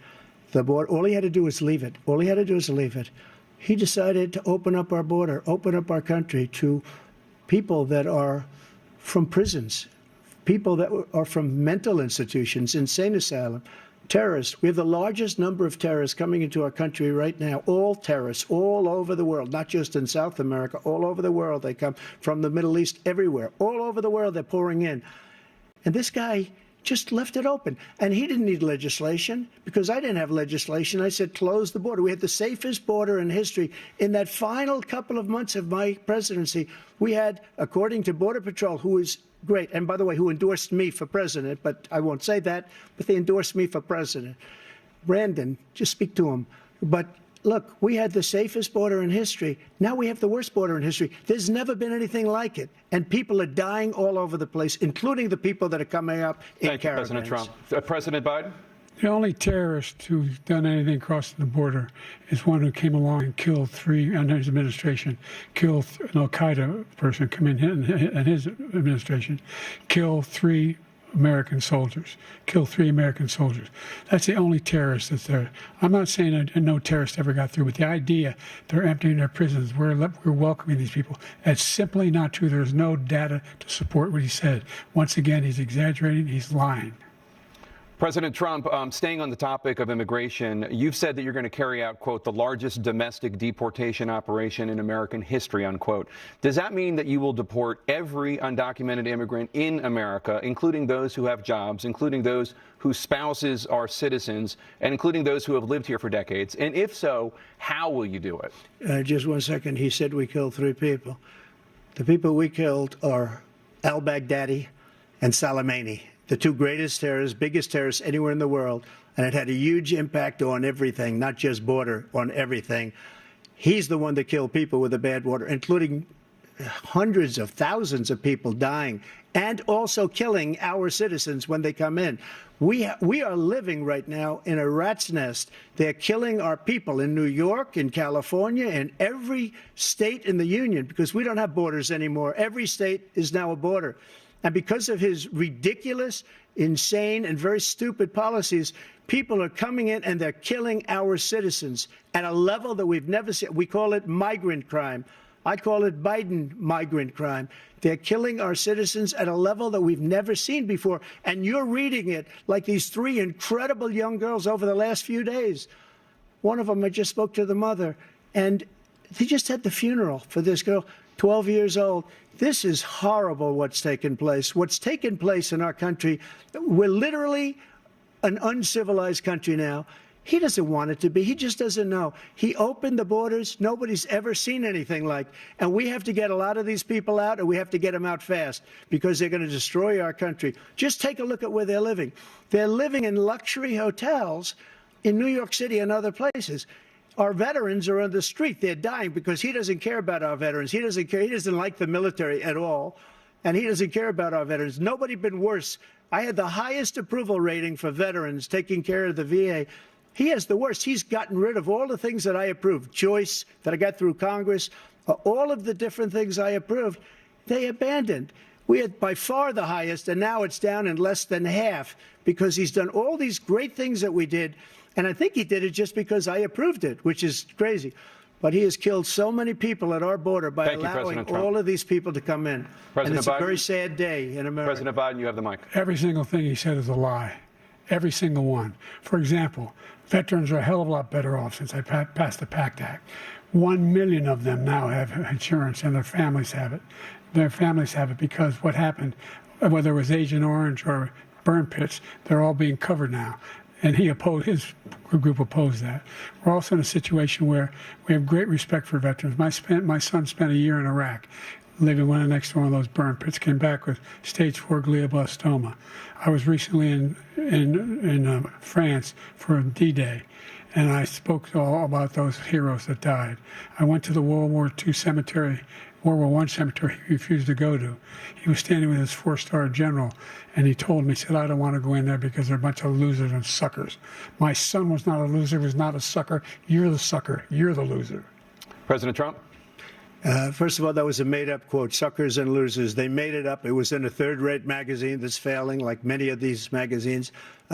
The border, all he had to do was leave it. All he had to do was leave it. He decided to open up our border, open up our country to people that are from prisons, people that are from mental institutions, insane asylum, terrorists. We have the largest number of terrorists coming into our country right now, all terrorists, all over the world, not just in South America, all over the world. They come from the Middle East, everywhere. All over the world, they're pouring in. And this guy just left it open. And he didn't need legislation because I didn't have legislation. I said, close the border. We had the safest border in history. In that final couple of months of my presidency, we had, according to Border Patrol, who is great, and by the way, who endorsed me for president, but I won't say that, but they endorsed me for president. Brandon, just speak to him. But look, we had the safest border in history. Now we have the worst border in history. There's never been anything like it. And people are dying all over the place, including the people that are coming up in caravans. Thank you, President Trump. President Biden? The only terrorist who's done anything crossing the border is one who came along and killed three, under his administration, killed an al-Qaeda person come in his administration, killed 3 American soldiers, killed 3 American soldiers. That's the only terrorist that's there. I'm not saying no terrorist ever got through, but the idea they're emptying their prisons, we're welcoming these people, that's simply not true. There's no data to support what he said. Once again, he's exaggerating, he's lying. President Trump, staying on the topic of immigration, you've said that you're going to carry out, quote, the largest domestic deportation operation in American history, unquote. Does that mean that you will deport every undocumented immigrant in America, including those who have jobs, including those whose spouses are citizens, and including those who have lived here for decades? And if so, how will you do it? Just 1 second. He said we killed 3 people. The people we killed are al-Baghdadi and Soleimani, the 2 greatest terrorists, biggest terrorists anywhere in the world, and it had a huge impact on everything, not just border, on everything. He's the one that killed people with the bad water, including hundreds of thousands of people dying, and also killing our citizens when they come in. We are living right now in a rat's nest. They're killing our people in New York, in California, in every state in the union, because we don't have borders anymore. Every state is now a border. And because of his ridiculous, insane, and very stupid policies, people are coming in and they're killing our citizens at a level that we've never seen. We call it migrant crime. I call it Biden migrant crime. They're killing our citizens at a level that we've never seen before. And you're reading it like these 3 incredible young girls over the last few days. One of them, I just spoke to the mother, and they just had the funeral for this girl, 12 years old. This is horrible what's taken place. What's taken place in our country, we're literally an uncivilized country now. He doesn't want it to be. He just doesn't know. He opened the borders. Nobody's ever seen anything like. And we have to get a lot of these people out, and we have to get them out fast because they're going to destroy our country. Just take a look at where they're living. They're living in luxury hotels in New York City and other places. Our veterans are on the street. They're dying because he doesn't care about our veterans. He doesn't care. He doesn't like the military at all, and he doesn't care about our veterans. Nobody been worse. I had the highest approval rating for veterans taking care of the VA. He has the worst. He's gotten rid of all the things that I approved, choice that I got through Congress, all of the different things I approved, they abandoned. We had by far the highest, and now it's down in less than half because he's done all these great things that we did. And I think he did it just because I approved it, which is crazy. But he has killed so many people at our border by allowing all of these people to come in. And it's a very sad day in America. President Biden, you have the mic. Every single thing he said is a lie. Every single one. For example, veterans are a hell of a lot better off since I passed the PACT Act. 1 million of them now have insurance, and their families have it. Their families have it because what happened, whether it was Agent Orange or burn pits, they're all being covered now. And his group opposed that. We're also in a situation where we have great respect for veterans. My son spent a year in Iraq, living next to one of those burn pits, came back with stage 4 glioblastoma. I was recently in France for D-Day, and I spoke all about those heroes that died. I went to the World War I cemetery he refused to go to. He was standing with his 4-star general, and he told me, he said, I don't want to go in there because they're a bunch of losers and suckers. My son was not a loser, was not a sucker. You're the sucker. You're the loser. President Trump? First of all, that was a made-up quote, suckers and losers. They made it up. It was in a third-rate magazine that's failing, like many of these magazines.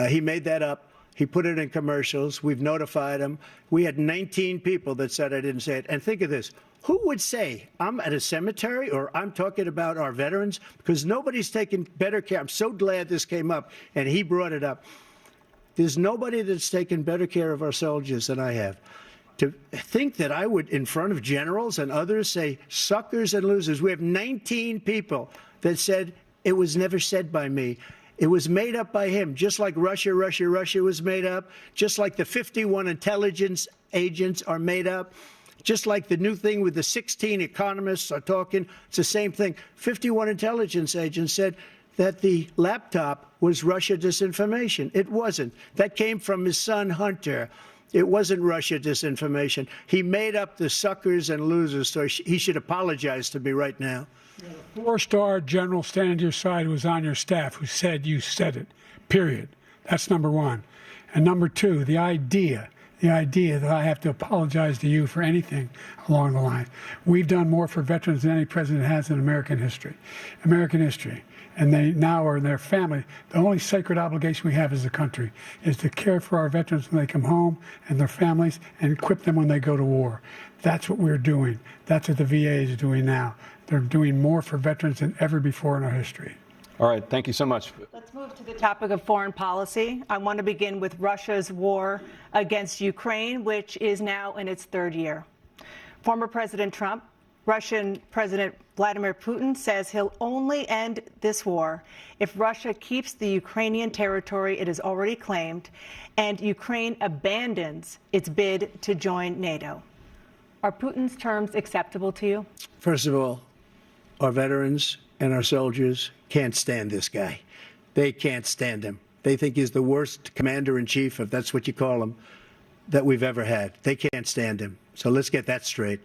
He made that up. He put it in commercials. We've notified him. We had 19 people that said I didn't say it. And think of this. Who would say I'm at a cemetery or I'm talking about our veterans? Because nobody's taken better care. I'm so glad this came up, and he brought it up. There's nobody that's taken better care of our soldiers than I have. To think that I would, in front of generals and others, say suckers and losers. We have 19 people that said it was never said by me. It was made up by him, just like Russia was made up, just like the 51 intelligence agents are made up, just like the new thing with the 16 economists are talking. It's the same thing. 51 intelligence agents said that the laptop was Russia disinformation. It wasn't. That came from his son, Hunter. It wasn't Russia disinformation. He made up the suckers and losers, so he should apologize to me right now. 4-star general standing to your side who was on your staff who said you said it, period. That's number one. And number two, the idea that I have to apologize to you for anything along the line. We've done more for veterans than any president has in American history. And they now are their family. The only sacred obligation we have as a country is to care for our veterans when they come home and their families and equip them when they go to war. That's what we're doing. That's what the VA is doing now. They're doing more for veterans than ever before in our history. All right, thank you so much. Let's move to the topic of foreign policy. I want to begin with Russia's war against Ukraine, which is now in its third year. Former President Trump, Russian President Vladimir Putin says he'll only end this war if Russia keeps the Ukrainian territory it has already claimed and Ukraine abandons its bid to join NATO. Are Putin's terms acceptable to you? First of all, our veterans and our soldiers can't stand this guy. They can't stand him. They think he's the worst commander-in-chief, if that's what you call him, that we've ever had. They can't stand him. So let's get that straight.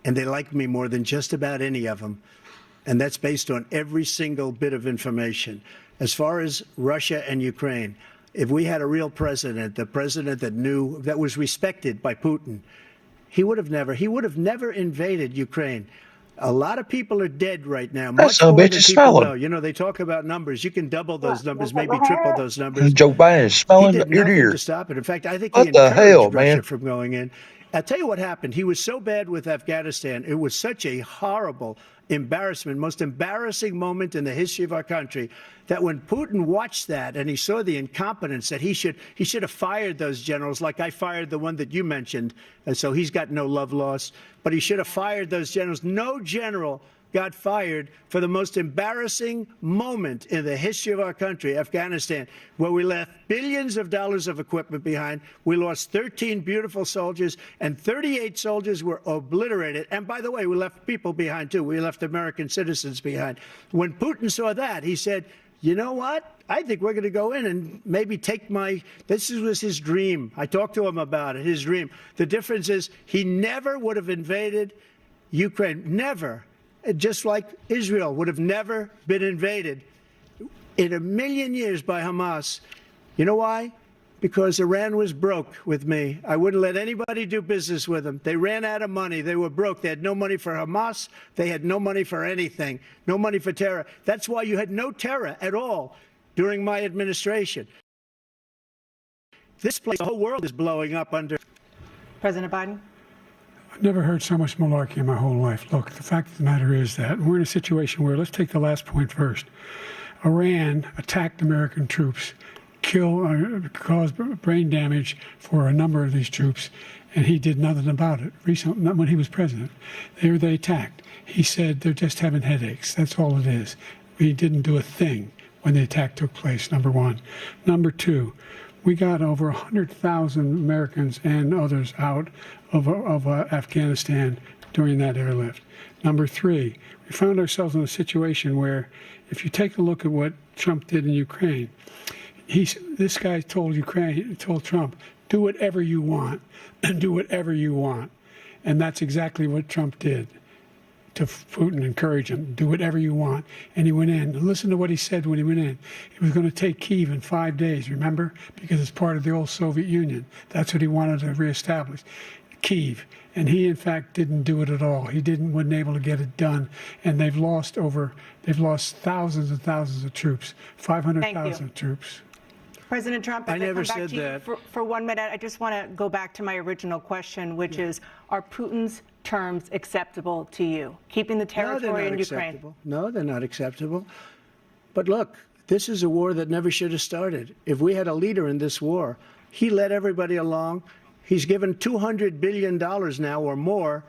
And they like me more than just about any of them. And that's based on every single bit of information. As far as Russia and Ukraine, if we had a real president, the president that knew, that was respected by Putin, he would have never invaded Ukraine. A lot of people are dead right now. That Much son of a more bitch than is people smelling. know. You know, they talk about numbers. You can double those numbers, maybe triple those numbers. Joe Biden is He smelling did ear to nothing ear. to stop it. In fact, I think What he the hell, encouraged Russia man? from going in. I'll tell you what happened. He was so bad with Afghanistan. It was such a horrible embarrassment, most embarrassing moment in the history of our country, that when Putin watched that and he saw the incompetence, that he should have fired those generals, like I fired the one that you mentioned. And so he's got no love lost. But he should have fired those generals. No general got fired for the most embarrassing moment in the history of our country, Afghanistan, where we left billions of dollars of equipment behind. We lost 13 beautiful soldiers, and 38 soldiers were obliterated. And by the way, we left people behind, too. We left American citizens behind. When Putin saw that, he said, you know what? I think we're going to go in and maybe take this was his dream. I talked to him about it, his dream. The difference is he never would have invaded Ukraine. Never. Just like Israel would have never been invaded in a million years by Hamas. You know why? Because Iran was broke with me. I wouldn't let anybody do business with them. They ran out of money. They were broke. They had no money for Hamas. They had no money for anything. No money for terror. That's why you had no terror at all during my administration. This place, the whole world is blowing up under President Biden? I've never heard so much malarkey in my whole life. Look, the fact of the matter is that we're in a situation where, let's take the last point first. Iran attacked American troops, caused brain damage for a number of these troops, and he did nothing about it. Recently, not when he was president. They attacked. He said they're just having headaches. That's all it is. He didn't do a thing when the attack took place, number one. Number two, we got over 100,000 Americans and others out of Afghanistan during that airlift. Number three, we found ourselves in a situation where, if you take a look at what Trump did in Ukraine, this guy told Trump, do whatever you want, and do whatever you want. And that's exactly what Trump did to Putin, encourage him, do whatever you want. And he went in. And listen to what he said when he went in. He was going to take Kyiv in 5 days, remember? Because it's part of the old Soviet Union. That's what he wanted to reestablish, Kyiv. And he, in fact, didn't do it at all. He wasn't able to get it done. And they've lost thousands and thousands of troops, 500,000 troops. President Trump, I never come back said to you that. For 1 minute, I just want to go back to my original question, which is, are Putin's terms acceptable to you? Keeping the territory in Ukraine? Acceptable. No, they're not acceptable. But look, this is a war that never should have started. If we had a leader in this war, he led everybody along. He's given $200 billion now or more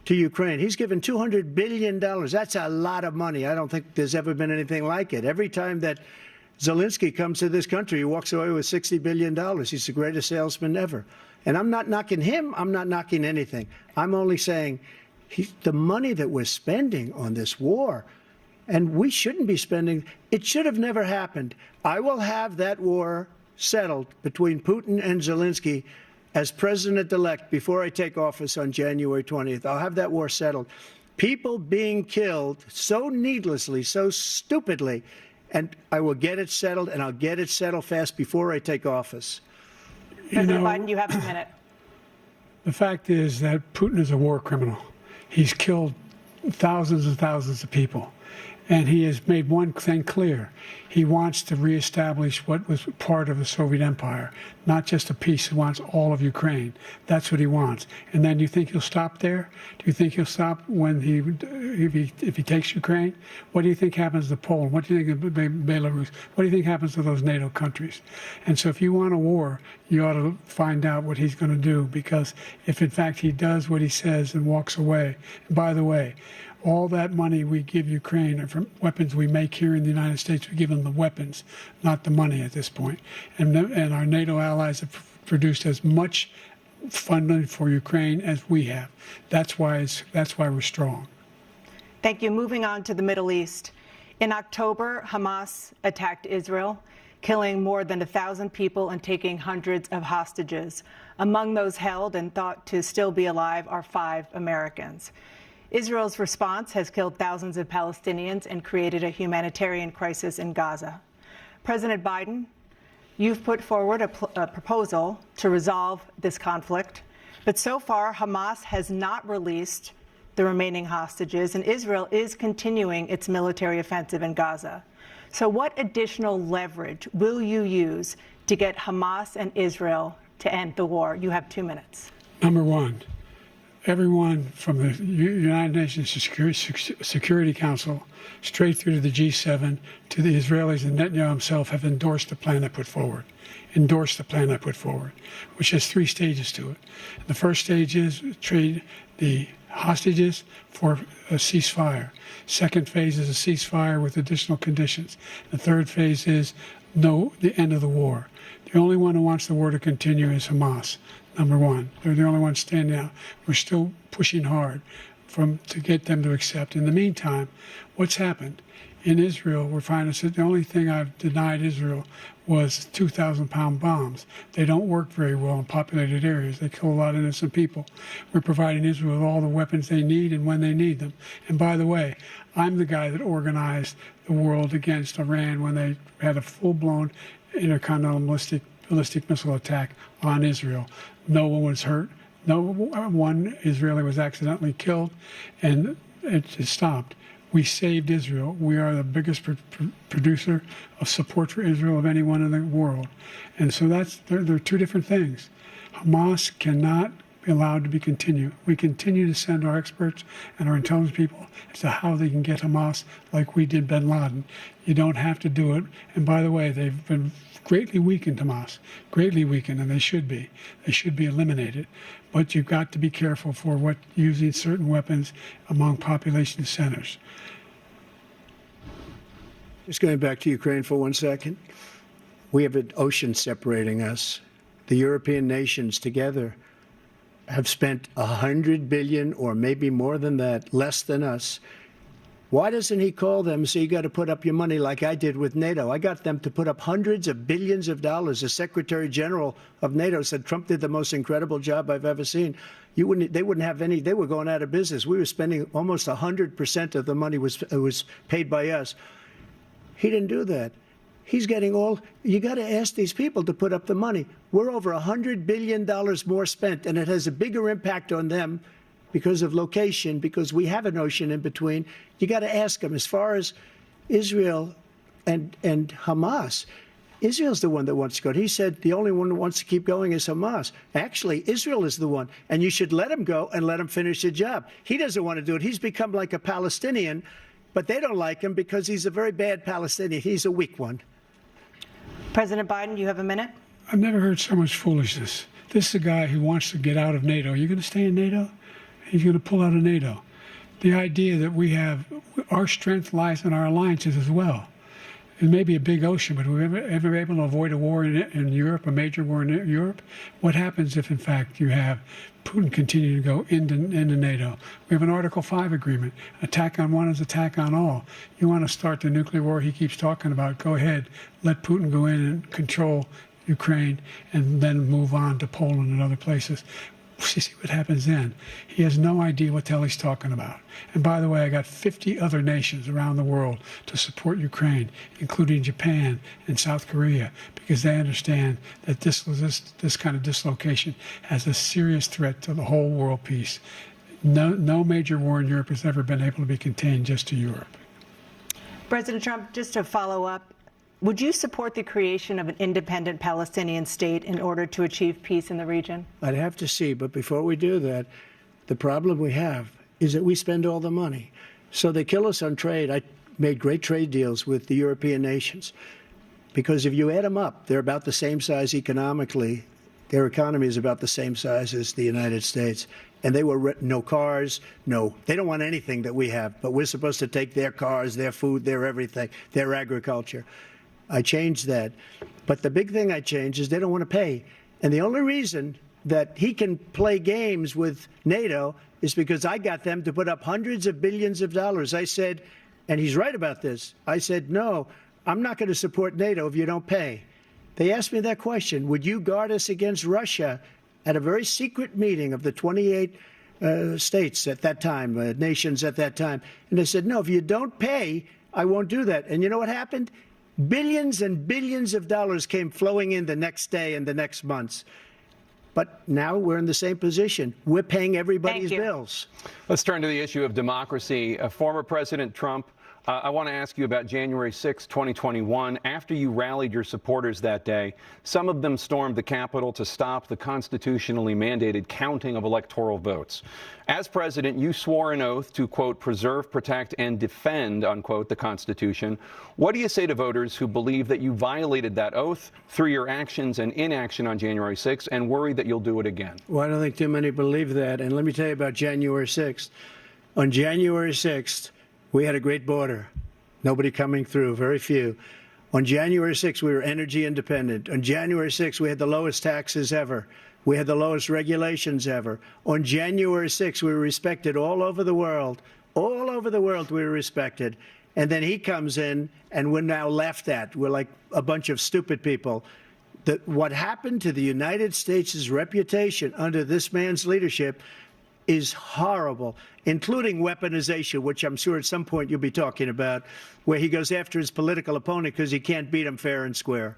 to Ukraine. He's given $200 billion. That's a lot of money. I don't think there's ever been anything like it. Every time that Zelensky comes to this country, he walks away with $60 billion. He's the greatest salesman ever. And I'm not knocking him. I'm not knocking anything. I'm only saying the money that we're spending on this war, and we shouldn't be spending, it should have never happened. I will have that war settled between Putin and Zelensky as president-elect before I take office on January 20th. I'll have that war settled. People being killed so needlessly, so stupidly, and I will get it settled, and I'll get it settled fast before I take office. President Biden, you have a minute. The fact is that Putin is a war criminal. He's killed thousands and thousands of people. And he has made one thing clear. He wants to reestablish what was part of the Soviet Empire, not just a piece. He wants all of Ukraine. That's what he wants. And then do you think he'll stop there? Do you think he'll stop when if he takes Ukraine? What do you think happens to Poland? What do you think of Belarus? What do you think happens to those NATO countries? And so if you want a war, you ought to find out what he's going to do, because if in fact he does what he says and walks away, and by the way, all that money we give Ukraine are from weapons we make here in the United States. We give them the weapons, not the money at this point. And our NATO allies have produced as much funding for Ukraine as we have. That's why we're strong. Thank you. Moving on to the Middle East. In October, Hamas attacked Israel, killing more than 1,000 people and taking hundreds of hostages. Among those held and thought to still be alive are 5 Americans. Israel's response has killed thousands of Palestinians and created a humanitarian crisis in Gaza. President Biden, you've put forward a proposal to resolve this conflict, but so far Hamas has not released the remaining hostages, and Israel is continuing its military offensive in Gaza. So what additional leverage will you use to get Hamas and Israel to end the war? You have 2 minutes. Number one, everyone from the United Nations Security Council straight through to the G7 to the Israelis and Netanyahu himself have endorsed the plan I put forward. Which has 3 stages to it. The first stage is trade the hostages for a ceasefire. Second phase is a ceasefire with additional conditions. The third phase is the end of the war. The only one who wants the war to continue is Hamas, number one. They're the only ones standing out. We're still pushing hard to get them to accept. In the meantime, what's happened? In Israel, we're finding that the only thing I've denied Israel was 2,000-pound bombs. They don't work very well in populated areas. They kill a lot of innocent people. We're providing Israel with all the weapons they need and when they need them. And by the way, I'm the guy that organized the world against Iran when they had a full-blown intercontinental ballistic missile attack on Israel. No one was hurt. No one Israeli was accidentally killed, and it just stopped. We saved Israel. We are the biggest producer of support for Israel of anyone in the world. And so there are 2 different things. Hamas cannot be allowed to be continued. We continue to send our experts and our intelligence people as to how they can get Hamas like we did bin Laden. You don't have to do it. And by the way, they've been greatly weakened, Hamas, greatly weakened, and they should be. They should be eliminated. But you've got to be careful for using certain weapons among population centers. Just going back to Ukraine for 1 second. We have an ocean separating us. The European nations together have spent $100 billion, or maybe more than that, less than us. Why doesn't he call them and say, you got to put up your money like I did with NATO? I got them to put up hundreds of billions of dollars. The Secretary General of NATO said Trump did the most incredible job I've ever seen. They wouldn't have any. They were going out of business. We were spending almost 100% of the money was paid by us. He didn't do that. He's getting all. You got to ask these people to put up the money. We're over $100 billion more spent, and it has a bigger impact on them because of location, because we have an ocean in between. You got to ask them. As far as Israel and Hamas, Israel's the one that wants to go. He said the only one that wants to keep going is Hamas. Actually, Israel is the one, and you should let him go and let him finish the job. He doesn't want to do it. He's become like a Palestinian, but they don't like him because he's a very bad Palestinian. He's a weak one. President Biden, you have a minute. I've never heard so much foolishness. This is a guy who wants to get out of NATO. Are you going to stay in NATO? He's going to pull out of NATO. The idea that our strength lies in our alliances as well. It may be a big ocean, but we're ever able to avoid a war in Europe, a major war in Europe? What happens if, in fact, you have Putin continue to go into NATO? We have an Article 5 agreement. Attack on one is attack on all. You want to start the nuclear war he keeps talking about, go ahead. Let Putin go in and control Ukraine and then move on to Poland and other places. You see what happens then. He has no idea what the hell he's talking about. And by the way, I got 50 other nations around the world to support Ukraine, including Japan and South Korea, because they understand that this kind of dislocation has a serious threat to the whole world peace. No major war in Europe has ever been able to be contained just to Europe. President Trump, just to follow up, would you support the creation of an independent Palestinian state in order to achieve peace in the region? I'd have to see, but before we do that, the problem we have is that we spend all the money. So they kill us on trade. I made great trade deals with the European nations because if you add them up, they're about the same size economically. Their economy is about the same size as the United States. And they were no cars, they don't want anything that we have, but we're supposed to take their cars, their food, their everything, their agriculture. I changed that. But the big thing I changed is they don't want to pay. And the only reason that he can play games with NATO is because I got them to put up hundreds of billions of dollars. I said, and he's right about this, I said, no, I'm not going to support NATO if you don't pay. They asked me that question, would you guard us against Russia at a very secret meeting of the 28 states at that time, nations at that time? And I said, no, if you don't pay, I won't do that. And you know what happened? Billions and billions of dollars came flowing in the next day and the next months. But now we're in the same position. We're paying everybody's Thank you. bills. Let's turn to the issue of democracy. Former President Trump, I want to ask you about January 6, 2021. After you rallied your supporters that day, some of them stormed the Capitol to stop the constitutionally mandated counting of electoral votes. As president, you swore an oath to, quote, preserve, protect, and defend, unquote, the Constitution. What do you say to voters who believe that you violated that oath through your actions and inaction on January 6th and worry that you'll do it again? Well, I don't think too many believe that. And let me tell you about January 6th. On January 6th, we had a great border. Nobody coming through, very few. On January 6th, we were energy independent. On January 6th, we had the lowest taxes ever. We had the lowest regulations ever. On January 6th, we were respected all over the world. All over the world, we were respected. And then he comes in, and we're now laughed at. We're like a bunch of stupid people. What happened to the United States' reputation under this man's leadership is horrible, including weaponization, which I'm sure at some point you'll be talking about, where he goes after his political opponent because he can't beat him fair and square.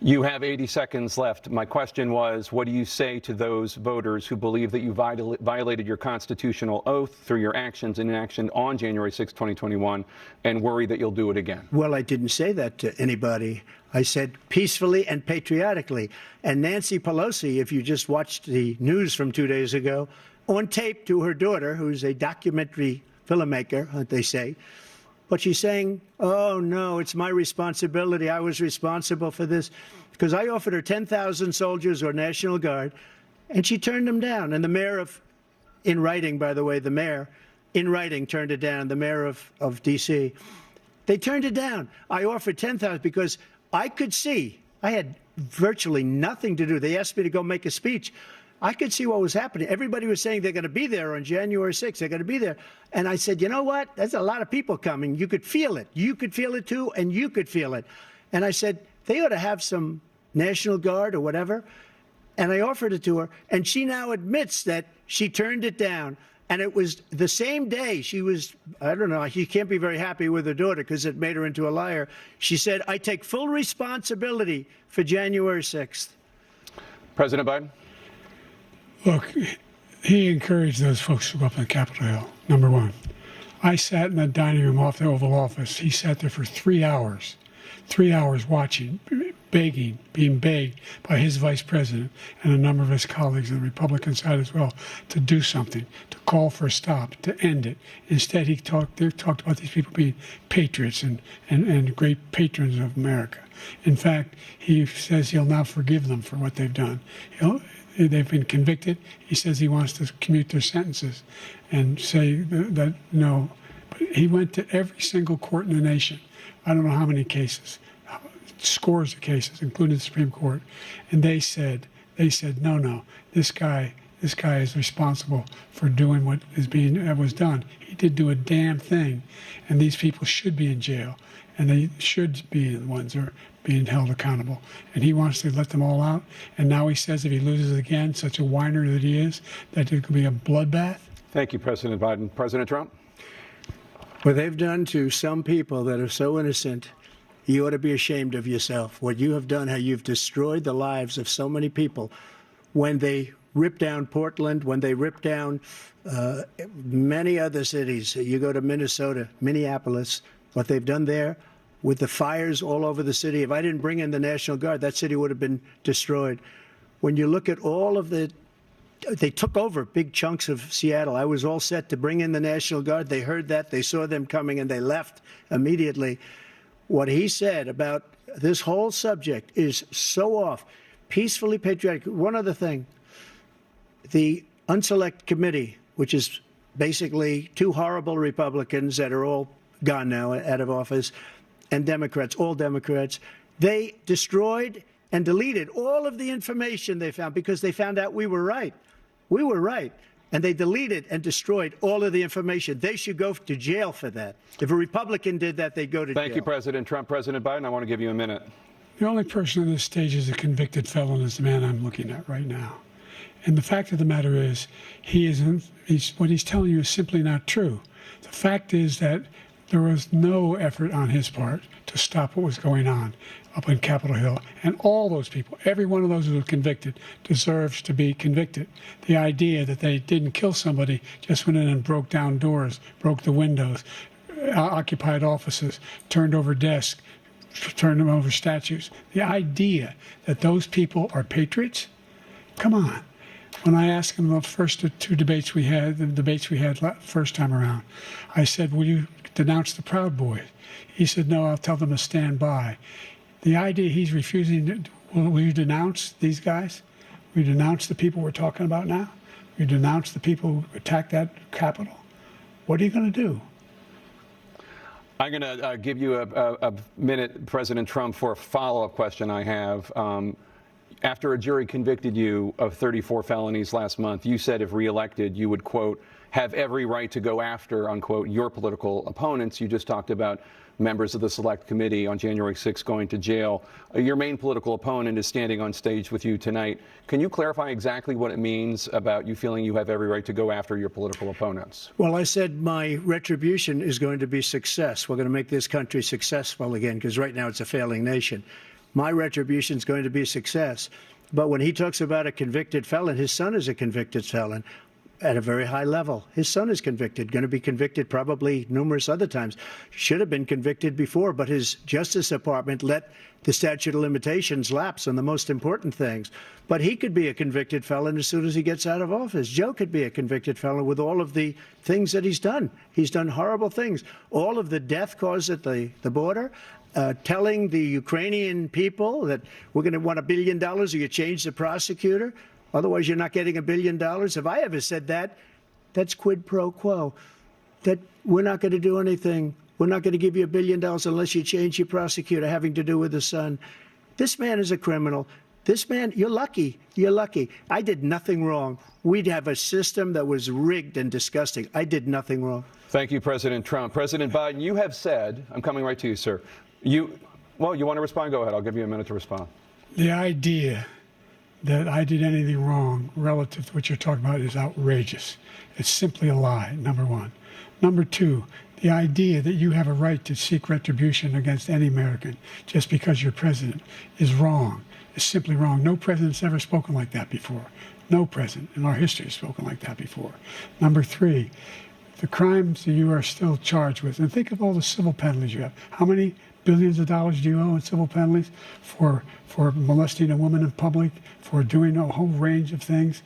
You have 80 seconds left. My question was, what do you say to those voters who believe that you violated your constitutional oath through your actions and inaction on January 6, 2021, and worry that you'll do it again? Well, I didn't say that to anybody. I said peacefully and patriotically. And Nancy Pelosi, if you just watched the news from 2 days ago, on tape to her daughter, who's a documentary filmmaker, they say. But she's saying, oh, no, it's my responsibility. I was responsible for this. Because I offered her 10,000 soldiers or National Guard, and she turned them down. And the mayor in writing, by the way, the mayor in writing turned it down, the mayor of D.C. They turned it down. I offered 10,000 because I could see, I had virtually nothing to do. They asked me to go make a speech. I could see what was happening. Everybody was saying they're going to be there on January 6th. They're going to be there. And I said, you know what? There's a lot of people coming. You could feel it. You could feel it, too, and you could feel it. And I said, they ought to have some National Guard or whatever. And I offered it to her. And she now admits that she turned it down. And it was the same day she was, I don't know, she can't be very happy with her daughter because it made her into a liar. She said, I take full responsibility for January 6th. President Biden? Look, he encouraged those folks to go up on Capitol Hill, number one. I sat in the dining room off the Oval Office. He sat there for 3 hours watching, begging, being begged by his vice president and a number of his colleagues on the Republican side as well to do something, to call for a stop, to end it. Instead, they talked about these people being patriots and great patrons of America. In fact, he says he'll now forgive them for what they've done. They've been convicted. He says he wants to commute their sentences and say that no. But he went to every single court in the nation. I don't know how many cases, scores of cases, including the Supreme Court. And they said, no, this guy is responsible for doing what was done. He did do a damn thing. And these people should be in jail. And they should be the ones that are being held accountable. And he wants to let them all out. And now he says if he loses again, such a whiner that he is, that it could be a bloodbath. Thank you, President Biden. President Trump? What they've done to some people that are so innocent, you ought to be ashamed of yourself. What you have done, how you've destroyed the lives of so many people. When they ripped down Portland, when they ripped down many other cities, you go to Minnesota, Minneapolis, what they've done there, with the fires all over the city. If I didn't bring in the National Guard, that city would have been destroyed. When you look at all of they took over big chunks of Seattle. I was all set to bring in the National Guard. They heard that, they saw them coming, and they left immediately. What he said about this whole subject is so off. Peacefully patriotic. One other thing, the Unselect Committee, which is basically two horrible Republicans that are all gone now, out of office, and Democrats, all Democrats, they destroyed and deleted all of the information they found because they found out we were right. We were right. And they deleted and destroyed all of the information. They should go to jail for that. If a Republican did that, they'd go to jail. Thank you, President Trump. President Biden, I want to give you a minute. The only person on this stage is a convicted felon is the man I'm looking at right now. And the fact of the matter is, what he's telling you is simply not true. The fact is that There was no effort on his part to stop what was going on up on Capitol Hill. And all those people, every one of those who were convicted, deserves to be convicted. The idea that they didn't kill somebody, just went in and broke down doors, broke the windows, occupied offices, turned over desks, turned them over statues. The idea that those people are patriots? Come on. When I asked him the first two debates we had, first time around, I said, will you denounce the Proud Boys? He said, no, I'll tell them to stand by. The idea he's refusing, will you denounce these guys? Will you denounce the people we're talking about now? Will you denounce the people who attacked that Capitol? What are you going to do? I'm going to give you a minute, President Trump, for a follow-up question I have. After a jury convicted you of 34 felonies last month, you said if reelected, you would, quote, have every right to go after, unquote, your political opponents. You just talked about members of the Select Committee on January 6th going to jail. Your main political opponent is standing on stage with you tonight. Can you clarify exactly what it means about you feeling you have every right to go after your political opponents? Well, I said my retribution is going to be success. We're going to make this country successful again, because right now it's a failing nation. My retribution is going to be success. But when he talks about a convicted felon, his son is a convicted felon at a very high level. His son is convicted, going to be convicted probably numerous other times. Should have been convicted before, but his Justice Department let the statute of limitations lapse on the most important things. But he could be a convicted felon as soon as he gets out of office. Joe could be a convicted felon with all of the things that he's done. He's done horrible things. All of the death caused at the border, telling the Ukrainian people that we're going to want $1 billion or you change the prosecutor. Otherwise, you're not getting $1 billion. If I ever said that, that's quid pro quo. That we're not going to do anything. We're not going to give you $1 billion unless you change your prosecutor having to do with the son. This man is a criminal. This man, you're lucky. You're lucky. I did nothing wrong. We'd have a system that was rigged and disgusting. I did nothing wrong. Thank you, President Trump. President Biden, you have said, I'm coming right to you, sir. You want to respond? Go ahead. I'll give you a minute to respond. The idea that I did anything wrong relative to what you're talking about is outrageous. It's simply a lie, number one. Number two, the idea that you have a right to seek retribution against any American just because you're president is wrong. It's simply wrong. No president's ever spoken like that before. No president in our history has spoken like that before. Number three, the crimes that you are still charged with, and think of all the civil penalties you have. How many billions of dollars do you owe in civil penalties for molesting a woman in public, for doing a whole range of things,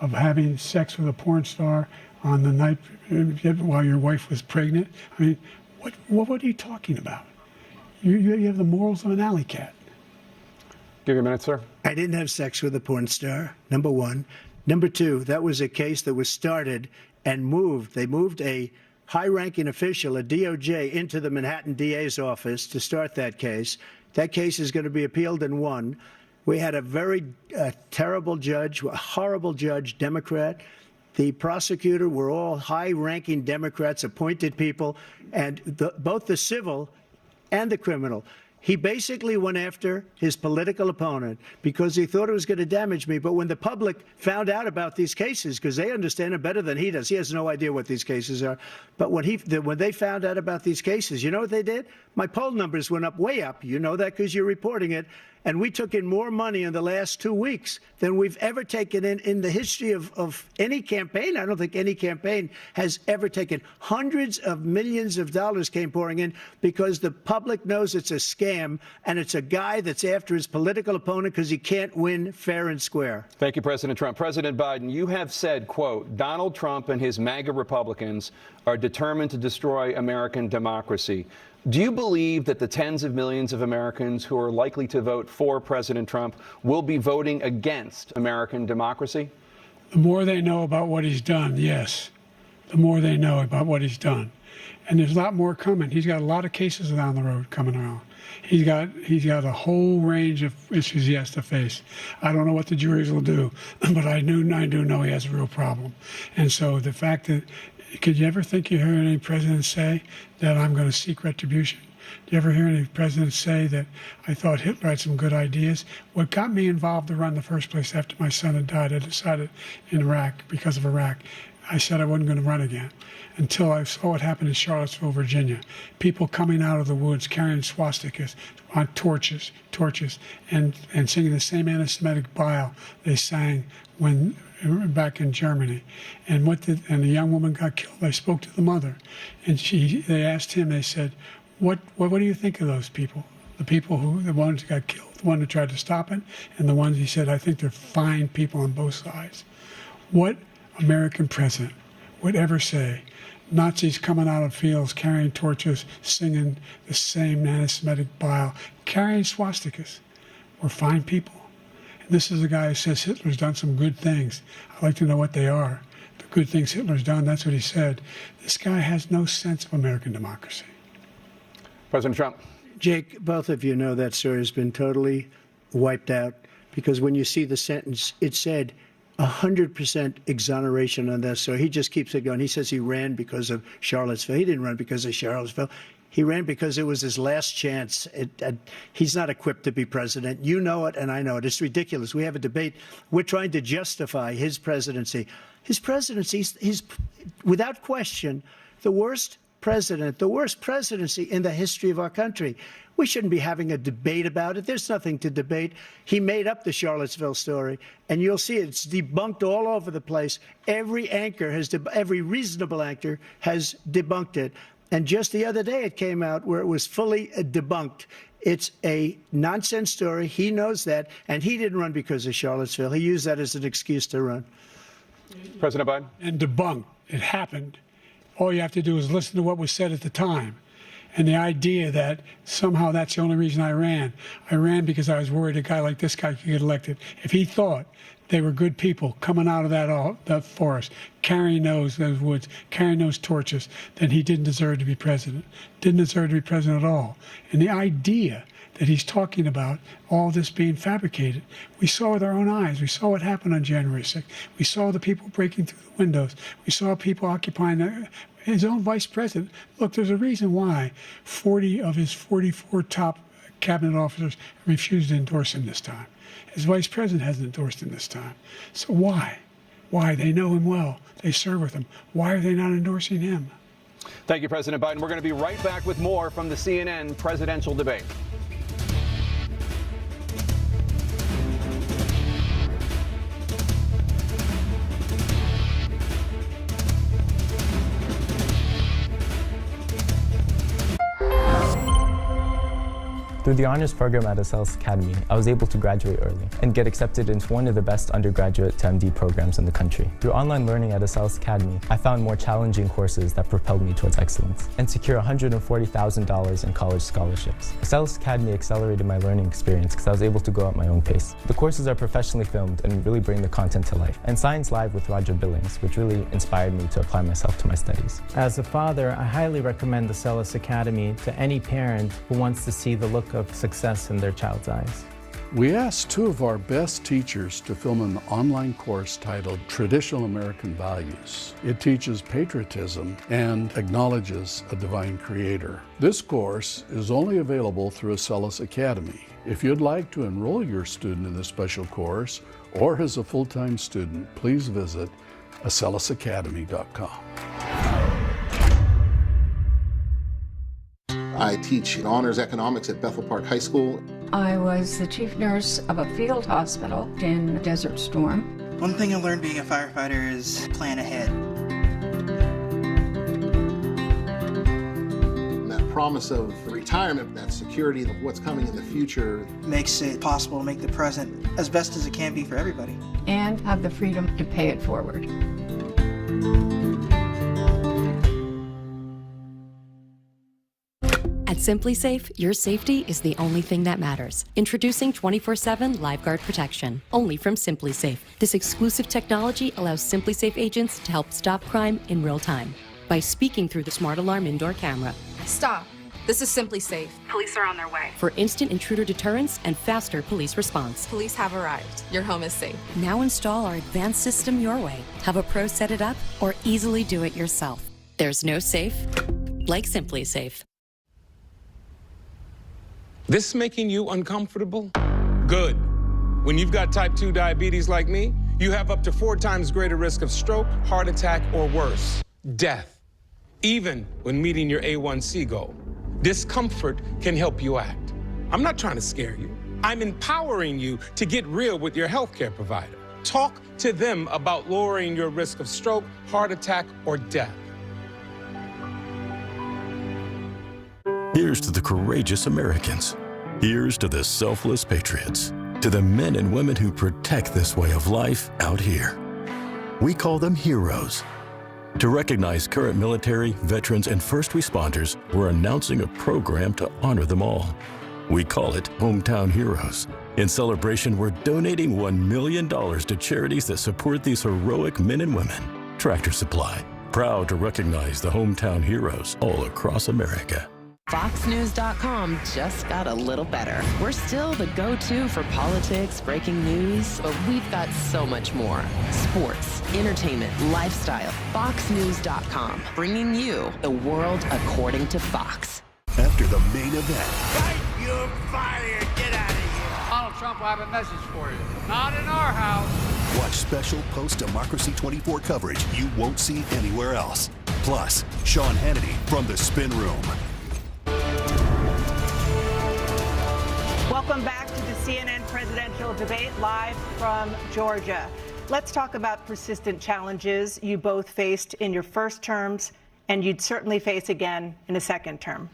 of having sex with a porn star on the night while your wife was pregnant? I mean, what are you talking about? You have the morals of an alley cat. Give you a minute, sir. I didn't have sex with a porn star, number one. Number two, that was a case that was started and moved. They moved a high-ranking official, a DOJ, into the Manhattan DA's office to start that case. That case is going to be appealed and won. We had a very terrible judge, a horrible judge, Democrat. The prosecutor were all high-ranking Democrats, appointed people, and both the civil and the criminal. He basically went after his political opponent because he thought it was going to damage me. But when the public found out about these cases, because they understand it better than he does, he has no idea what these cases are. But when they found out about these cases, you know what they did? My poll numbers went up, way up. You know that because you're reporting it. And we took in more money in the last 2 weeks than we've ever taken in the history of any campaign. I don't think any campaign has ever taken. Hundreds of millions of dollars came pouring in because the public knows it's a scam and it's a guy that's after his political opponent because he can't win fair and square. Thank you, President Trump. President Biden, you have said, quote, Donald Trump and his MAGA Republicans are determined to destroy American democracy. Do you believe that the tens of millions of Americans who are likely to vote for President Trump will be voting against American democracy? The more they know about what he's done, yes. The more they know about what he's done. And there's a lot more coming. He's got a lot of cases down the road coming around. He's got a whole range of issues he has to face. I don't know what the juries will do, but I do know he has a real problem. And so the fact that, could you ever think you heard any president say that I'm going to seek retribution? Do you ever hear any president say that I thought Hitler had some good ideas? What got me involved to run in the first place after my son had died, I decided in Iraq, because of Iraq, I said I wasn't going to run again until I saw what happened in Charlottesville, Virginia. People coming out of the woods carrying swastikas on torches, and singing the same anti-Semitic bile they sang when back in Germany. And the young woman got killed. I spoke to the mother, and they asked him. They said, "What do you think of those people? The ones who got killed, the one who tried to stop it, and the ones," he said, "I think they're fine people on both sides." What American president would ever say Nazis coming out of fields carrying torches, singing the same anti-Semitic bile, carrying swastikas were fine people? And this is a guy who says Hitler's done some good things. I'd like to know what they are. The good things Hitler's done, that's what he said. This guy has no sense of American democracy. President Trump. Jake, both of you know that story has been totally wiped out, because when you see the sentence, it said 100% exoneration on this. So he just keeps it going. He says he ran because of Charlottesville. He didn't run because of Charlottesville. He ran because it was his last chance. He's not equipped to be president. You know it, and I know it. It's ridiculous. We have a debate. We're trying to justify his presidency. His presidency is, without question, the worst president, the worst presidency in the history of our country. We shouldn't be having a debate about it. There's nothing to debate. He made up the Charlottesville story, and you'll see it's debunked all over the place. Every reasonable anchor has debunked it. And just the other day it came out where it was fully debunked. It's a nonsense story. He knows that, and he didn't run because of Charlottesville. He used that as an excuse to run. President Biden. And debunked. It happened. All you have to do is listen to what was said at the time. And the idea that somehow that's the only reason I ran because I was worried a guy like this guy could get elected. If he thought they were good people coming out of that forest, carrying those woods, carrying those torches, then he didn't deserve to be president. Didn't deserve to be president at all. And the idea that he's talking about all this being fabricated, we saw with our own eyes. We saw what happened on January 6th. We saw the people breaking through the windows. We saw people occupying his own vice president. Look, there's a reason why 40 of his 44 top cabinet officers refused to endorse him this time. His vice president hasn't endorsed him this time. So why? Why? They know him well. They serve with him. Why are they not endorsing him? Thank you, President Biden. We're going to be right back with more from the CNN presidential debate. Through the honors program at Acellus Academy, I was able to graduate early and get accepted into one of the best undergraduate to MD programs in the country. Through online learning at Acellus Academy, I found more challenging courses that propelled me towards excellence and secure $140,000 in college scholarships. Acellus Academy accelerated my learning experience because I was able to go at my own pace. The courses are professionally filmed and really bring the content to life. And Science Live with Roger Billings, which really inspired me to apply myself to my studies. As a father, I highly recommend Acellus Academy to any parent who wants to see the look of success in their child's eyes. We asked two of our best teachers to film an online course titled Traditional American Values. It teaches patriotism and acknowledges a divine creator. This course is only available through Acellus Academy. If you'd like to enroll your student in this special course or as a full-time student, please visit AcellusAcademy.com. I teach honors economics at Bethel Park High School. I was the chief nurse of a field hospital in Desert Storm. One thing I learned being a firefighter is plan ahead. And that promise of retirement, that security of what's coming in the future, makes it possible to make the present as best as it can be for everybody. And have the freedom to pay it forward. At SimpliSafe, your safety is the only thing that matters. Introducing 24/7 LiveGuard protection, only from SimpliSafe. This exclusive technology allows SimpliSafe agents to help stop crime in real time by speaking through the Smart Alarm indoor camera. Stop. This is SimpliSafe. Police are on their way. For instant intruder deterrence and faster police response. Police have arrived. Your home is safe. Now install our advanced system your way. Have a pro set it up or easily do it yourself. There's no safe like SimpliSafe. This making you uncomfortable? Good. When you've got type 2 diabetes like me, you have up to 4 times greater risk of stroke, heart attack, or worse, death, even when meeting your A1C goal. Discomfort can help you act. I'm not trying to scare you. I'm empowering you to get real with your healthcare provider. Talk to them about lowering your risk of stroke, heart attack, or death. Here's to the courageous Americans. Here's to the selfless patriots. To the men and women who protect this way of life out here. We call them heroes. To recognize current military, veterans, and first responders, we're announcing a program to honor them all. We call it Hometown Heroes. In celebration, we're donating $1 million to charities that support these heroic men and women. Tractor Supply, proud to recognize the hometown heroes all across America. FoxNews.com just got a little better. We're still the go-to for politics, breaking news, but we've got so much more. Sports, entertainment, lifestyle. FoxNews.com, bringing you the world according to Fox. After the main event. Fight your fire! Get out of here! Donald Trump will have a message for you. Not in our house. Watch special post-Democracy 24 coverage you won't see anywhere else. Plus, Sean Hannity from the Spin Room. Welcome back to the CNN presidential debate live from Georgia. Let's talk about persistent challenges you both faced in your first terms and you'd certainly face again in a second term.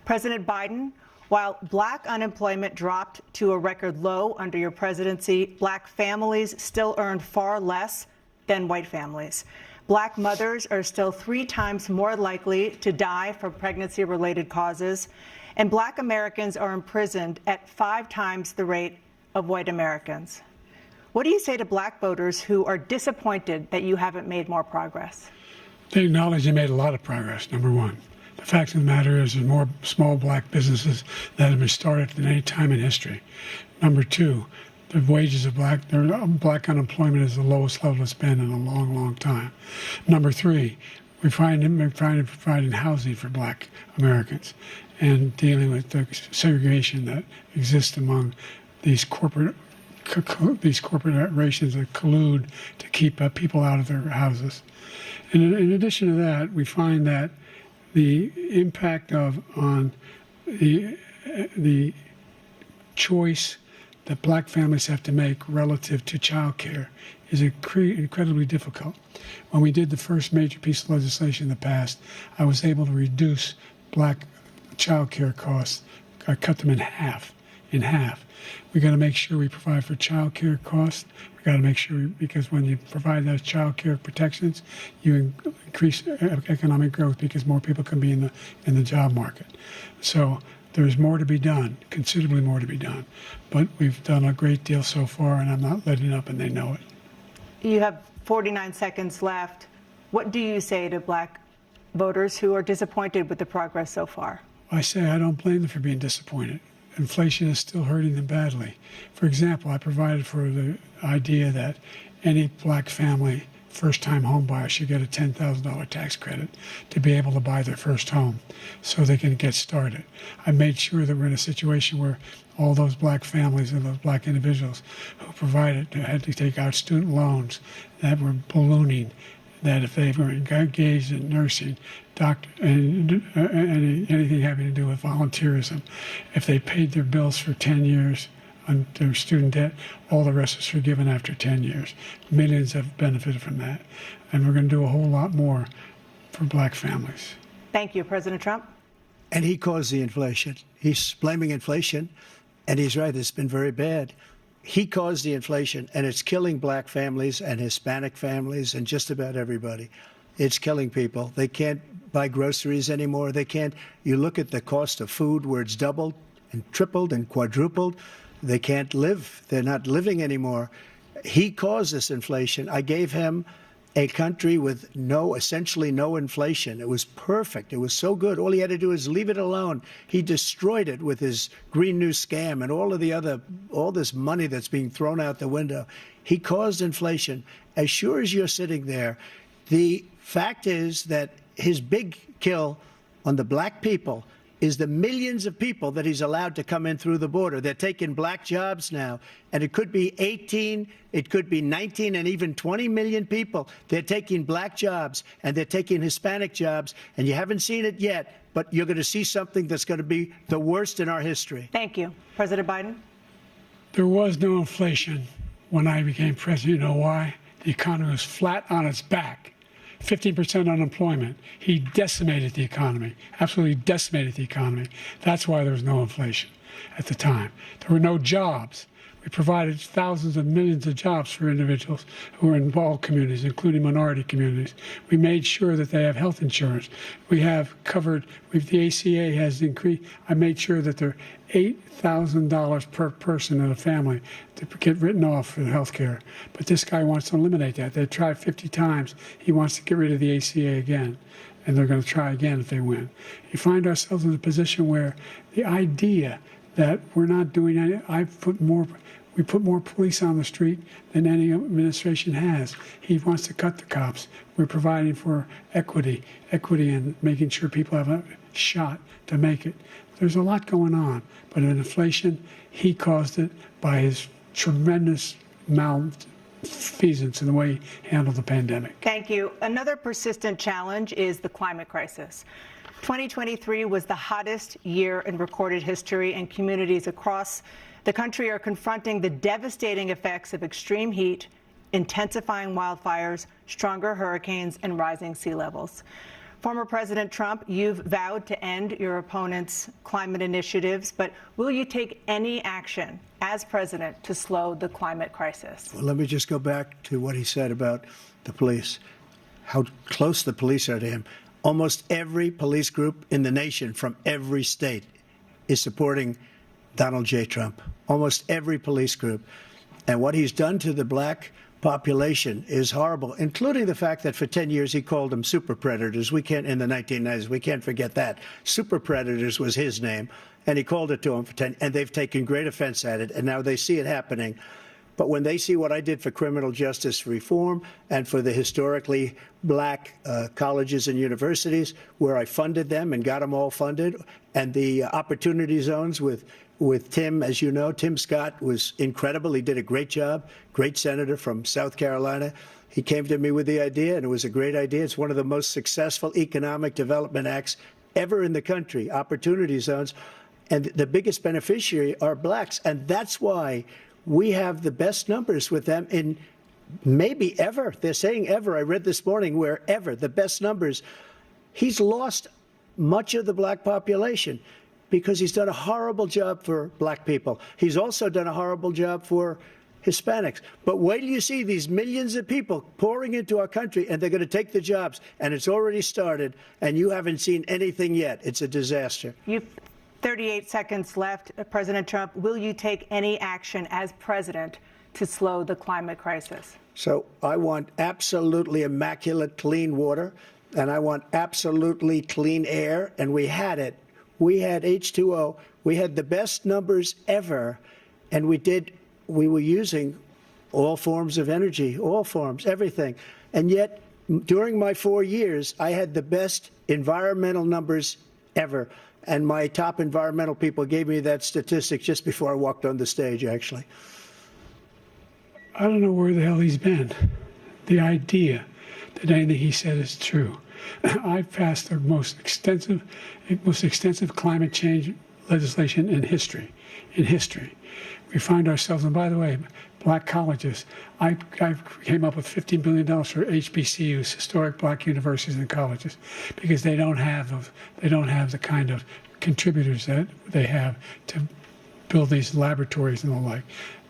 President Biden, while black unemployment dropped to a record low under your presidency, black families still earned far less than white families. Black mothers are still 3 times more likely to die from pregnancy-related causes. And black Americans are imprisoned at 5 times the rate of white Americans. What do you say to black voters who are disappointed that you haven't made more progress? They acknowledge they made a lot of progress, number one. The fact of the matter is there's more small black businesses that have been started than any time in history. Number two, the wages of black unemployment is the lowest level it's been in a long, long time. Number three, we're trying to provide housing for black Americans and dealing with the segregation that exists among these corporations that collude to keep people out of their houses. And in addition to that, we find that the impact on the choice that black families have to make relative to child care is incredibly difficult. When we did the first major piece of legislation in the past, I was able to reduce black child care costs. I cut them in half. We got to make sure we provide for child care costs. We got to make sure, because when you provide those child care protections, you increase economic growth because more people can be in the job market. So there's more to be done, considerably more to be done. But we've done a great deal so far, and I'm not letting up, and they know it. You have 49 seconds left. What do you say to black voters who are disappointed with the progress so far? I say I don't blame them for being disappointed. Inflation is still hurting them badly. For example, I provided for the idea that any black family, first-time home buyer, should get a $10,000 tax credit to be able to buy their first home so they can get started. I made sure that we're in a situation where all those black families and those black individuals who had to take out student loans that were ballooning, that if they were engaged in nursing, doctor, and anything having to do with volunteerism, if they paid their bills for 10 years on their student debt, all the rest is forgiven after 10 years. Millions have benefited from that. And we're going to do a whole lot more for black families. Thank you, President Trump. And he caused the inflation. He's blaming inflation, and he's right, it's been very bad. He caused the inflation, and it's killing black families and Hispanic families and just about everybody. It's killing people. They can't buy groceries anymore. They can't. You look at the cost of food where it's doubled and tripled and quadrupled. They can't live. They're not living anymore. He caused this inflation. I gave him a country with essentially no inflation. It was perfect. It was so good. All he had to do is leave it alone. He destroyed it with his Green New scam and all this money that's being thrown out the window. He caused inflation. As sure as you're sitting there, the fact is that his big kill on the black people is the millions of people that he's allowed to come in through the border. They're taking black jobs now, and it could be 18, it could be 19, and even 20 million people. They're taking black jobs, and they're taking Hispanic jobs, and you haven't seen it yet, but you're going to see something that's going to be the worst in our history. Thank you. President Biden? There was no inflation when I became president. You know why? The economy was flat on its back. 15% unemployment. He decimated the economy, absolutely decimated the economy. That's why there was no inflation at the time. There were no jobs. We provided thousands of millions of jobs for individuals who are in all communities, including minority communities. We made sure that they have health insurance. We have covered, the ACA has increased. I made sure that they're $8,000 per person in a family to get written off for health care. But this guy wants to eliminate that. They tried 50 times. He wants to get rid of the ACA again. And they're going to try again if they win. You find ourselves in a position where the idea that we're not doing anything, we put more police on the street than any administration has. He wants to cut the cops. We're providing for equity and making sure people have a shot to make it. There's a lot going on, but in inflation, he caused it by his tremendous malfeasance in the way he handled the pandemic. Thank you. Another persistent challenge is the climate crisis. 2023 was the hottest year in recorded history, and communities across the country are confronting the devastating effects of extreme heat, intensifying wildfires, stronger hurricanes, and rising sea levels. Former President Trump, you've vowed to end your opponent's climate initiatives, but will you take any action as president to slow the climate crisis? Well, let me just go back to what he said about the police, how close the police are to him. Almost every police group in the nation from every state is supporting Donald J. Trump, almost every police group. And what he's done to the black population is horrible, including the fact that for 10 years he called them super predators. We can't, in the 1990s, we can't forget that. Super predators was his name, and he called it to them for 10, and they've taken great offense at it, and now they see it happening. But when they see what I did for criminal justice reform and for the historically black colleges and universities, where I funded them and got them all funded, and the opportunity zones with Tim, as you know, Tim Scott was incredible. He did a great job, great senator from South Carolina. He came to me with the idea, and it was a great idea. It's one of the most successful economic development acts ever in the country, opportunity zones. And the biggest beneficiary are blacks. And that's why we have the best numbers with them in maybe ever. They're saying ever. I read this morning where ever, the best numbers. He's lost much of the black population because he's done a horrible job for black people. He's also done a horrible job for Hispanics. But wait till you see these millions of people pouring into our country, and they're going to take the jobs, and it's already started, and you haven't seen anything yet. It's a disaster. You've 38 seconds left. President Trump, will you take any action as president to slow the climate crisis? So I want absolutely immaculate clean water, and I want absolutely clean air, and we had it. We had H2O. We had the best numbers ever, and we were using all forms of energy, all forms, everything. And yet, during my 4 years, I had the best environmental numbers ever. And my top environmental people gave me that statistic just before I walked on the stage, actually. I don't know where the hell he's been. The idea that anything he said is true. I've passed the most extensive climate change legislation in history. We find ourselves, and by the way, black colleges. I came up with $15 billion for HBCUs, historic black universities and colleges, because they don't have the kind of contributors that they have to build these laboratories and the like.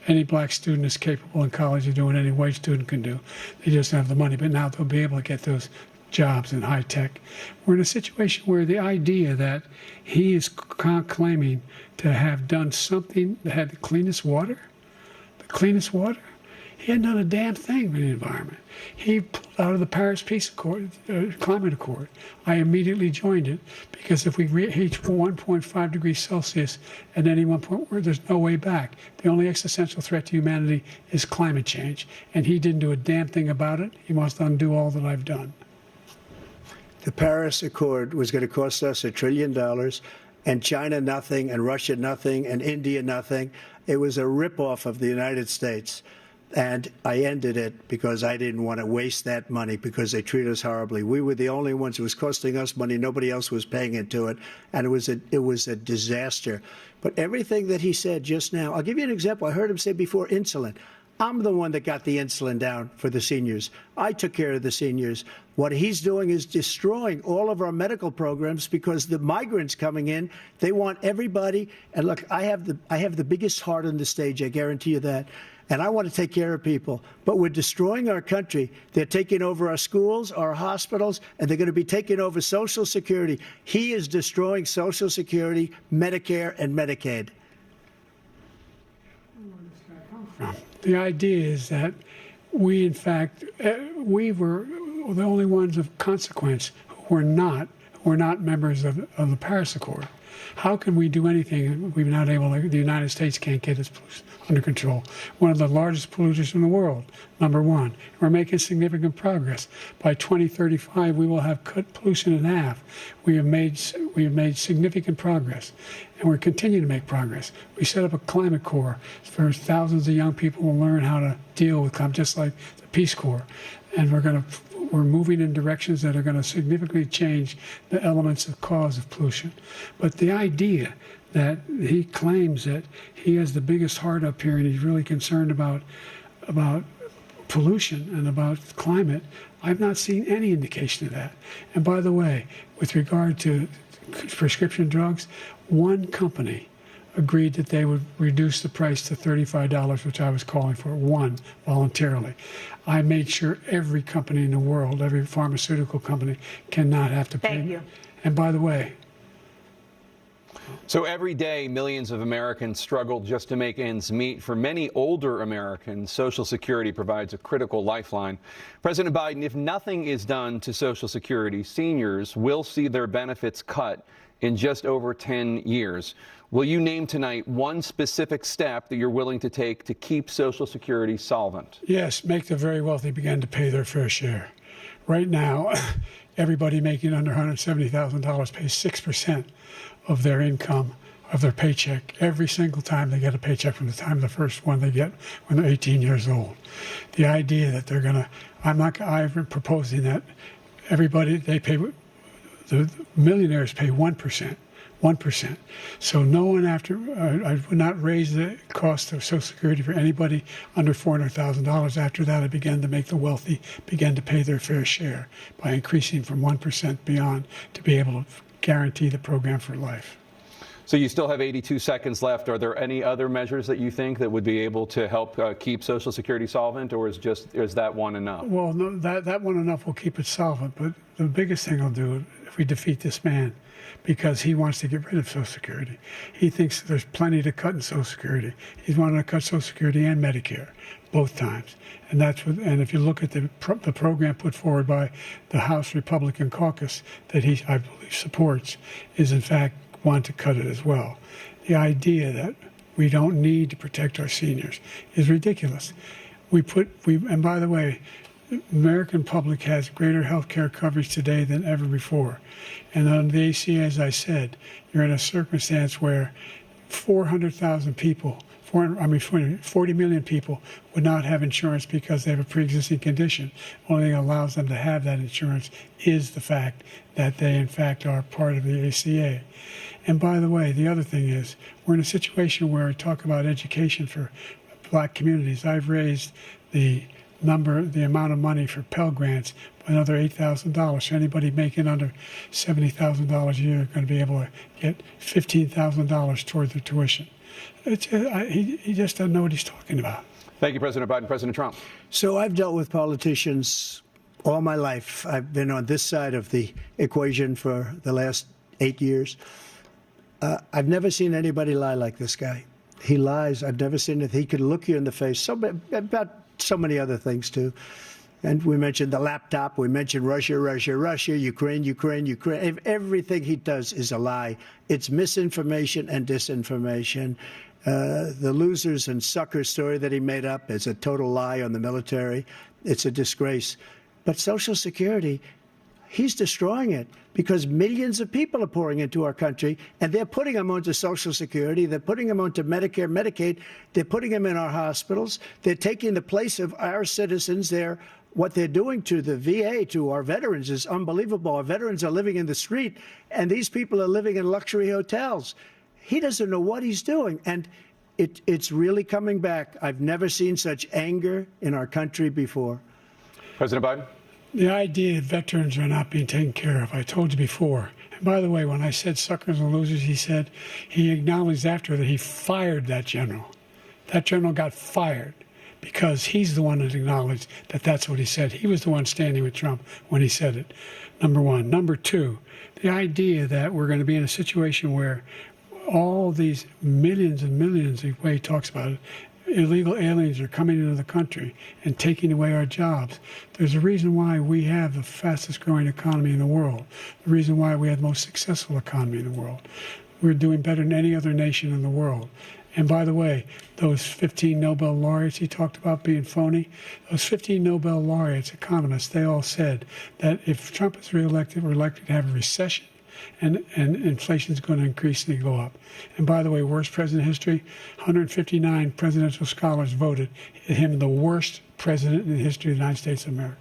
Any black student is capable in college of doing any white student can do. They just don't have the money, but now they'll be able to get those jobs in high tech. We're in a situation where the idea that he is claiming to have done something that had the cleanest water, he hadn't done a damn thing for the environment. He pulled out of the Paris Peace Accord, Climate Accord. I immediately joined it because if we reach 1.5 degrees Celsius at any one point, where there's no way back. The only existential threat to humanity is climate change, and he didn't do a damn thing about it. He wants to undo all that I've done. The Paris Accord was going to cost us $1 trillion, and China nothing, and Russia nothing, and India nothing. It was a ripoff of the United States. And I ended it because I didn't want to waste that money because they treat us horribly. We were the only ones. It was costing us money. Nobody else was paying into it. And it was a disaster. But everything that he said just now, I'll give you an example. I heard him say before insulin. I'm the one that got the insulin down for the seniors. I took care of the seniors. What he's doing is destroying all of our medical programs because the migrants coming in, they want everybody. And look, I have the biggest heart on the stage. I guarantee you that. And I want to take care of people. But we're destroying our country. They're taking over our schools, our hospitals, and they're going to be taking over Social Security. He is destroying Social Security, Medicare, and Medicaid. The idea is that we, in fact, we were the only ones of consequence who were not members of the Paris Accord. How can we do anything? We're not able to, the United States can't get its pollution under control. One of the largest polluters in the world, number one. We're making significant progress. By 2035, we will have cut pollution in half. We have made significant progress, and we're continuing to make progress. We set up a climate corps for thousands of young people will learn how to deal with climate, just like the Peace Corps. And we're moving in directions that are going to significantly change the elements of cause of pollution. But the idea that he claims that he has the biggest heart up here and he's really concerned about pollution and about climate, I've not seen any indication of that. And by the way, with regard to prescription drugs, one company agreed that they would reduce the price to $35, which I was calling for, one, voluntarily. I made sure every company in the world, every pharmaceutical company, cannot have to pay. Thank you. And by the way, so every day, millions of Americans struggle just to make ends meet. For many older Americans, Social Security provides a critical lifeline. President Biden, if nothing is done to Social Security, seniors will see their benefits cut in just over 10 years. Will you name tonight one specific step that you're willing to take to keep Social Security solvent? Yes, make the very wealthy begin to pay their fair share. Right now, everybody making under $170,000 pays 6% of their income, of their paycheck, every single time they get a paycheck from the time the first one they get when they're 18 years old. The idea that they're going to, I'm proposing that everybody, they pay, the millionaires pay 1%. 1%. So no one I would not raise the cost of Social Security for anybody under $400,000. After that, I began to make the wealthy begin to pay their fair share by increasing from 1% beyond to be able to guarantee the program for life. So you still have 82 seconds left. Are there any other measures that you think that would be able to help keep Social Security solvent, or is that one enough? Well, no, that one enough will keep it solvent. But the biggest thing I'll do if we defeat this man, because he wants to get rid of Social Security. He thinks there's plenty to cut in Social Security. He's wanting to cut Social Security and Medicare, both times. And that's what. And if you look at the program put forward by the House Republican caucus that he, I believe, supports, is in fact want to cut it as well. The idea that we don't need to protect our seniors is ridiculous. And by the way, the American public has greater health care coverage today than ever before. And on the ACA, as I said, you're in a circumstance where 400,000 people, 40 million people would not have insurance because they have a pre-existing condition. Only thing that allows them to have that insurance is the fact that they, in fact, are part of the ACA. And by the way, the other thing is, we're in a situation where we talk about education for black communities. I've raised the amount of money for Pell Grants by another $8,000. So anybody making under $70,000 a year is going to be able to get $15,000 toward their tuition. He just doesn't know what he's talking about. Thank you, President Biden. President Trump. So I've dealt with politicians all my life. I've been on this side of the equation for the last 8 years. I've never seen anybody lie like this guy. He lies. I've never seen it. He could look you in the face about so many other things, too. And we mentioned the laptop. We mentioned Russia, Ukraine. Everything he does is a lie. It's misinformation and disinformation. The losers and suckers story that he made up is a total lie on the military. It's a disgrace. But Social Security, he's destroying it because millions of people are pouring into our country, and they're putting them onto Social Security. They're putting them onto Medicare, Medicaid. They're putting them in our hospitals. They're taking the place of our citizens. What they're doing to the VA, to our veterans, is unbelievable. Our veterans are living in the street, and these people are living in luxury hotels. He doesn't know what he's doing, and it's really coming back. I've never seen such anger in our country before. President Biden? The idea that veterans are not being taken care of, I told you before. And by the way, when I said suckers and losers, he acknowledged after that he fired that general. That general got fired because he's the one that acknowledged that that's what he said. He was the one standing with Trump when he said it, number one. Number two, the idea that we're going to be in a situation where all these millions and millions, the way he talks about it, illegal aliens are coming into the country and taking away our jobs. There's a reason why we have the fastest growing economy in the world, the reason why we have the most successful economy in the world. We're doing better than any other nation in the world. And by the way, those 15 Nobel laureates he talked about being phony, those 15 Nobel laureates, economists, they all said that if Trump is reelected, we're likely to have a recession, and inflation is going to increasingly go up. And by the way, worst president in history, 159 presidential scholars voted him the worst president in the history of the United States of America.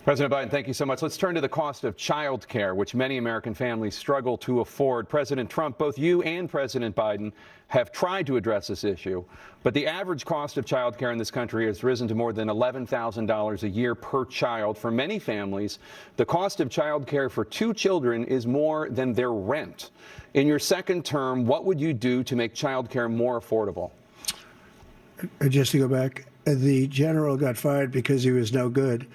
President Biden, thank you so much. Let's turn to the cost of child care, which many American families struggle to afford. President Trump, both you and President Biden have tried to address this issue, but the average cost of child care in this country has risen to more than $11,000 a year per child. For many families, the cost of child care for 2 children is more than their rent. In your second term, what would you do to make child care more affordable? Just to go back, the general got fired because he was no good.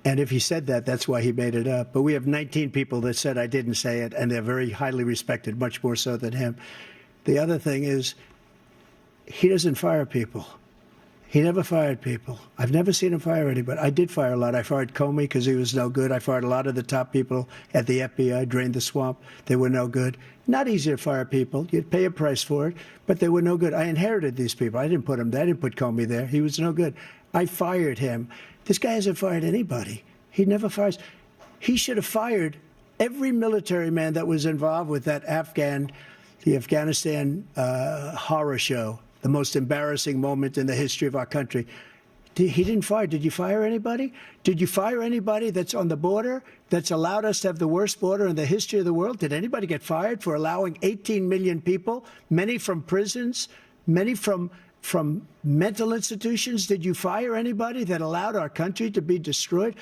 And if he said that, that's why he made it up. But we have 19 people that said I didn't say it, and they're very highly respected, much more so than him. The other thing is, he doesn't fire people. He never fired people. I've never seen him fire anybody. I did fire a lot. I fired Comey because he was no good. I fired a lot of the top people at the FBI, drained the swamp. They were no good. Not easy to fire people. You'd pay a price for it, but they were no good. I inherited these people. I didn't put them there. I didn't put Comey there. He was no good. I fired him. This guy hasn't fired anybody. He never fires. He should have fired every military man that was involved with that the Afghanistan horror show, the most embarrassing moment in the history of our country. He didn't fire. Did you fire anybody? Did you fire anybody that's on the border, that's allowed us to have the worst border in the history of the world? Did anybody get fired for allowing 18 million people, many from prisons, many from mental institutions? Did you fire anybody that allowed our country to be destroyed?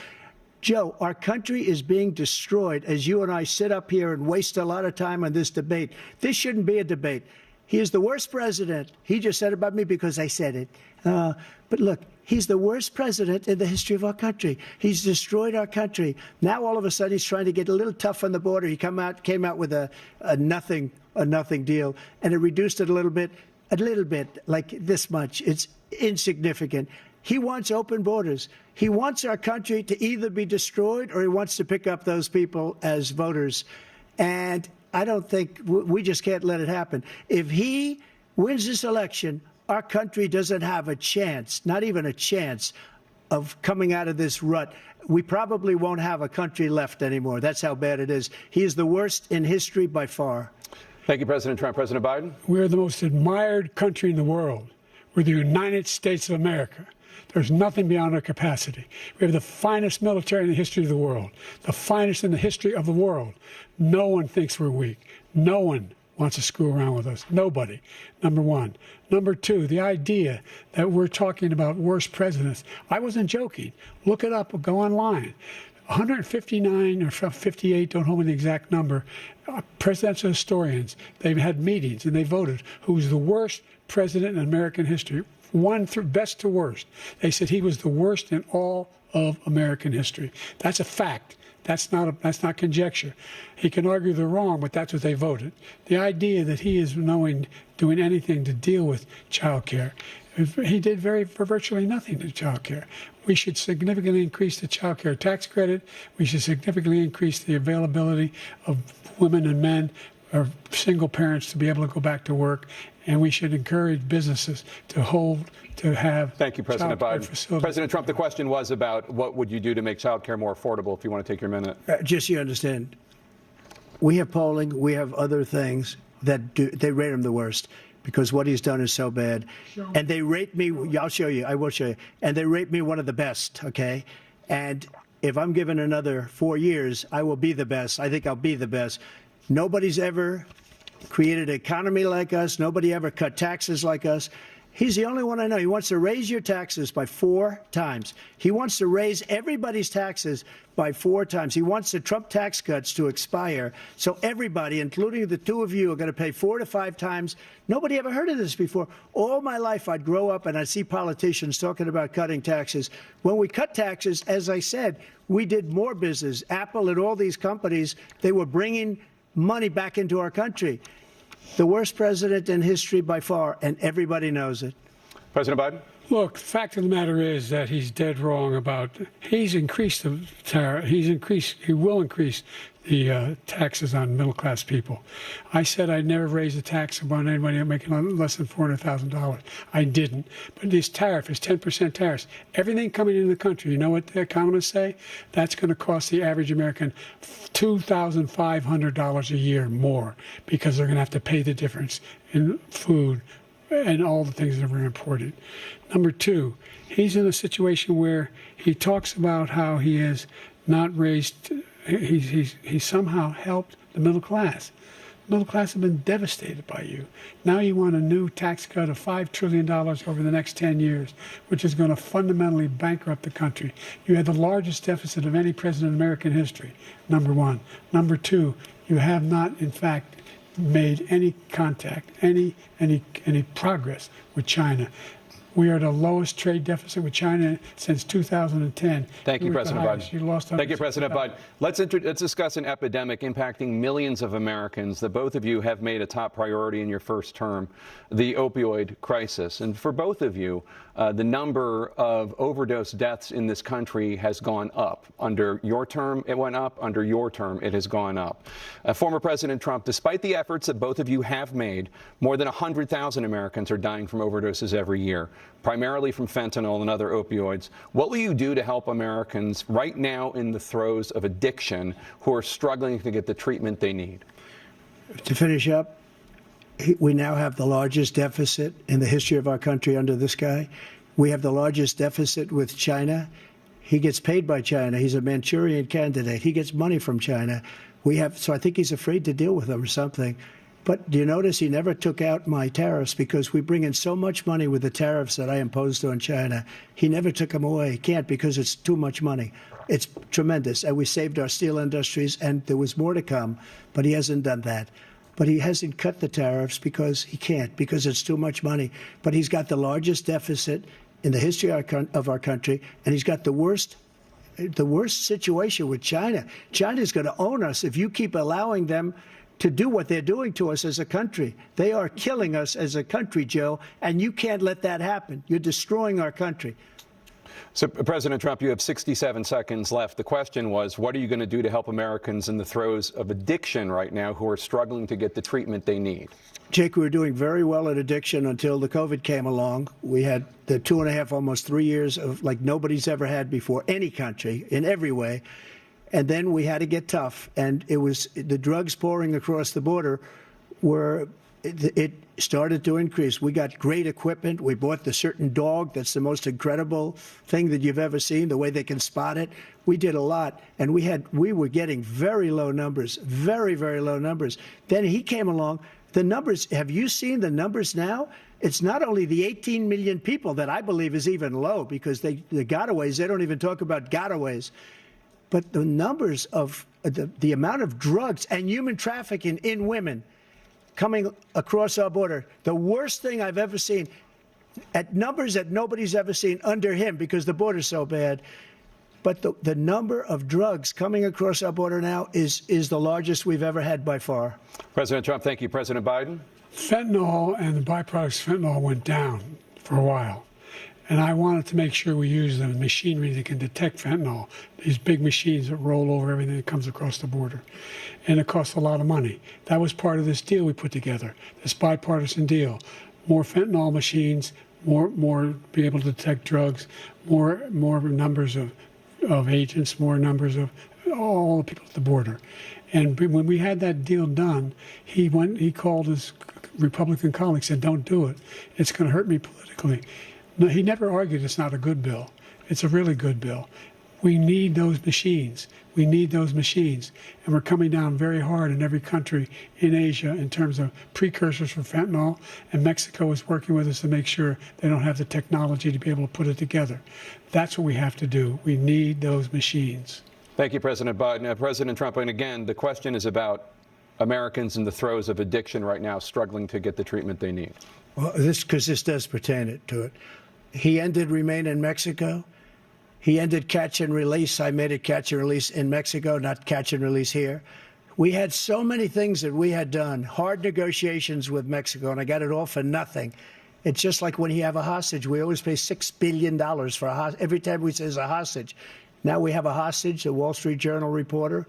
Joe, our country is being destroyed as you and I sit up here and waste a lot of time on this debate. This shouldn't be a debate. He is the worst president. He just said about me because I said it. But look, he's the worst president in the history of our country. He's destroyed our country. Now all of a sudden he's trying to get a little tough on the border. He came out with a nothing deal, and it reduced it a little bit, like this much. It's insignificant. He wants open borders. He wants our country to either be destroyed or he wants to pick up those people as voters. And I don't think we just can't let it happen. If he wins this election, our country doesn't have a chance, not even a chance, of coming out of this rut. We probably won't have a country left anymore. That's how bad it is. He is the worst in history by far. Thank you, President Trump. President Biden? We're the most admired country in the world. We're the United States of America. There's nothing beyond our capacity. We have the finest military in the history of the world, the finest in the history of the world. No one thinks we're weak. No one wants to screw around with us. Nobody, number one. Number two, the idea that we're talking about worst presidents. I wasn't joking. Look it up or go online. 159 or 58, don't hold me the exact number, presidential historians, they've had meetings and they voted who's the worst president in American history. One through best to worst. They said he was the worst in all of American history. That's a fact. That's not conjecture. He can argue they're wrong, but that's what they voted. The idea that he is doing anything to deal with child care, he did virtually nothing to child care. We should significantly increase the child care tax credit. We should significantly increase the availability of women and men or single parents to be able to go back to work. and we should encourage businesses to have. Thank you, President Biden. Facilities. President Trump, the question was about what would you do to make child care more affordable, if you want to take your minute. Just so you understand, we have polling, we have other things that they rate him the worst because what he's done is so bad. And they rate me, I'll show you, I will show you, and they rate me one of the best, okay? And if I'm given another 4 years, I will be the best. I think I'll be the best. Nobody's ever created an economy like us. Nobody ever cut taxes like us. He's the only one I know. He wants to raise your taxes by 4 times. He wants to raise everybody's taxes by 4 times. He wants the Trump tax cuts to expire. So everybody, including the two of you, are going to pay 4 to 5 times. Nobody ever heard of this before. All my life, I'd grow up and I'd see politicians talking about cutting taxes. When we cut taxes, as I said, we did more business. Apple and all these companies, they were bringing money back into our country. The worst president in history by far, and everybody knows it. President Biden? Look, the fact of the matter is that he's dead wrong about, he's increased the tariff, he will increase the taxes on middle-class people. I said I'd never raise a tax on anybody making less than $400,000. I didn't. But this tariff is 10% tariffs. Everything coming into the country, you know what the economists say? That's going to cost the average American $2,500 a year more because they're going to have to pay the difference in food and all the things that are important. Number two, he's in a situation where he talks about how he has not raised, he's somehow helped the middle class. The middle class have been devastated by you. Now you want a new tax cut of $5 trillion over the next 10 years, which is going to fundamentally bankrupt the country. You had the largest deficit of any president in American history, number one. Number two, you have not, in fact, made any contact, any progress with China. We are at the lowest trade deficit with China since 2010. Thank you, President Biden. You lost. Thank you, President Biden. Let's discuss an epidemic impacting millions of Americans that both of you have made a top priority in your first term, the opioid crisis. And for both of you, the number of overdose deaths in this country has gone up. Under your term, it went up. Under your term, it has gone up. Former President Trump, despite the efforts that both of you have made, more than 100,000 Americans are dying from overdoses every year, primarily from fentanyl and other opioids. What will you do to help Americans right now in the throes of addiction who are struggling to get the treatment they need? To finish up, we now have the largest deficit in the history of our country under this guy. We have the largest deficit with China. He gets paid by China. He's a Manchurian candidate. He gets money from China. So I think he's afraid to deal with them or something. But do you notice he never took out my tariffs because we bring in so much money with the tariffs that I imposed on China. He never took them away. He can't because it's too much money. It's tremendous. And we saved our steel industries, and there was more to come, but he hasn't done that. But he hasn't cut the tariffs because he can't, because it's too much money. But he's got the largest deficit in the history of our country, and he's got the worst situation with China. China's going to own us if you keep allowing them to do what they're doing to us as a country. They are killing us as a country, Joe, and you can't let that happen. You're destroying our country. So, President Trump, you have 67 seconds left. The question was, what are you going to do to help Americans in the throes of addiction right now who are struggling to get the treatment they need? Jake, we were doing very well at addiction until the COVID came along. We had the 2.5, almost 3 years of like nobody's ever had before, any country, in every way. And then we had to get tough. And it was the drugs pouring across the border it started to increase. We got great equipment. We bought the certain dog that's the most incredible thing that you've ever seen, the way they can spot it. We did a lot, and we were getting very low numbers, very, very low numbers. Then he came along. The numbers, have you seen the numbers now? It's not only the 18 million people that I believe is even low because the gotaways, they don't even talk about gotaways. But the numbers of the amount of drugs and human trafficking in women coming across our border, the worst thing I've ever seen, at numbers that nobody's ever seen under him because the border's so bad. But the number of drugs coming across our border now is the largest we've ever had by far. President Trump, thank you. President Biden? Fentanyl and the byproducts of fentanyl went down for a while. And I wanted to make sure we use the machinery that can detect fentanyl, these big machines that roll over everything that comes across the border. And it costs a lot of money. That was part of this deal we put together, this bipartisan deal. More fentanyl machines, more be able to detect drugs, more numbers of agents, more numbers of all the people at the border. And when we had that deal done, he called his Republican colleagues, said, "Don't do it. It's going to hurt me politically." No, he never argued it's not a good bill. It's a really good bill. We need those machines. We need those machines. And we're coming down very hard in every country in Asia in terms of precursors for fentanyl. And Mexico is working with us to make sure they don't have the technology to be able to put it together. That's what we have to do. We need those machines. Thank you, President Biden. President Trump, and again, the question is about Americans in the throes of addiction right now, struggling to get the treatment they need. Well, this does pertain to it. He ended Remain in Mexico. He ended catch and release. I made it catch and release in Mexico, not catch and release here. We had so many things that we had done, hard negotiations with Mexico, and I got it all for nothing. It's just like when you have a hostage. We always pay $6 billion for a hostage. Every time we say there's a hostage. Now we have a hostage, a Wall Street Journal reporter,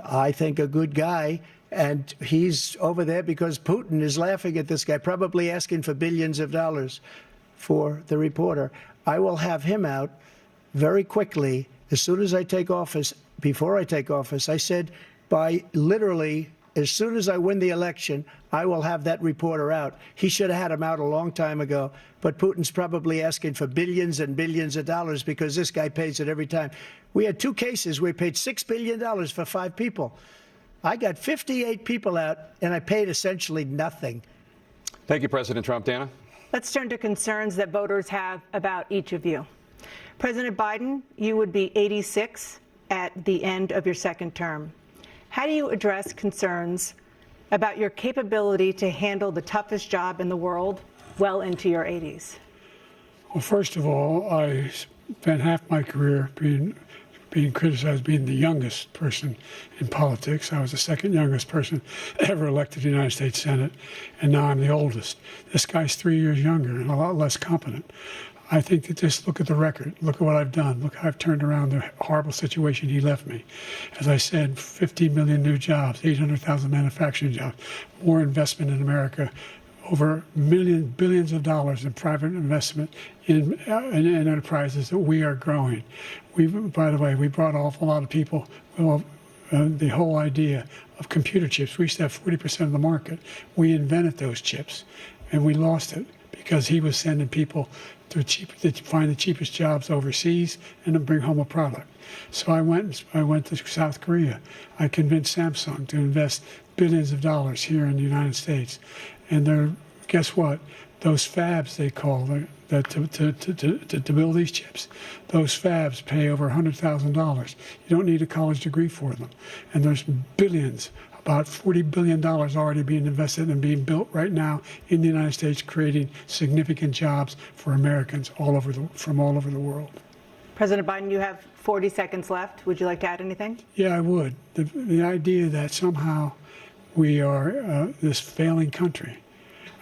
I think a good guy, and he's over there because Putin is laughing at this guy, probably asking for billions of dollars for the reporter. I will have him out very quickly as soon as I take office. Before I take office, I said by literally as soon as I win the election, I will have that reporter out. He should have had him out a long time ago, but Putin's probably asking for billions and billions of dollars because this guy pays it every time. We had 2 cases where we paid $6 billion for 5 people. I got 58 people out, and I paid essentially nothing. Thank you, President Trump. Dana? Let's turn to concerns that voters have about each of you. President Biden, you would be 86 at the end of your second term. How do you address concerns about your capability to handle the toughest job in the world well into your 80s? Well, first of all, I spent half my career being criticized being the youngest person in politics. I was the second youngest person ever elected to the United States Senate, and now I'm the oldest. This guy's 3 years younger and a lot less competent. I think that just look at the record. Look at what I've done. Look how I've turned around the horrible situation he left me. As I said, 50 million new jobs, 800,000 manufacturing jobs, more investment in America, over billions of dollars in private investment in enterprises that we are growing. By the way, we brought an awful lot of people. Well, the whole idea of computer chips. We used to have 40% of the market. We invented those chips, and we lost it because he was sending people to find the cheapest jobs overseas and to bring home a product. So I went to South Korea. I convinced Samsung to invest billions of dollars here in the United States. And guess what? Those fabs, they call to build these chips, those fabs pay over $100,000. You don't need a college degree for them. And there's billions, about $40 billion already being invested and being built right now in the United States, creating significant jobs for Americans from all over the world. President Biden, you have 40 seconds left. Would you like to add anything? Yeah, I would. The idea that somehow we are this failing country.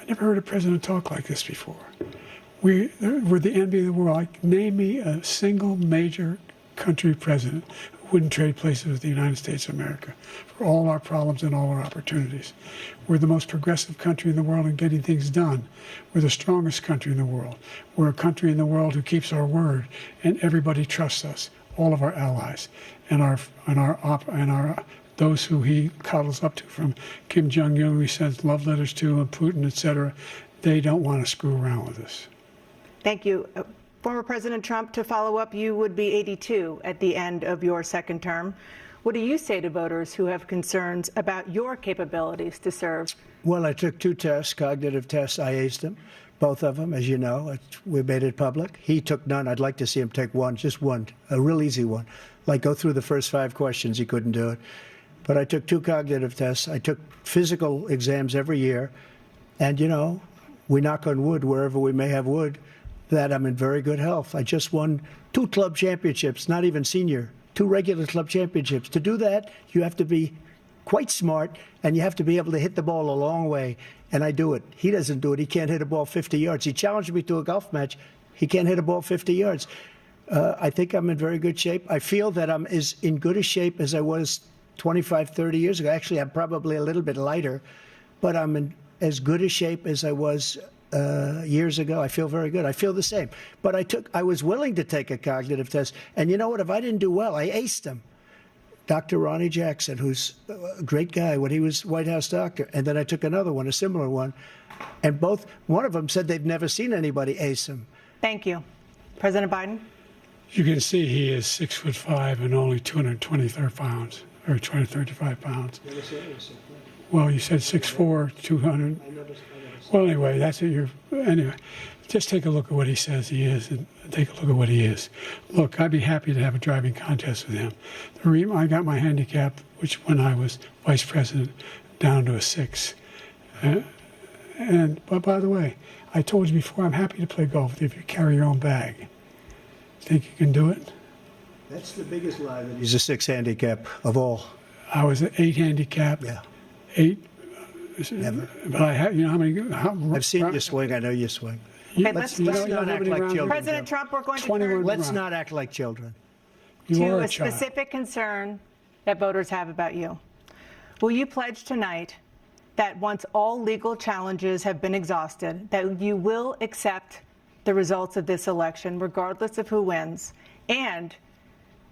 I never heard a president talk like this before. We're the envy of the world. Name me a single major country president who wouldn't trade places with the United States of America for all our problems and all our opportunities. We're the most progressive country in the world in getting things done. We're the strongest country in the world. We're a country in the world who keeps our word, and everybody trusts us, all of our allies, and those who he cuddles up to, from Kim Jong-un, who he sends love letters to, and Putin, etc. They don't want to screw around with us. Thank you. Former President Trump, to follow up, you would be 82 at the end of your second term. What do you say to voters who have concerns about your capabilities to serve? Well, I took 2 tests, cognitive tests. I aced them, both of them, as you know. We made it public. He took none. I'd like to see him take one, just one, a real easy one. Like go through the first 5 questions. He couldn't do it. But I took 2 cognitive tests. I took physical exams every year. And, you know, we knock on wood wherever we may have wood, that I'm in very good health. I just won 2 club championships, not even senior, 2 regular club championships. To do that, you have to be quite smart, and you have to be able to hit the ball a long way. And I do it. He doesn't do it. He can't hit a ball 50 yards. He challenged me to a golf match. He can't hit a ball 50 yards. I think I'm in very good shape. I feel that I'm as in good a shape as I was 25, 30 years ago. Actually, I'm probably a little bit lighter, but I'm in as good a shape as I was years ago. I feel very good. I feel the same. But I was willing to take a cognitive test. And you know what? If I didn't do well, I aced them. Dr. Ronnie Jackson, who's a great guy when he was White House doctor. And then I took another one, a similar one. And one of them said they've never seen anybody ace him. Thank you. President Biden? You can see he is 6'5" and only 223 pounds, or 235 pounds. Well, you said 6'4", 200. Well, anyway, that's what you're. Anyway, just take a look at what he says he is, and take a look at what he is. Look, I'd be happy to have a driving contest with him. I got my handicap, which when I was vice president, down to a 6. But by the way, I told you before, I'm happy to play golf with you if you carry your own bag. Think you can do it? That's the biggest lie that he's a 6 handicap of all. I was an 8 handicap. Yeah. 8. Never. But I have, you know how many? I've seen you swing. I know you swing. Okay, let's not act like children. President Trump, we're going to turn Let's not act like children. to a specific concern that voters have about you. Will you pledge tonight that once all legal challenges have been exhausted, that you will accept the results of this election, regardless of who wins, and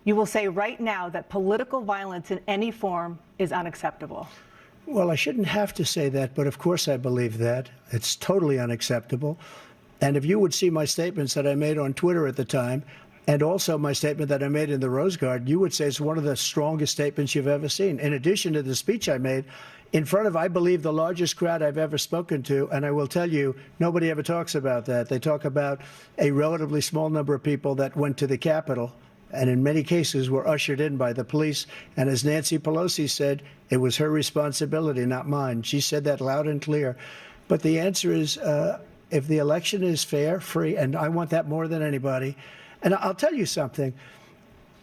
you will say right now that political violence in any form is unacceptable? Well, I shouldn't have to say that, but of course I believe that. It's totally unacceptable. And if you would see my statements that I made on Twitter at the time, and also my statement that I made in the Rose Garden, you would say it's one of the strongest statements you've ever seen. In addition to the speech I made in front of, I believe, the largest crowd I've ever spoken to, and I will tell you, nobody ever talks about that. They talk about a relatively small number of people that went to the Capitol, and in many cases were ushered in by the police. And as Nancy Pelosi said, it was her responsibility, not mine. She said that loud and clear. But the answer is, if the election is fair, free, and I want that more than anybody. And I'll tell you something.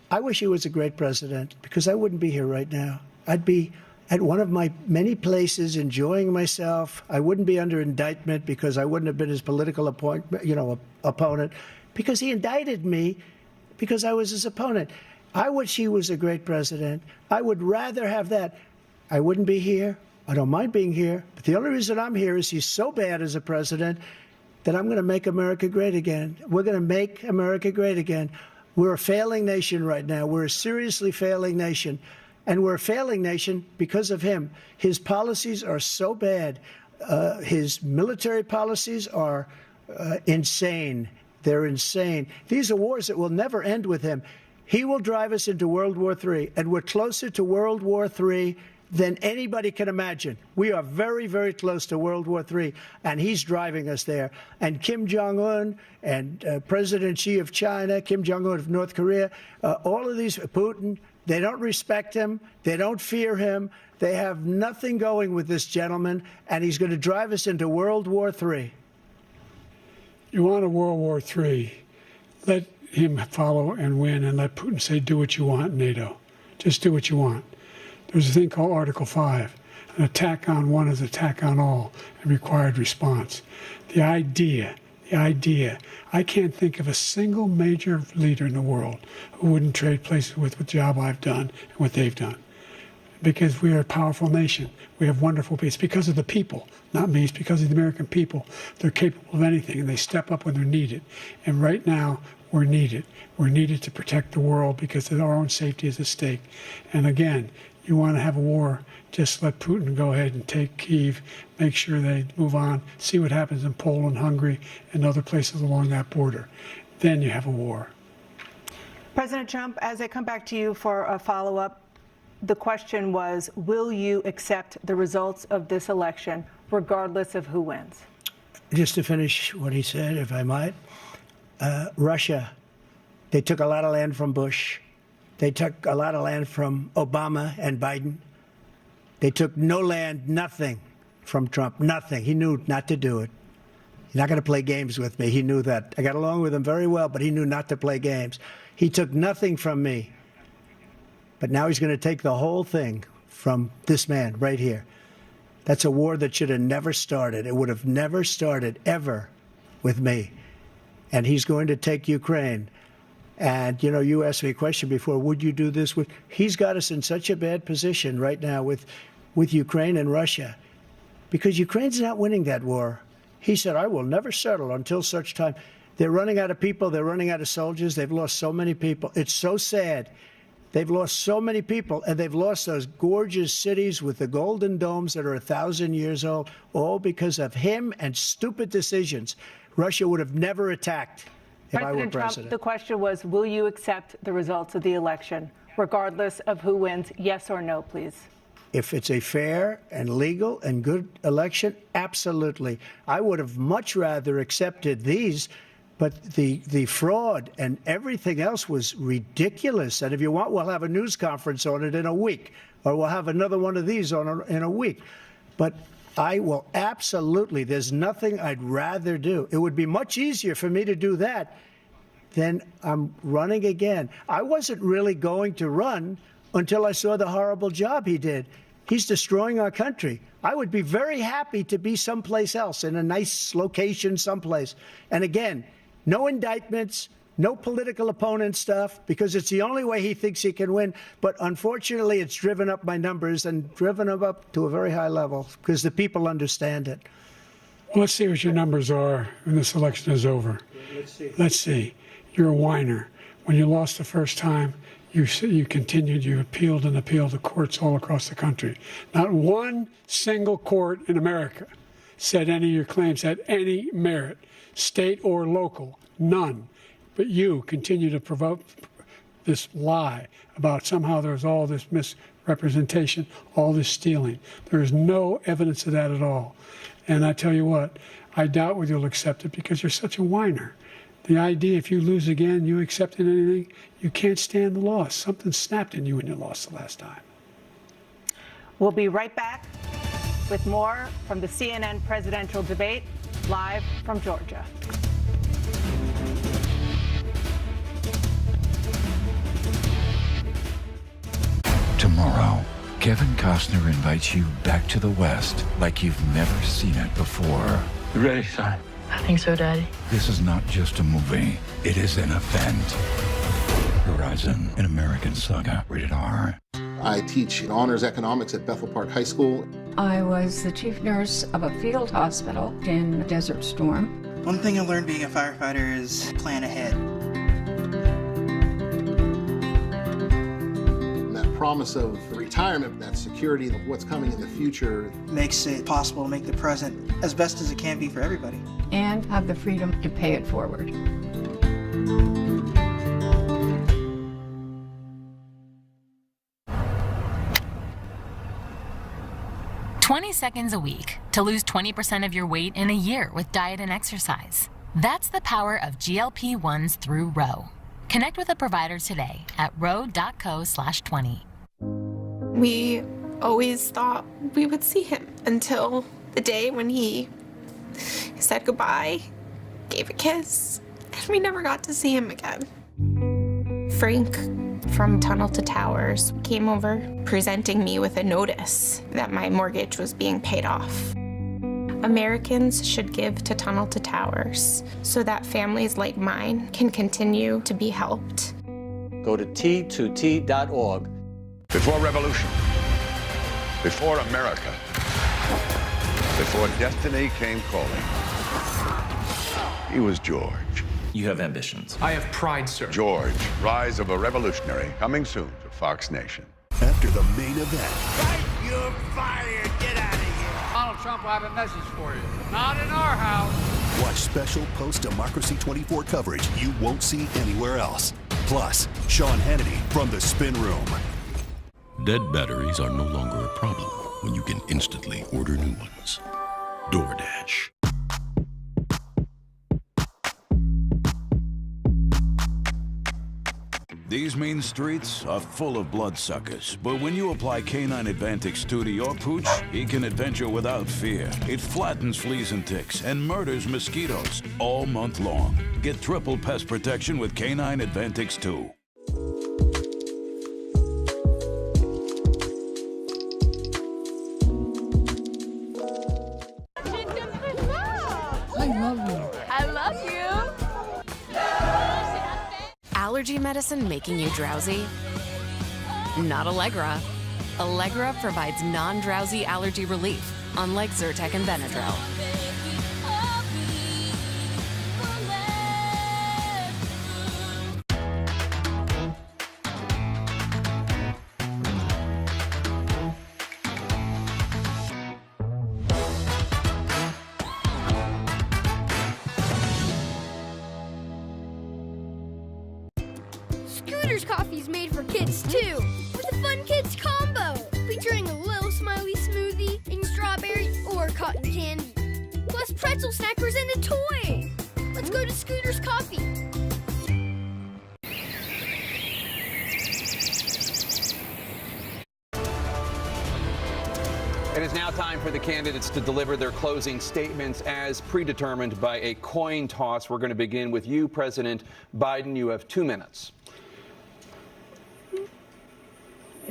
I wish he was a great president, because I wouldn't be here right now. I'd be at one of my many places enjoying myself. I wouldn't be under indictment because I wouldn't have been his political opponent, because he indicted me because I was his opponent. I wish he was a great president. I would rather have that. I wouldn't be here. I don't mind being here. But the only reason I'm here is he's so bad as a president that I'm going to make America great again. We're going to make America great again. We're a failing nation right now. We're a seriously failing nation. And we're a failing nation because of him. His policies are so bad. His military policies are insane. They're insane. These are wars that will never end with him. He will drive us into World War III, and we're closer to World War III than anybody can imagine. We are very, very close to World War III, and he's driving us there. And Kim Jong-un and President Xi of China, Kim Jong-un of North Korea, all of these, Putin, they don't respect him. They don't fear him. They have nothing going with this gentleman, and he's going to drive us into World War III. You want a World War III, let him follow and win, and let Putin say, do what you want, NATO. Just do what you want. There's a thing called Article 5. An attack on one is an attack on all, and required response. The idea, I can't think of a single major leader in the world who wouldn't trade places with the job I've done and what they've done. Because we are a powerful nation. We have wonderful people. It's because of the people, not me. It's because of the American people. They're capable of anything, and they step up when they're needed. And right now, we're needed. We're needed to protect the world because our own safety is at stake. And again, you want to have a war, just let Putin go ahead and take Kyiv, make sure they move on, see what happens in Poland, Hungary, and other places along that border. Then you have a war. President Trump, as I come back to you for a follow-up, the question was, will you accept the results of this election, regardless of who wins? Just to finish what he said, if I might, Russia, they took a lot of land from Bush. They took a lot of land from Obama and Biden. They took no land, nothing from Trump, nothing. He knew not to do it. He's not going to play games with me. He knew that. I got along with him very well, but he knew not to play games. He took nothing from me. But now he's going to take the whole thing from this man right here. That's a war that should have never started. It would have never started, ever, with me. and he's going to take Ukraine. And, you know, you asked me a question before, would you do this? He's got us in such a bad position right now with Ukraine and Russia, because Ukraine's not winning that war. He said, I will never settle until such time. They're running out of people. They're running out of soldiers. They've lost so many people. It's so sad. They've lost so many people, and they've lost those gorgeous cities with the golden domes that are 1,000 years old, all because of him and stupid decisions. Russia would have never attacked if I were President president. Trump, the question was, will you accept the results of the election, regardless of who wins? Yes or no, please. If it's a fair and legal and good election, absolutely. I would have much rather accepted these, but the fraud and everything else was ridiculous. And if you want, we'll have a news conference on it in a week, or we'll have another one of these in a week. But I will absolutely, there's nothing I'd rather do. It would be much easier for me to do that than I'm running again. I wasn't really going to run until I saw the horrible job he did. He's destroying our country. I would be very happy to be someplace else, in a nice location someplace. And again, no indictments, no political opponent stuff, because it's the only way he thinks he can win. But unfortunately, it's driven up my numbers and driven them up to a very high level because the people understand it. Well, let's see what your numbers are when this election is over. Let's see. You're a whiner. When you lost the first time, you continued, you appealed and appealed to courts all across the country. Not one single court in America said any of your claims had any merit, state or local, none. But you continue to provoke this lie about somehow there's all this misrepresentation, all this stealing. There is no evidence of that at all. And I tell you what, I doubt whether you'll accept it because you're such a whiner. The idea, if you lose again, you accepting anything, you can't stand the loss. Something snapped in you when you lost the last time. We'll be right back with more from the CNN presidential debate, live from Georgia. Tomorrow, Kevin Costner invites you back to the West like you've never seen it before. You ready, son? I think so, Daddy. This is not just a movie. It is an event. Horizon, an American saga. Rated R. I teach honors economics at Bethel Park High School. I was the chief nurse of a field hospital in Desert Storm. One thing I learned being a firefighter is plan ahead. That promise of retirement, that security of what's coming in the future, makes it possible to make the present as best as it can be for everybody. And have the freedom to pay it forward. "20 seconds a week to lose 20% of your weight in a year with diet and exercise. That's the power of GLP-1s through Ro. Connect with a provider today at ro.co/20. We always thought we would see him until the day when he said goodbye, gave a kiss, and we never got to see him again. Frank from Tunnel to Towers came over presenting me with a notice that my mortgage was being paid off. Americans should give to Tunnel to Towers so that families like mine can continue to be helped. Go to T2T.org. Before revolution, before America, before destiny came calling, he was George. You have ambitions. I have pride, sir. George, Rise of a Revolutionary, coming soon to Fox Nation. After the main event. You're fired. Get out of here. Donald Trump will have a message for you. Not in our house. Watch special post-Democracy 24 coverage you won't see anywhere else. Plus, Sean Hannity from the Spin Room. Dead batteries are no longer a problem when you can instantly order new ones. DoorDash. These mean streets are full of bloodsuckers, but when you apply Canine Advantix 2 to your pooch, he can adventure without fear. It flattens fleas and ticks and murders mosquitoes all month long. Get triple pest protection with Canine Advantix 2. I love you. I love you. allergy medicine making you drowsy? Not Allegra. Allegra provides non-drowsy allergy relief, unlike Zyrtec and Benadryl. Scooter's Coffee's made for kids too, with a fun kids combo featuring a little smiley smoothie and strawberry or cotton candy, plus pretzel snackers and a toy. Let's go to Scooter's Coffee. It is now time for the candidates to deliver their closing statements as predetermined by a coin toss. We're going to begin with you, President Biden. You have 2 minutes.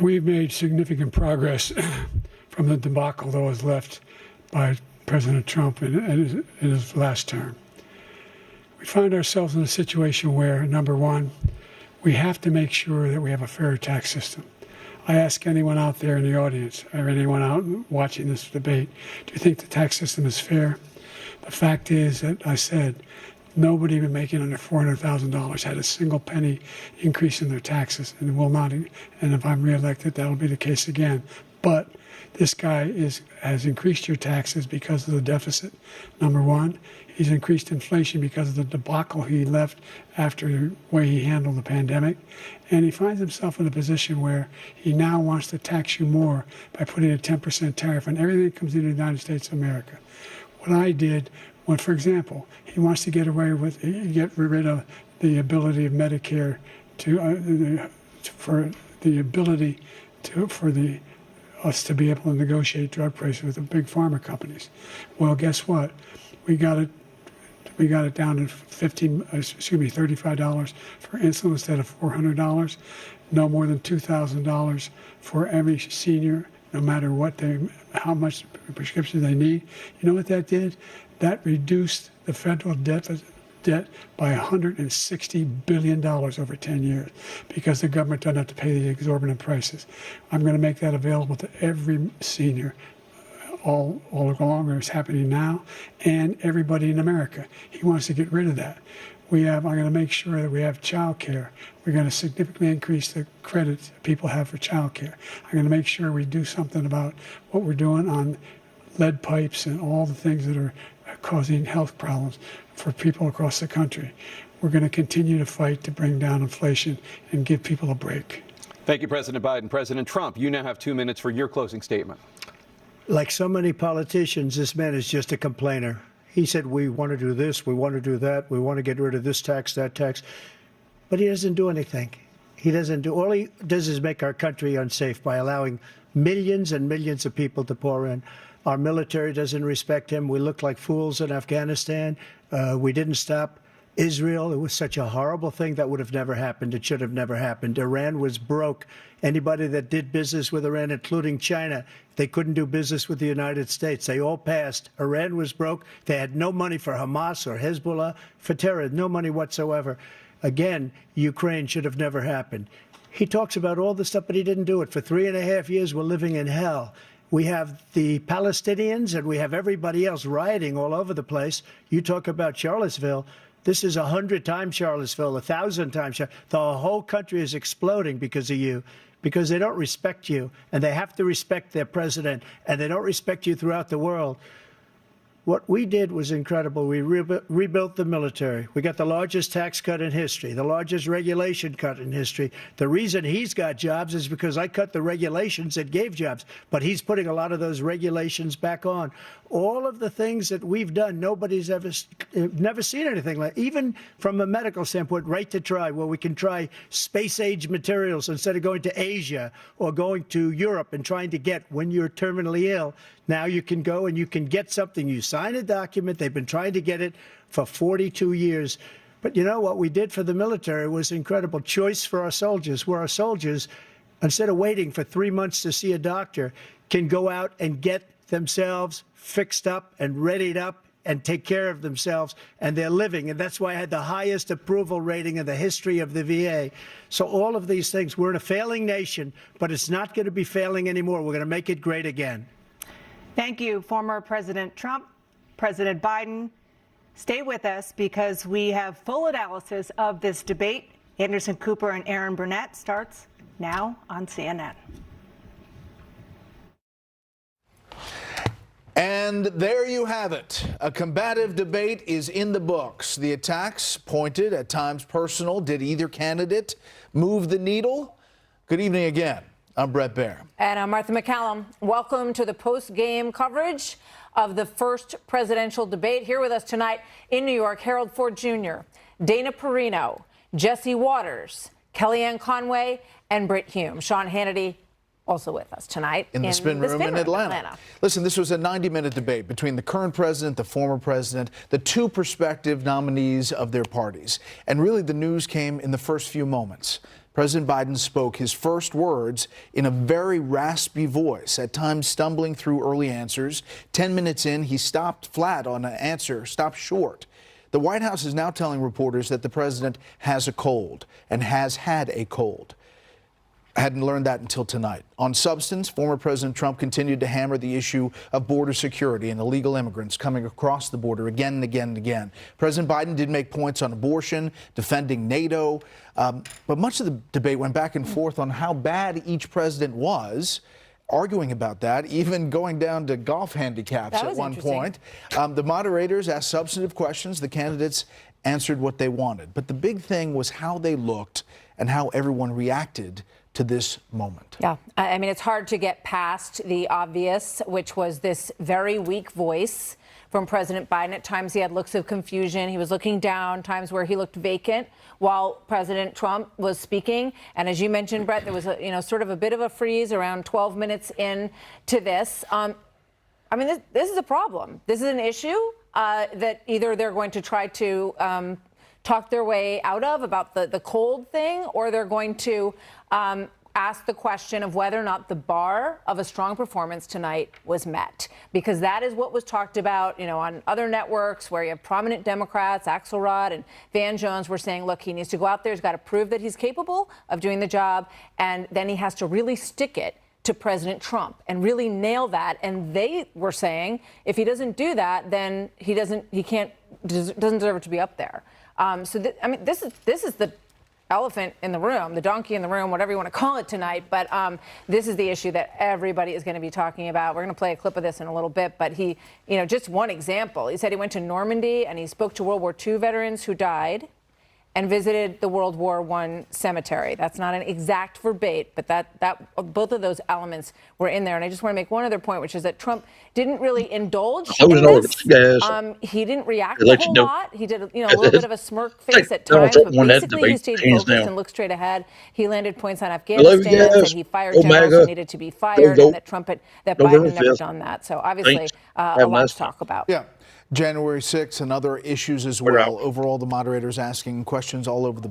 We've made significant progress from the debacle that was left by President Trump in his last term. We find ourselves in a situation where, number one, we have to make sure that we have a fair tax system. I ask anyone out there in the audience or anyone out watching this debate, do you think the tax system is fair? The fact is that I said nobody even making under $400,000 had a single penny increase in their taxes and will not. And if I'm reelected, that'll be the case again. But this guy has increased your taxes because of the deficit, number one. He's increased inflation because of the debacle he left after the way he handled the pandemic. And he finds himself in a position where he now wants to tax you more by putting a 10% tariff on everything that comes into the United States of America. What I did, when, for example, he wants to get rid of the ability of Medicare us to be able to negotiate drug prices with the big pharma companies. Well, guess what? We got it down to $35 for insulin instead of $400. No more than $2,000 for every senior, no matter how much prescription they need. You know what that did? That reduced the federal debt by $160 billion over 10 years because the government doesn't have to pay the exorbitant prices. I'm going to make that available to every senior all along, it's happening now, and everybody in America. He wants to get rid of that. I'm going to make sure that we have child care. We're going to significantly increase the credit people have for child care. I'm going to make sure we do something about what we're doing on lead pipes and all the things that are causing health problems for people across the country. We're going to continue to fight to bring down inflation and give people a break. Thank you, President Biden. President Trump, you now have 2 minutes for your closing statement. Like so many politicians, this man is just a complainer. He said, we want to do this, we want to do that, we want to get rid of this tax, that tax. But he doesn't do anything. All he does is make our country unsafe by allowing millions and millions of people to pour in. Our military doesn't respect him. We look like fools in Afghanistan. We didn't stop Israel. It was such a horrible thing that would have never happened. It should have never happened. Iran was broke. Anybody that did business with Iran, including China, they couldn't do business with the United States. They all passed. Iran was broke. They had no money for Hamas or Hezbollah, for terror, no money whatsoever. Again, Ukraine should have never happened. He talks about all this stuff, but he didn't do it. For 3.5 years, we're living in hell. We have the Palestinians and we have everybody else rioting all over the place. You talk about Charlottesville. This is 100 times Charlottesville, 1,000 times. The whole country is exploding because of you, because they don't respect you, and they have to respect their president, and they don't respect you throughout the world. What we did was incredible. We rebuilt the military. We got the largest tax cut in history, the largest regulation cut in history. The reason he's got jobs is because I cut the regulations that gave jobs, but he's putting a lot of those regulations back on. All of the things that we've done, nobody's never seen anything like. Even from a medical standpoint, right to try, where we can try space-age materials instead of going to Asia or going to Europe and trying to get when you're terminally ill. Now you can go and you can get something. You sign a document. They've been trying to get it for 42 years. But you know what we did for the military was incredible. Choice for our soldiers, where our soldiers, instead of waiting for 3 months to see a doctor, can go out and get themselves fixed up and readied up and take care of themselves, and they're living. And that's why I had the highest approval rating in the history of the VA. So all of these things, we're in a failing nation, but it's not going to be failing anymore. We're going to make it great again. Thank you, former President Trump. President Biden, stay with us because we have full analysis of this debate. Anderson Cooper and Aaron Burnett starts now on CNN. And there you have it. A combative debate is in the books. The attacks, pointed, at times personal. Did either candidate move the needle? Good evening again. I'm Brett Baer. And I'm Martha McCallum. Welcome to the post-game coverage of the first presidential debate. Here with us tonight in New York, Harold Ford Jr., Dana Perino, Jesse Waters, Kellyanne Conway, and Brit Hume. Sean Hannity also with us tonight in the spin room in Atlanta. Listen, this was a 90-minute debate between the current president, the former president, the two prospective nominees of their parties. And really the news came in the first few moments. President Biden spoke his first words in a very raspy voice, at times stumbling through early answers. 10 minutes in, he stopped flat on an answer, stopped short. The White House is now telling reporters that the president has a cold and has had a cold. I hadn't learned that until tonight. On substance, former President Trump continued to hammer the issue of border security and illegal immigrants coming across the border again and again and again. President Biden did make points on abortion, defending NATO, but much of the debate went back and forth on how bad each president was, arguing about that, even going down to golf handicaps at one point. The moderators asked substantive questions. The candidates answered what they wanted. But the big thing was how they looked and how everyone reacted to this moment. Yeah, I mean, it's hard to get past the obvious, which was this very weak voice from President Biden. At times he had looks of confusion. He was looking down, times where he looked vacant while President Trump was speaking. And as you mentioned, Brett, there was sort of a bit of a freeze around 12 minutes into this. I mean, this is a problem. This is an issue that either they're going to try to talk their way out of about the cold thing, or they're going to ask the question of whether or not the bar of a strong performance tonight was met, because that is what was talked about, on other networks where you have prominent Democrats, Axelrod and Van Jones were saying, look, he needs to go out there. He's got to prove that he's capable of doing the job. And then he has to really stick it to President Trump and really nail that. And they were saying, if he doesn't do that, then he doesn't deserve it to be up there. This is the elephant in the room, the donkey in the room, whatever you want to call it tonight. But this is the issue that everybody is going to be talking about. We're going to play a clip of this in a little bit. But he, just one example. He said he went to Normandy and he spoke to World War II veterans who died and visited the World War I cemetery. That's not an exact verbatim, but that both of those elements were in there. And I just want to make one other point, which is that Trump didn't really indulge in this. He didn't react a whole lot. He did, a little bit of a smirk face at times, but basically he stayed focused and looked straight ahead. He landed points on Afghanistan, said he fired generals who needed to be fired, and that Biden had never done that. So obviously a lot to talk about. Yeah. January 6th and other issues as well. Overall, the moderators asking questions all over the